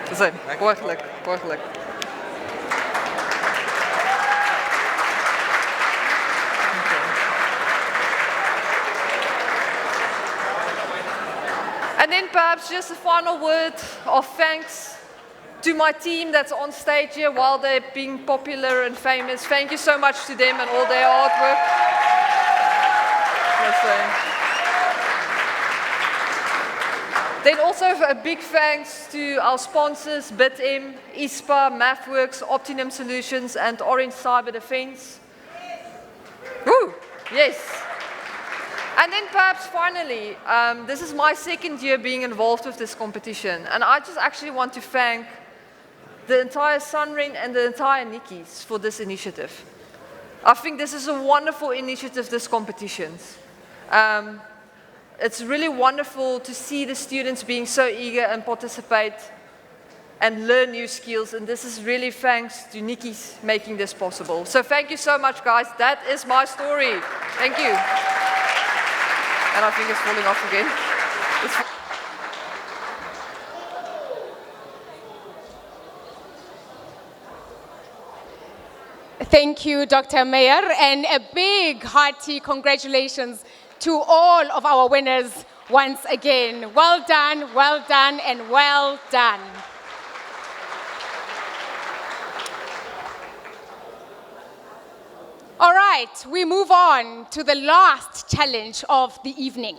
Dat is hij. Borgelijk. Borgelijk. And then perhaps just a final word of thanks to my team that's on stage here while they're being popular and famous. Thank you so much to them and all their hard work. Then also a big thanks to our sponsors, BitM, ISPA, MathWorks, Optimum Solutions, and Orange Cyber Defense. Woo! Yes. And then perhaps finally, this is my second year being involved with this competition, and I just actually want to thank the entire Sunring and the entire Nikki's for this initiative. I think this is a wonderful initiative, this competition. It's really wonderful to see the students being so eager and participate and learn new skills, and this is really thanks to Nikki's making this possible. So thank you so much, guys. That is my story. Thank you. And I think it's falling off again. Thank you, Dr. Mayer, and a big hearty congratulations to all of our winners once again. Well done, and well done. All right, we move on to the last challenge of the evening.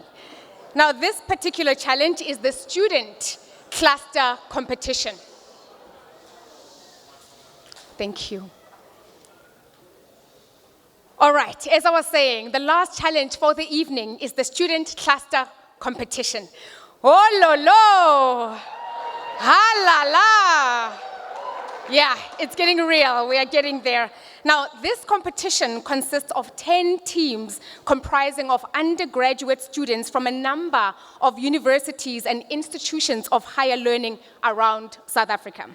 Now, this particular challenge is the student cluster competition. Thank you. All right, as I was saying, the last challenge for the evening is the student cluster competition. Oh, lo, lo. Ha, la, la. Yeah, it's getting real. We are getting there. Now, this competition consists of 10 teams comprising of undergraduate students from a number of universities and institutions of higher learning around South Africa.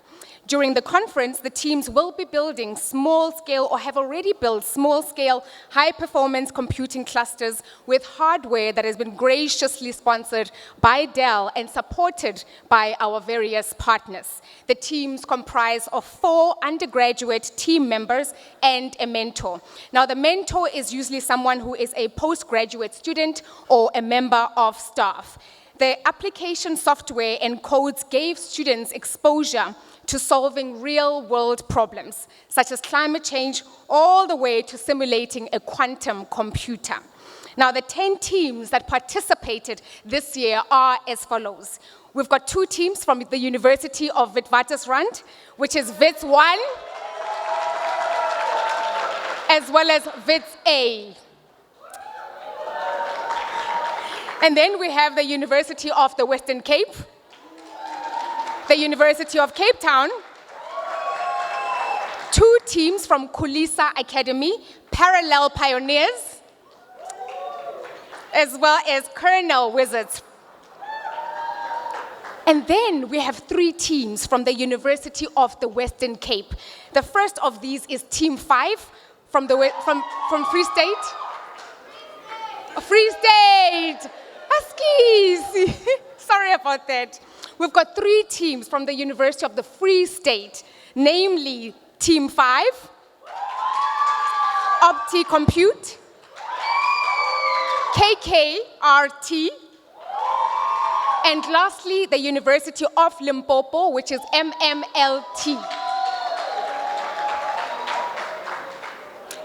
During the conference, the teams will be building small-scale or have already built small-scale, high-performance computing clusters with hardware that has been graciously sponsored by Dell and supported by our various partners. The teams comprise of 4 undergraduate team members and a mentor. Now, the mentor is usually someone who is a postgraduate student or a member of staff. The application software and codes gave students exposure to solving real-world problems, such as climate change, all the way to simulating a quantum computer. Now, the 10 teams that participated this year are as follows. We've got 2 teams from the University of Witwatersrand, which is WITS 1, as well as WITS A. And then we have the University of the Western Cape, the University of Cape Town, 2 teams from Khulisa Academy, Parallel Pioneers, as well as Colonel Wizards. And then we have 3 teams from the University of the Western Cape. The first of these is Team 5 from Free State. Free State! Huskies! Sorry about that. We've got 3 teams from the University of the Free State, namely Team 5, Opti Compute, KKRT, and lastly, the University of Limpopo, which is MMLT.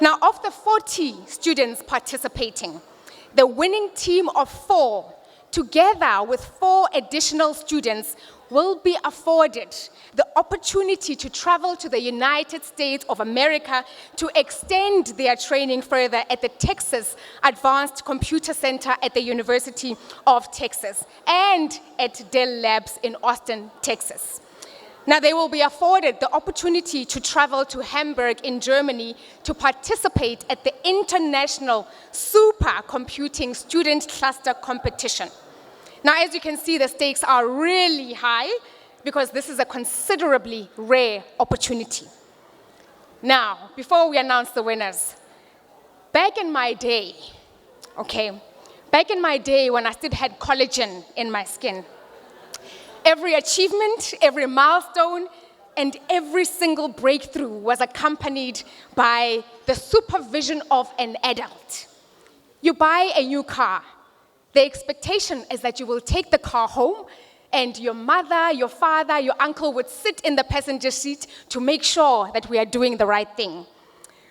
Now, of the 40 students participating, the winning team of 4 together with 4 additional students, will be afforded the opportunity to travel to the United States of America to extend their training further at the Texas Advanced Computer Center at the University of Texas and at Dell Labs in Austin, Texas. Now, they will be afforded the opportunity to travel to Hamburg in Germany to participate at the International Supercomputing Student Cluster Competition. Now, as you can see, the stakes are really high because this is a considerably rare opportunity. Now, before we announce the winners, back in my day when I still had collagen in my skin, every achievement, every milestone, and every single breakthrough was accompanied by the supervision of an adult. You buy a new car. The expectation is that you will take the car home and your mother, your father, your uncle would sit in the passenger seat to make sure that we are doing the right thing.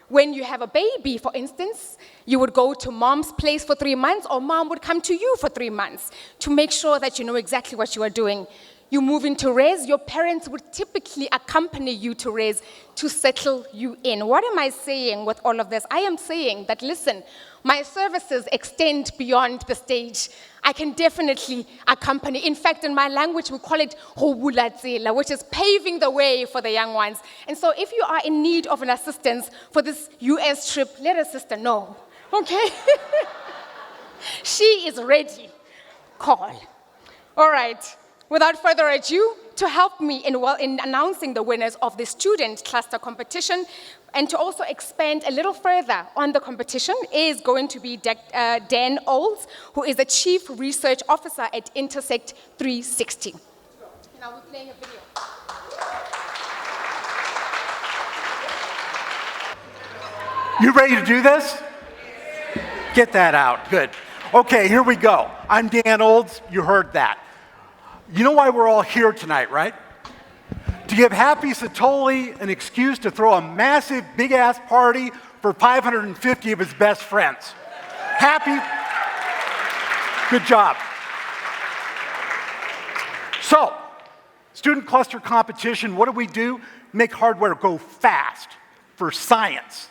When you have a baby, for instance, you would go to mom's place for 3 months, or mom would come to you for 3 months to make sure that you know exactly what you are doing. You move into res, your parents would typically accompany you to res to settle you in. What am I saying with all of this? I am saying that, listen, my services extend beyond the stage. I can definitely accompany. In fact, in my language, we call it hobulatsela, which is paving the way for the young ones. And so if you are in need of an assistance for this US trip, let a sister know, okay? She is ready. Call. All right. Without further ado, to help me in announcing the winners of the student cluster competition and to also expand a little further on the competition is going to be Dan Olds, who is the Chief Research Officer at Intersect 360. Now we're playing a video. You ready to do this? Get that out. Good. Okay, here we go. I'm Dan Olds. You heard that. You know why we're all here tonight, right? To give Happy Satoli an excuse to throw a massive, big-ass party for 550 of his best friends. Happy? Good job. So, student cluster competition, what do? Make hardware go fast for science.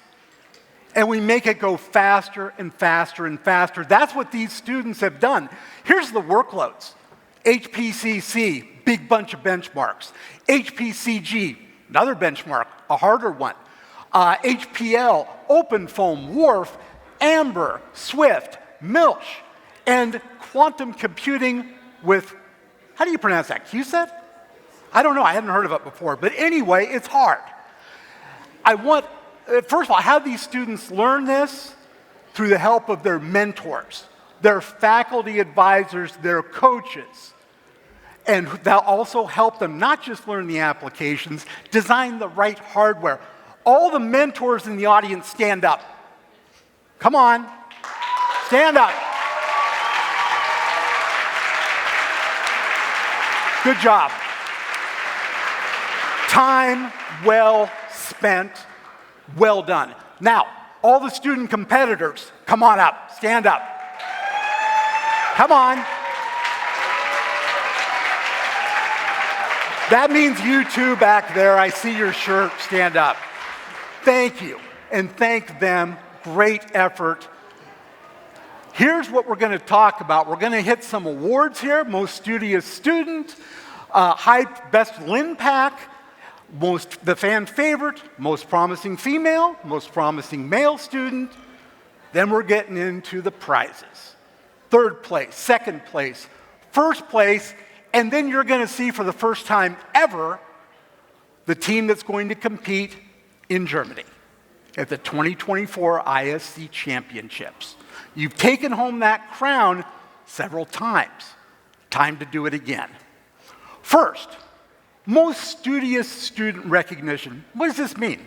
And we make it go faster and faster and faster. That's what these students have done. Here's the workloads. Chpc, big bunch of benchmarks. HPCG, another benchmark, a harder one. HPL, OpenFOAM, WRF, Amber, Swift, Milch, and quantum computing with, how do you pronounce that, QSET? I don't know, I hadn't heard of it before, but anyway, it's hard. First of all, how do these students learn this? Through the help of their mentors, their faculty advisors, their coaches. And they'll also help them not just learn the applications, design the right hardware. All the mentors in the audience stand up. Come on, stand up. Good job. Time well spent, well done. Now, all the student competitors, come on up, stand up. Come on. That means you two back there. I see your shirt. Stand up. Thank you, and thank them. Great effort. Here's what we're going to talk about. We're going to hit some awards here. Most studious student, best LINPAC, the fan favorite, most promising female, most promising male student. Then we're getting into the prizes. 3rd place, 2nd place, 1st place, and then you're going to see for the first time ever the team that's going to compete in Germany at the 2024 ISC Championships. You've taken home that crown several times. Time to do it again. First, most studious student recognition. What does this mean?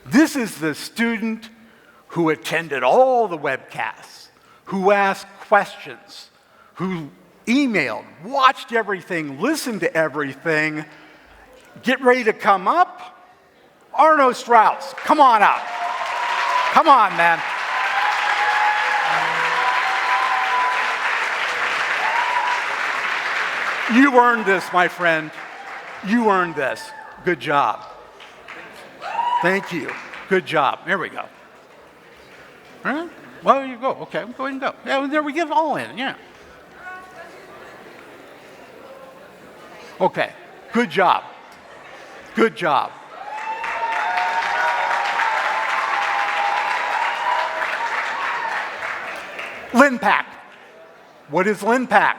This is the student who attended all the webcasts, who asked questions, who emailed, watched everything, listened to everything. Get ready to come up. Arno Strauss, come on up. Come on, man. You earned this, my friend. You earned this. Good job. Thank you. Good job. There we go. All right. Well, there you go. Okay, go ahead and go. Yeah, well, there we get it all in. Yeah. Okay. Good job. Good job. LinPack. What is LinPack?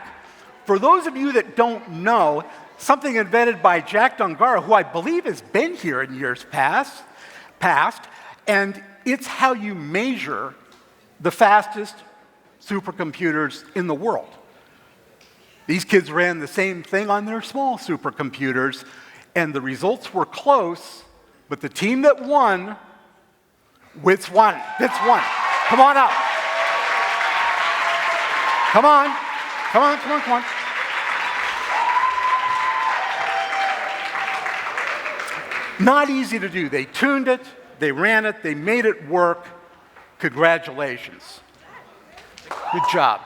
For those of you that don't know, something invented by Jack Dungara, who I believe has been here in years past, and it's how you measure the fastest supercomputers in the world. These kids ran the same thing on their small supercomputers, and the results were close, but the team that won, WITS won. WITS won. Come on up. Come on. Come on, come on, come on. Not easy to do. They tuned it, they ran it, they made it work. Congratulations. Good job.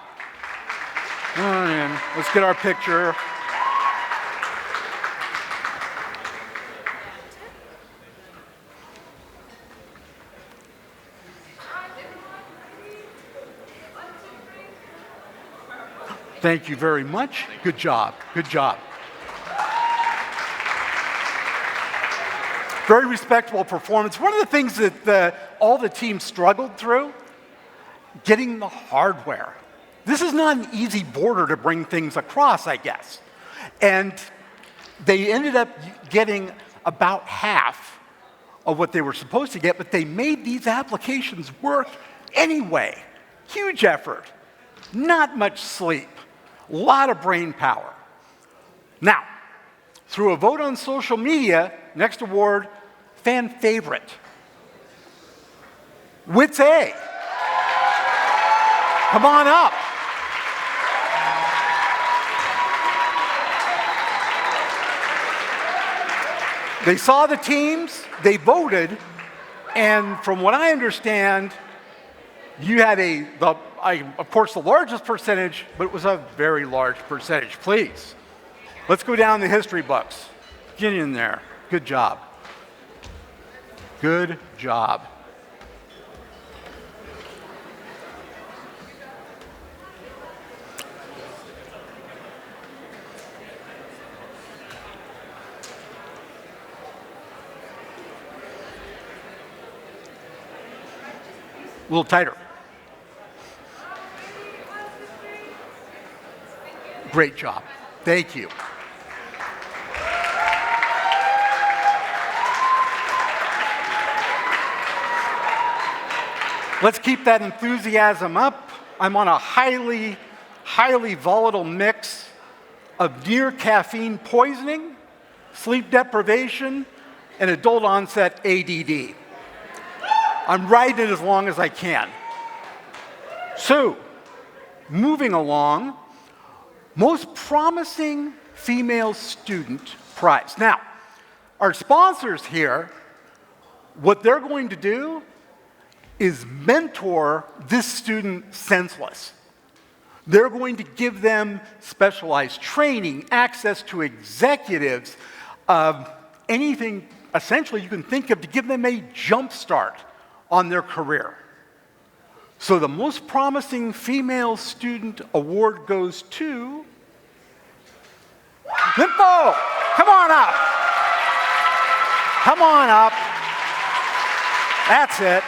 Come on in. Let's get our picture. Thank you very much. Good job. Good job. Very respectable performance. One of the things that all the teams struggled through, getting the hardware. This is not an easy border to bring things across, I guess. And they ended up getting about half of what they were supposed to get, but they made these applications work anyway. Huge effort. Not much sleep. A lot of brain power. Now, through a vote on social media, next award, fan favorite. WITS A. Come on up. They saw the teams, they voted, and from what I understand, you had of course, the largest percentage, but it was a very large percentage. Please, let's go down the history books. Get in there. Good job. Good job. A little tighter. Great job. Thank you. Let's keep that enthusiasm up. I'm on a highly volatile mix of near caffeine poisoning, sleep deprivation, and adult onset ADD. I'm riding it as long as I can. So, moving along, most promising female student prize. Now, our sponsors here, what they're going to do is mentor this student senseless. They're going to give them specialized training, access to executives, anything essentially you can think of to give them a jump start on their career. So the most promising female student award goes to Limpo. Come on up. Come on up. That's it.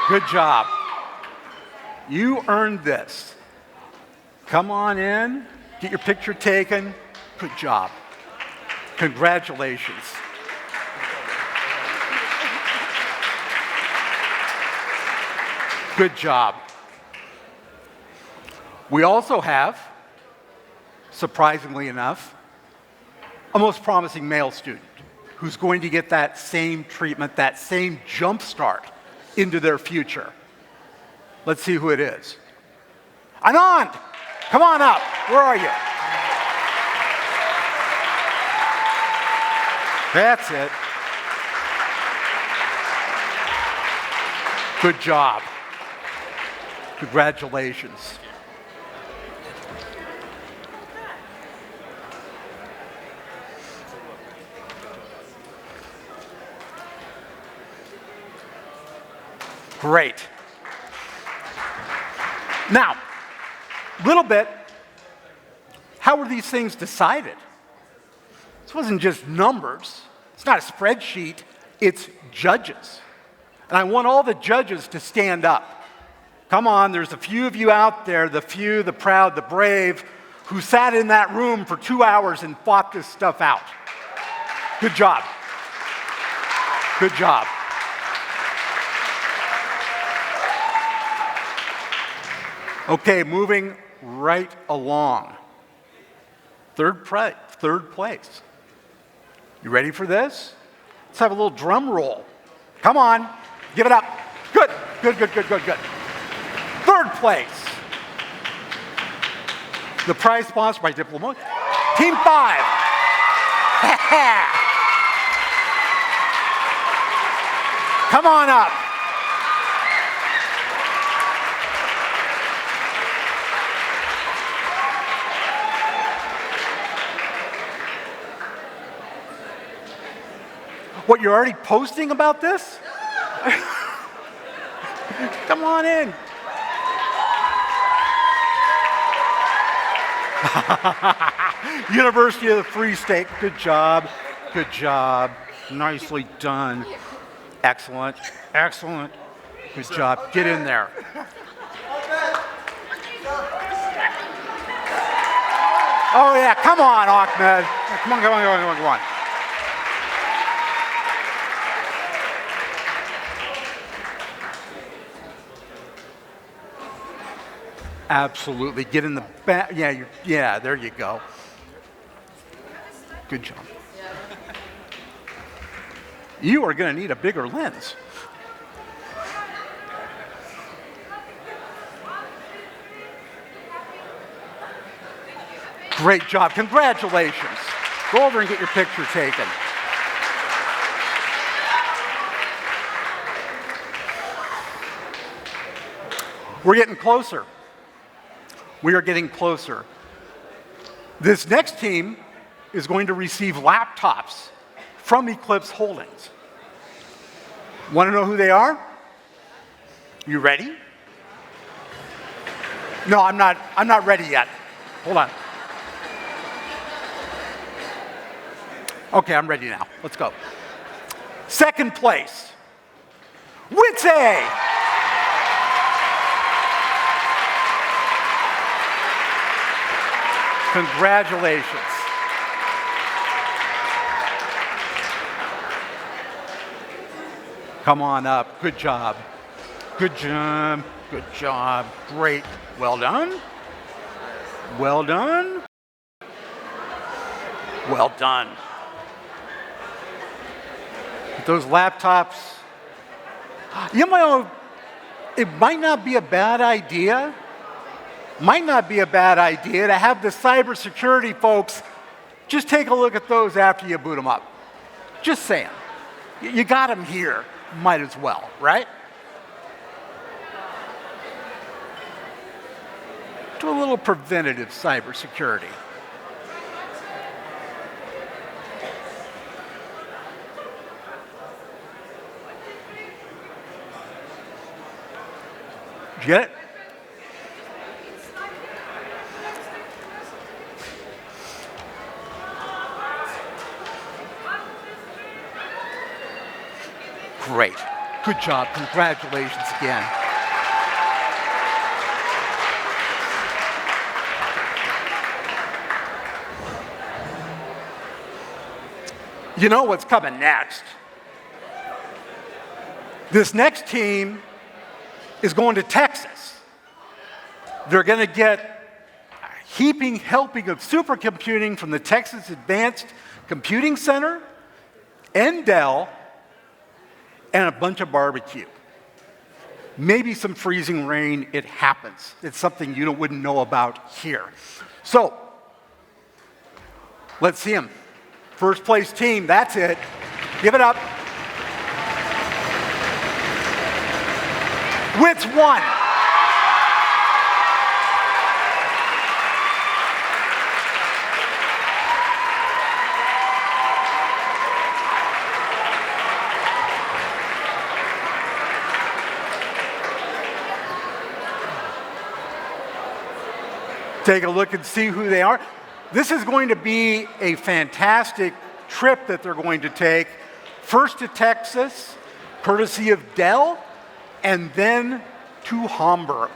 Good job. You earned this. Come on in, get your picture taken. Good job. Congratulations. Good job. We also have, surprisingly enough, a most promising male student who's going to get that same treatment, that same jump start into their future. Let's see who it is. Anand, come on up. Where are you? That's it. Good job. Congratulations. Great. Now, little bit, how were these things decided? This wasn't just numbers. It's not a spreadsheet. It's judges. And I want all the judges to stand up. Come on, there's a few of you out there, the few, the proud, the brave, who sat in that room for 2 hours and fought this stuff out. Good job. Good job. Okay, moving right along. Third place. You ready for this? Let's have a little drum roll. Come on, give it up. Good, good, good, good, good, good. Third place. The prize sponsored by Diploma. Team 5. Come on up. What, you're already posting about this? Come on in. University of the Free State. Good job. Good job. Nicely done. Excellent. Excellent. Good job. Get in there. Oh, yeah. Come on, Ahmed. Come on, come on, come on, come on, come on. Absolutely. Get in the back. Yeah, yeah, there you go. Good job. You are going to need a bigger lens. Great job. Congratulations. Go over and get your picture taken. We're getting closer. We are getting closer. This next team is going to receive laptops from Eclipse Holdings. Want to know who they are? You ready? No, I'm not ready yet. Hold on. Okay, I'm ready now. Let's go. Second place, Witse. Congratulations. Come on up. Good job. Good job. Good job. Great. Well done. Well done. Well done. Those laptops, you know, it might not be a bad idea. Might not be a bad idea to have the cybersecurity folks just take a look at those after you boot them up. Just saying. You got them here, might as well, right? Do a little preventative cybersecurity. Did you get it? Great. Good job. Congratulations again. You know what's coming next? This next team is going to Texas. They're going to get a heaping helping of supercomputing from the Texas Advanced Computing Center and Dell, and a bunch of barbecue. Maybe some freezing rain. It happens. It's something you wouldn't know about here. So, let's see them. First place team, that's it. Give it up. Which one? Take a look and see who they are. This is going to be a fantastic trip that they're going to take. First to Texas, courtesy of Dell, and then to Hamburg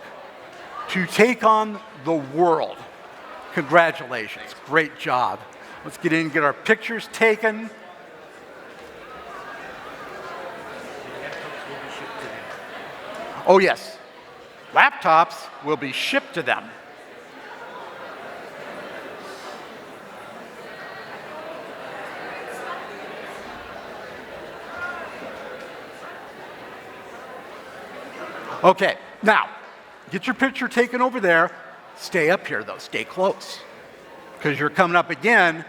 to take on the world. Congratulations, great job. Let's get in and get our pictures taken. Oh yes, laptops will be shipped to them. Okay, now, get your picture taken over there. Stay up here though, stay close. Because you're coming up again,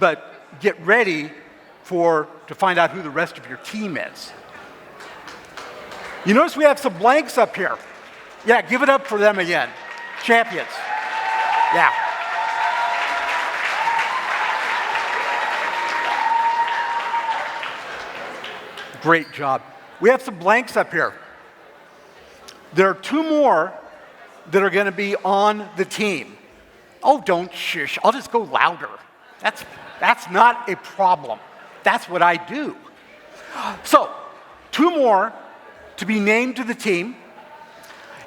but get ready to find out who the rest of your team is. You notice we have some blanks up here. Yeah, give it up for them again. Champions. Yeah. Great job. We have some blanks up here. There are two more that are going to be on the team. Oh, don't shush. I'll just go louder. That's not a problem. That's what I do. So, two more to be named to the team.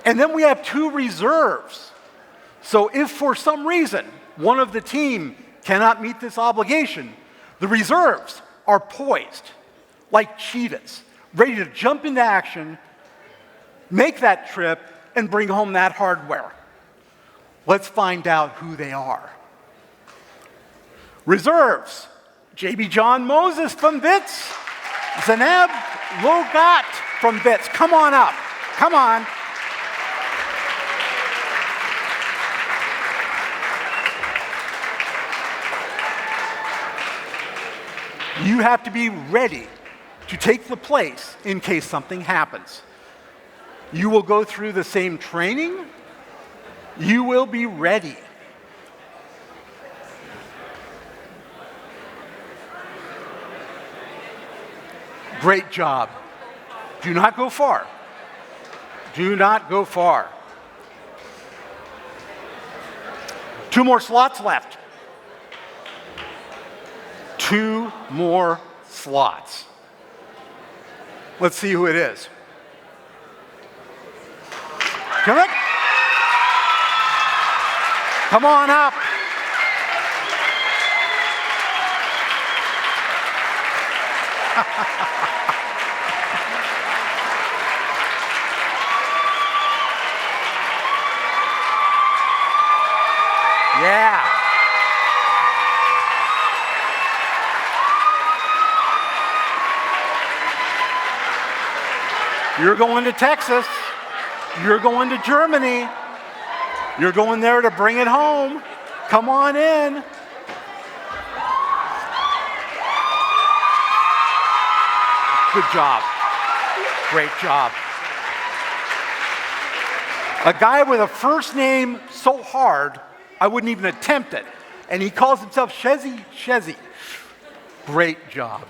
And then we have two reserves. So if for some reason one of the team cannot meet this obligation, the reserves are poised like cheetahs, ready to jump into action, make that trip, and bring home that hardware. Let's find out who they are. Reserves, JB John Moses from Wits, Zaneb Logat from Wits. Come on up, come on. You have to be ready to take the place in case something happens. You will go through the same training. You will be ready. Great job. Do not go far. Do not go far. Two more slots left. Two more slots. Let's see who it is. Come on. Come on up. Yeah. You're going to Texas. You're going to Germany. You're going there to bring it home. Come on in. Good job. Great job. A guy with a first name so hard, I wouldn't even attempt it. And he calls himself Chpc. Great job.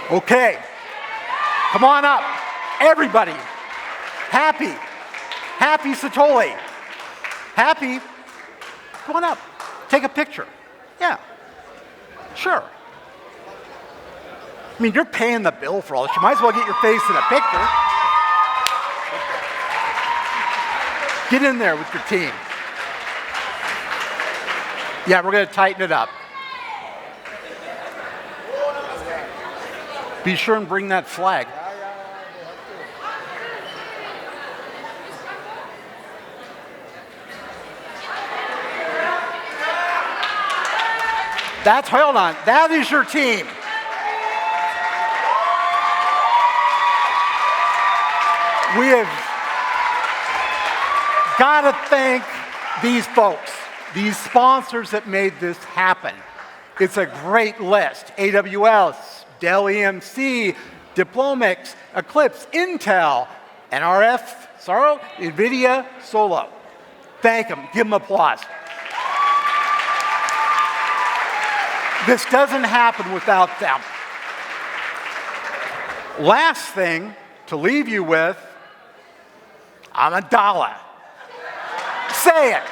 Okay, come on up, everybody. Happy Satoli. Happy, come on up, take a picture. Yeah, sure. I mean, you're paying the bill for all this. You might as well get your face in a picture. Get in there with your team. Yeah, we're gonna tighten it up. Be sure and bring that flag. Hold on, that is your team. We have got to thank these folks, these sponsors that made this happen. It's a great list. AWS, Dell EMC, Diplomix, Eclipse, Intel, NRF, Sorrow, NVIDIA, Solo. Thank them. Give them applause. This doesn't happen without them. Last thing to leave you with, Amidala. Say it.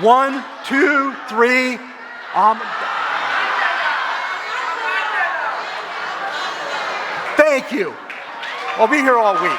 1, 2, 3, Thank you. I'll be here all week.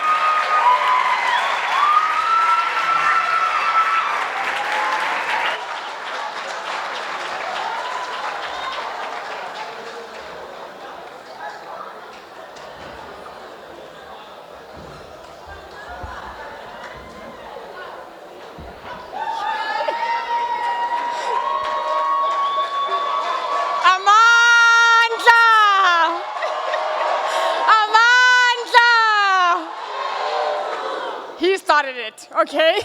He started it, okay?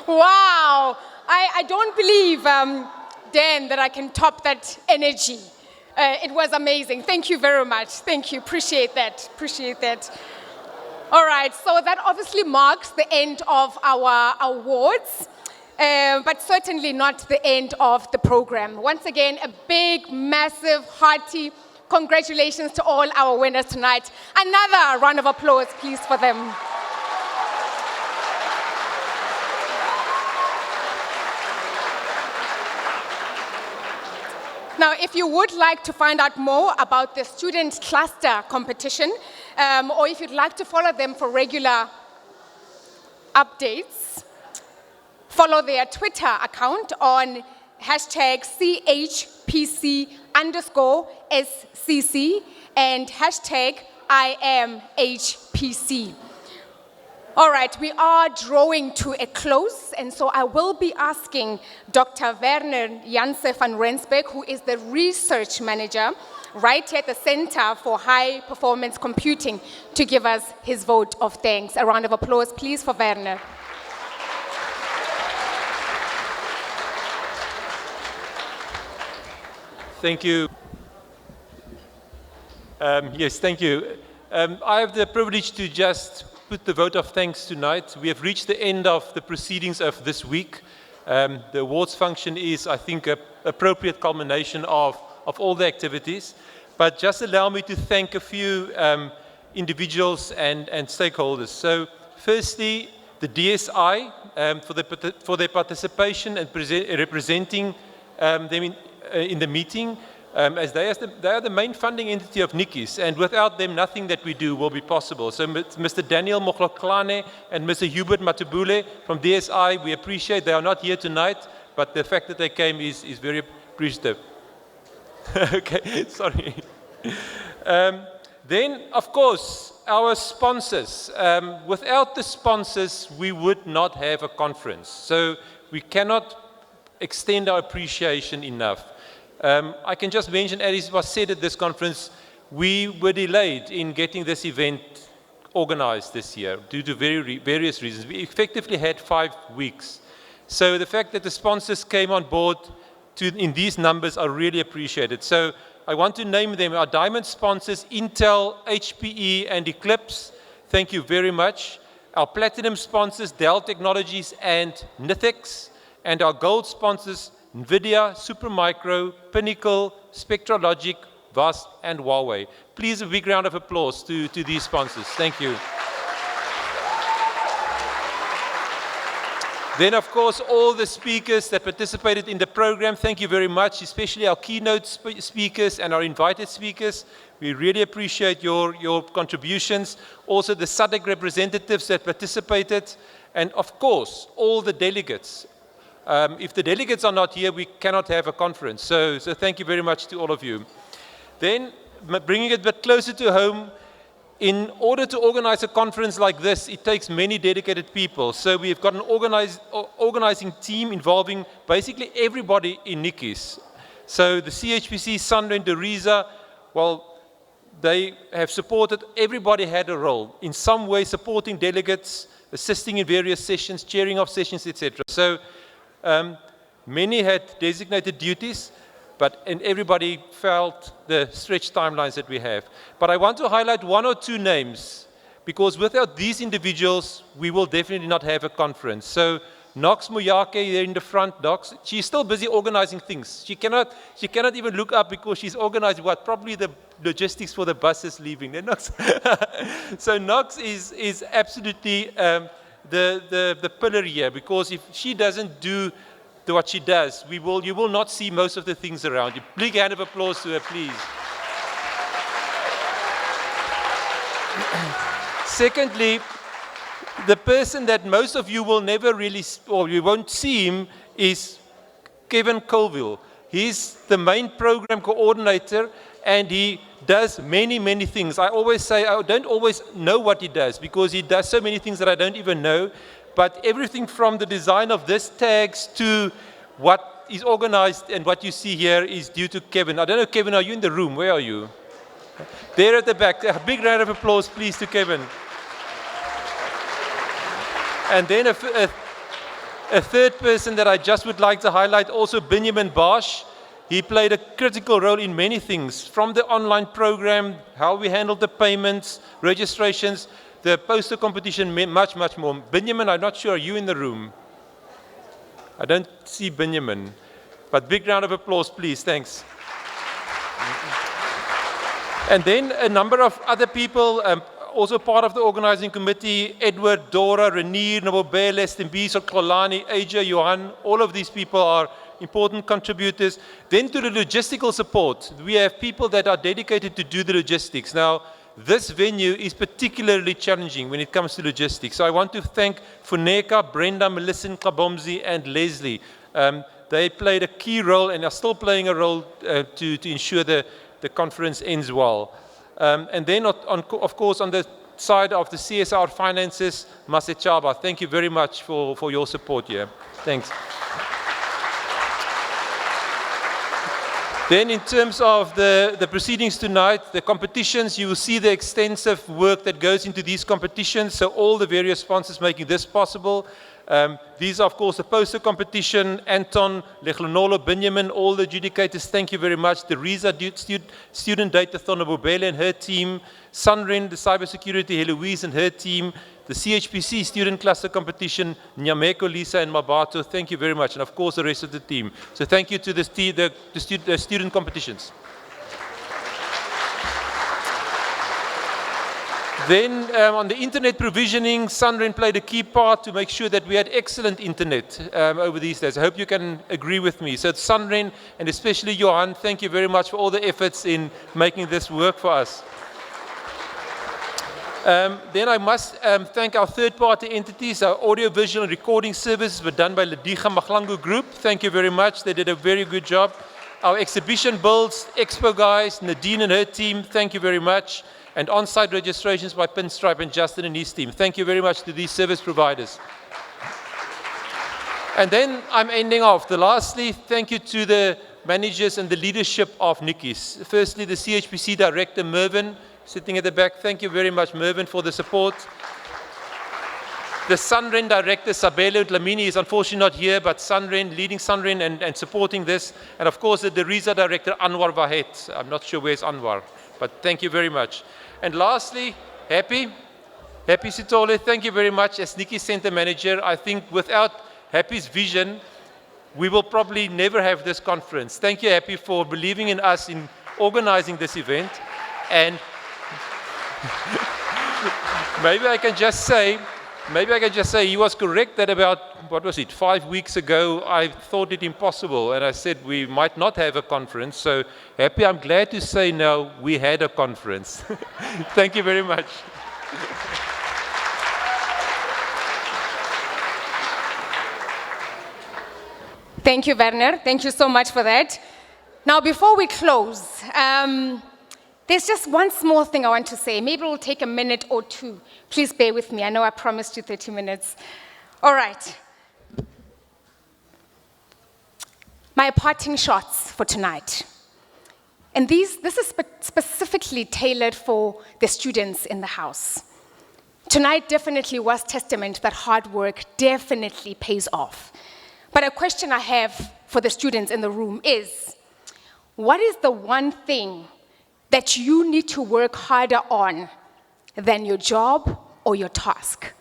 Wow. I don't believe, Dan, that I can top that energy. It was amazing. Thank you very much. Thank you. Appreciate that. Appreciate that. All right. So that obviously marks the end of our awards, but certainly not the end of the program. Once again, a big, massive, hearty congratulations to all our winners tonight. Another round of applause, please, for them. Now, if you would like to find out more about the student cluster competition, or if you'd like to follow them for regular updates, follow their Twitter account on #CHPC_SCC and #IamHPC. All right, we are drawing to a close, and so I will be asking Dr. Werner Janse van Rensburg, who is the research manager right here at the Center for High Performance Computing, to give us his vote of thanks. A round of applause, please, for Werner. Thank you. Yes, thank you. I have the privilege to just put the vote of thanks tonight. We have reached the end of the proceedings of this week. The awards function is, I think, an appropriate culmination of all the activities. But just allow me to thank a few individuals and stakeholders. So firstly, the DSI for their participation and representing them in the meeting, as they are the main funding entity of Nikki's, and without them, nothing that we do will be possible. So Mr. Daniel Mogloklane and Mr. Hubert Matubule from DSI, we appreciate they are not here tonight, but the fact that they came is very appreciative. Okay, sorry. Then, of course, our sponsors. Without the sponsors, we would not have a conference. So we cannot extend our appreciation enough. I can just mention, as was said at this conference, we were delayed in getting this event organized this year due to various reasons. We effectively had 5 weeks. So the fact that the sponsors came on board in these numbers are really appreciated. So I want to name them our diamond sponsors, Intel, HPE, and Eclipse. Thank you very much. Our platinum sponsors, Dell Technologies and Nithix. And our gold sponsors, NVIDIA, Supermicro, Pinnacle, Spectralogic, VAST, and Huawei. Please a big round of applause to these sponsors. Thank you. Then, of course, all the speakers that participated in the program, thank you very much, especially our keynote speakers and our invited speakers. We really appreciate your contributions. Also, the SADC representatives that participated, and of course, all the delegates. If the delegates are not here, we cannot have a conference. So thank you very much to all of you. Then, bringing it a bit closer to home, in order to organize a conference like this, it takes many dedicated people. So we've got an organizing team involving basically everybody in Nikki's. So the CHPC, Sandra and Teresa, well, they have supported, everybody had a role in some way supporting delegates, assisting in various sessions, chairing of sessions, etc. So many had designated duties, and everybody felt the stretched timelines that we have. But I want to highlight one or two names, because without these individuals, we will definitely not have a conference. So Nox Muyake there in the front, Nox, she's still busy organizing things. She cannot even look up because she's organizing probably the logistics for the buses leaving. Nox. So Nox is absolutely the pillar here, because if she doesn't do what she does, you will not see most of the things around you. Big hand of applause to her, please. Secondly, the person that most of you will never really, or you won't see him, is Kevin Colville. He's the main program coordinator, and he does many, many things. I always say I don't always know what he does, because he does so many things that I don't even know. But everything from the design of this tags to what is organized and what you see here is due to Kevin. I don't know, Kevin, are you in the room? Where are you? There at the back. A big round of applause, please, to Kevin. And then a third person that I just would like to highlight, also Benjamin Bosch. He played a critical role in many things, from the online program, how we handled the payments, registrations, the poster competition, much, much more. Benjamin, I'm not sure, are you in the room? I don't see Benjamin. But big round of applause, please. Thanks. And then a number of other people, also part of the organizing committee, Edward, Dora, Renier, Nobobele, Stimbiso, Kolani, Aja, Johan, all of these people are important contributors. Then to the logistical support, we have people that are dedicated to do the logistics. Now, this venue is particularly challenging when it comes to logistics. So I want to thank Funeka, Brenda, Melissa, Kabomzi, and Leslie. They played a key role and are still playing a role to ensure the conference ends well. And then, of course, on the side of the CSR finances, Masechaba, thank you very much for your support here. Thanks. Then in terms of the proceedings tonight, the competitions, you will see the extensive work that goes into these competitions, so all the various sponsors making this possible. These are, of course, the poster competition, Anton, Leglonolo, Benjamin, all the adjudicators, thank you very much. The RISA Student Datathon, Bobele and her team, Sunrin, the cybersecurity, Heloise and her team, the Chpc Student Cluster Competition, Nyameko, Lisa and Mabato, thank you very much. And of course, the rest of the team. So thank you to the student competitions. Then on the internet provisioning, Sunrin played a key part to make sure that we had excellent internet over these days. I hope you can agree with me. So Sunrin, and especially Johan, thank you very much for all the efforts in making this work for us. Then I must thank our third-party entities. Our audio-visual and recording services were done by Lediga Maglangu Group. Thank you very much. They did a very good job. Our exhibition builds, Expo guys, Nadine and her team, thank you very much. And on-site registrations by Pinstripe and Justin and his team. Thank you very much to these service providers. And then I'm ending off. Lastly, thank you to the managers and the leadership of Nikki's. Firstly, the CHPC director, Mervyn, sitting at the back. Thank you very much, Mervyn, for the support. The Sunren director, Sabelo Dlamini, is unfortunately not here, but Sunren, leading Sunren and supporting this. And of course, the RISA director, Anwar Vahet. I'm not sure where's Anwar, but thank you very much. And lastly, Happy Sitole, thank you very much as Nikki's center manager. I think without Happy's vision, we will probably never have this conference. Thank you, Happy, for believing in us in organizing this event. And maybe I can just say he was correct that about, 5 weeks ago, I thought it impossible. And I said we might not have a conference. So Happy, I'm glad to say now we had a conference. Thank you very much. Thank you, Werner. Thank you so much for that. Now, before we close, there's just one small thing I want to say. Maybe it will take a minute or two. Please bear with me. I know I promised you 30 minutes. All right. My parting shots for tonight. And this is specifically tailored for the students in the house. Tonight definitely was testament that hard work definitely pays off. But a question I have for the students in the room is, what is the one thing that you need to work harder on than your job or your task?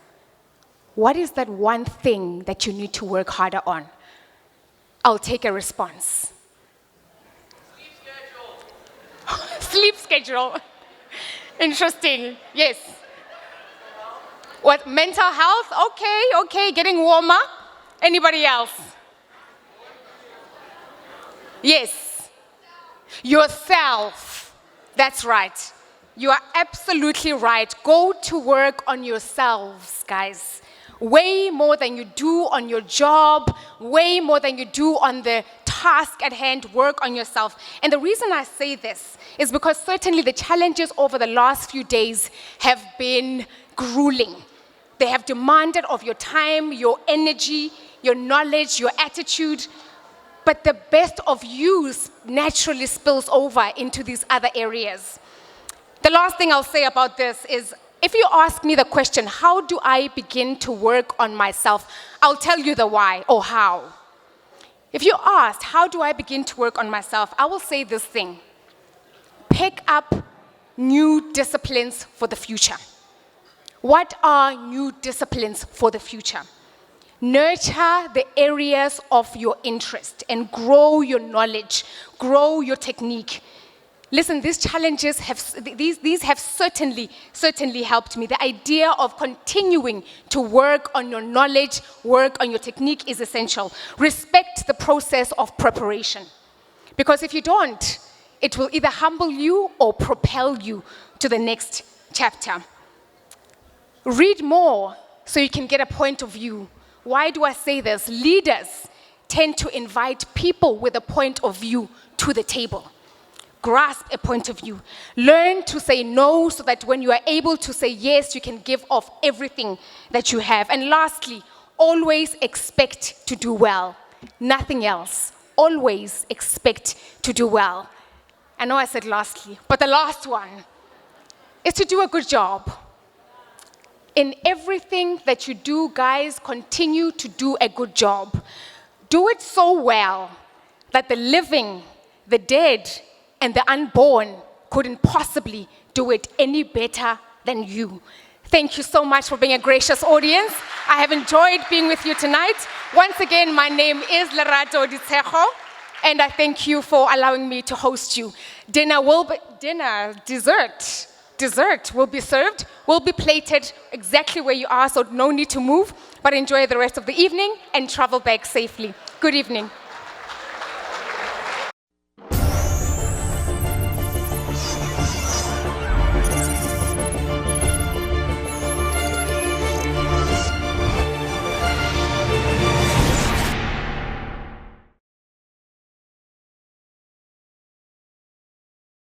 What is that one thing that you need to work harder on? I'll take a response. Sleep schedule. Interesting. Yes. What, mental health? Okay, getting warmer. Anybody else? Yes. Yourself. That's right. You are absolutely right. Go to work on yourselves, guys. Way more than you do on your job, way more than you do on the task at hand, work on yourself. And the reason I say this is because certainly the challenges over the last few days have been grueling. They have demanded of your time, your energy, your knowledge, your attitude. But the best of you naturally spills over into these other areas. The last thing I'll say about this is, if you ask me the question, how do I begin to work on myself? I'll tell you the why or how. If you asked, how do I begin to work on myself? I will say this thing. Pick up new disciplines for the future. What are new disciplines for the future? Nurture the areas of your interest and grow your knowledge, grow your technique. Listen, these challenges have certainly helped me. The idea of continuing to work on your knowledge, work on your technique is essential. Respect the process of preparation. Because if you don't, it will either humble you or propel you to the next chapter. Read more so you can get a point of view. Why do I say this? Leaders tend to invite people with a point of view to the table. Grasp a point of view. Learn to say no so that when you are able to say yes, you can give off everything that you have. And lastly, always expect to do well. Nothing else. Always expect to do well. I know I said lastly, but the last one is to do a good job. In everything that you do, guys, continue to do a good job. Do it so well that the living, the dead, and the unborn couldn't possibly do it any better than you. Thank you so much for being a gracious audience. I have enjoyed being with you tonight. Once again, my name is Lerato Ditsejo, and I thank you for allowing me to host you. Dessert will be served, will be plated exactly where you are, so no need to move, but enjoy the rest of the evening and travel back safely. Good evening.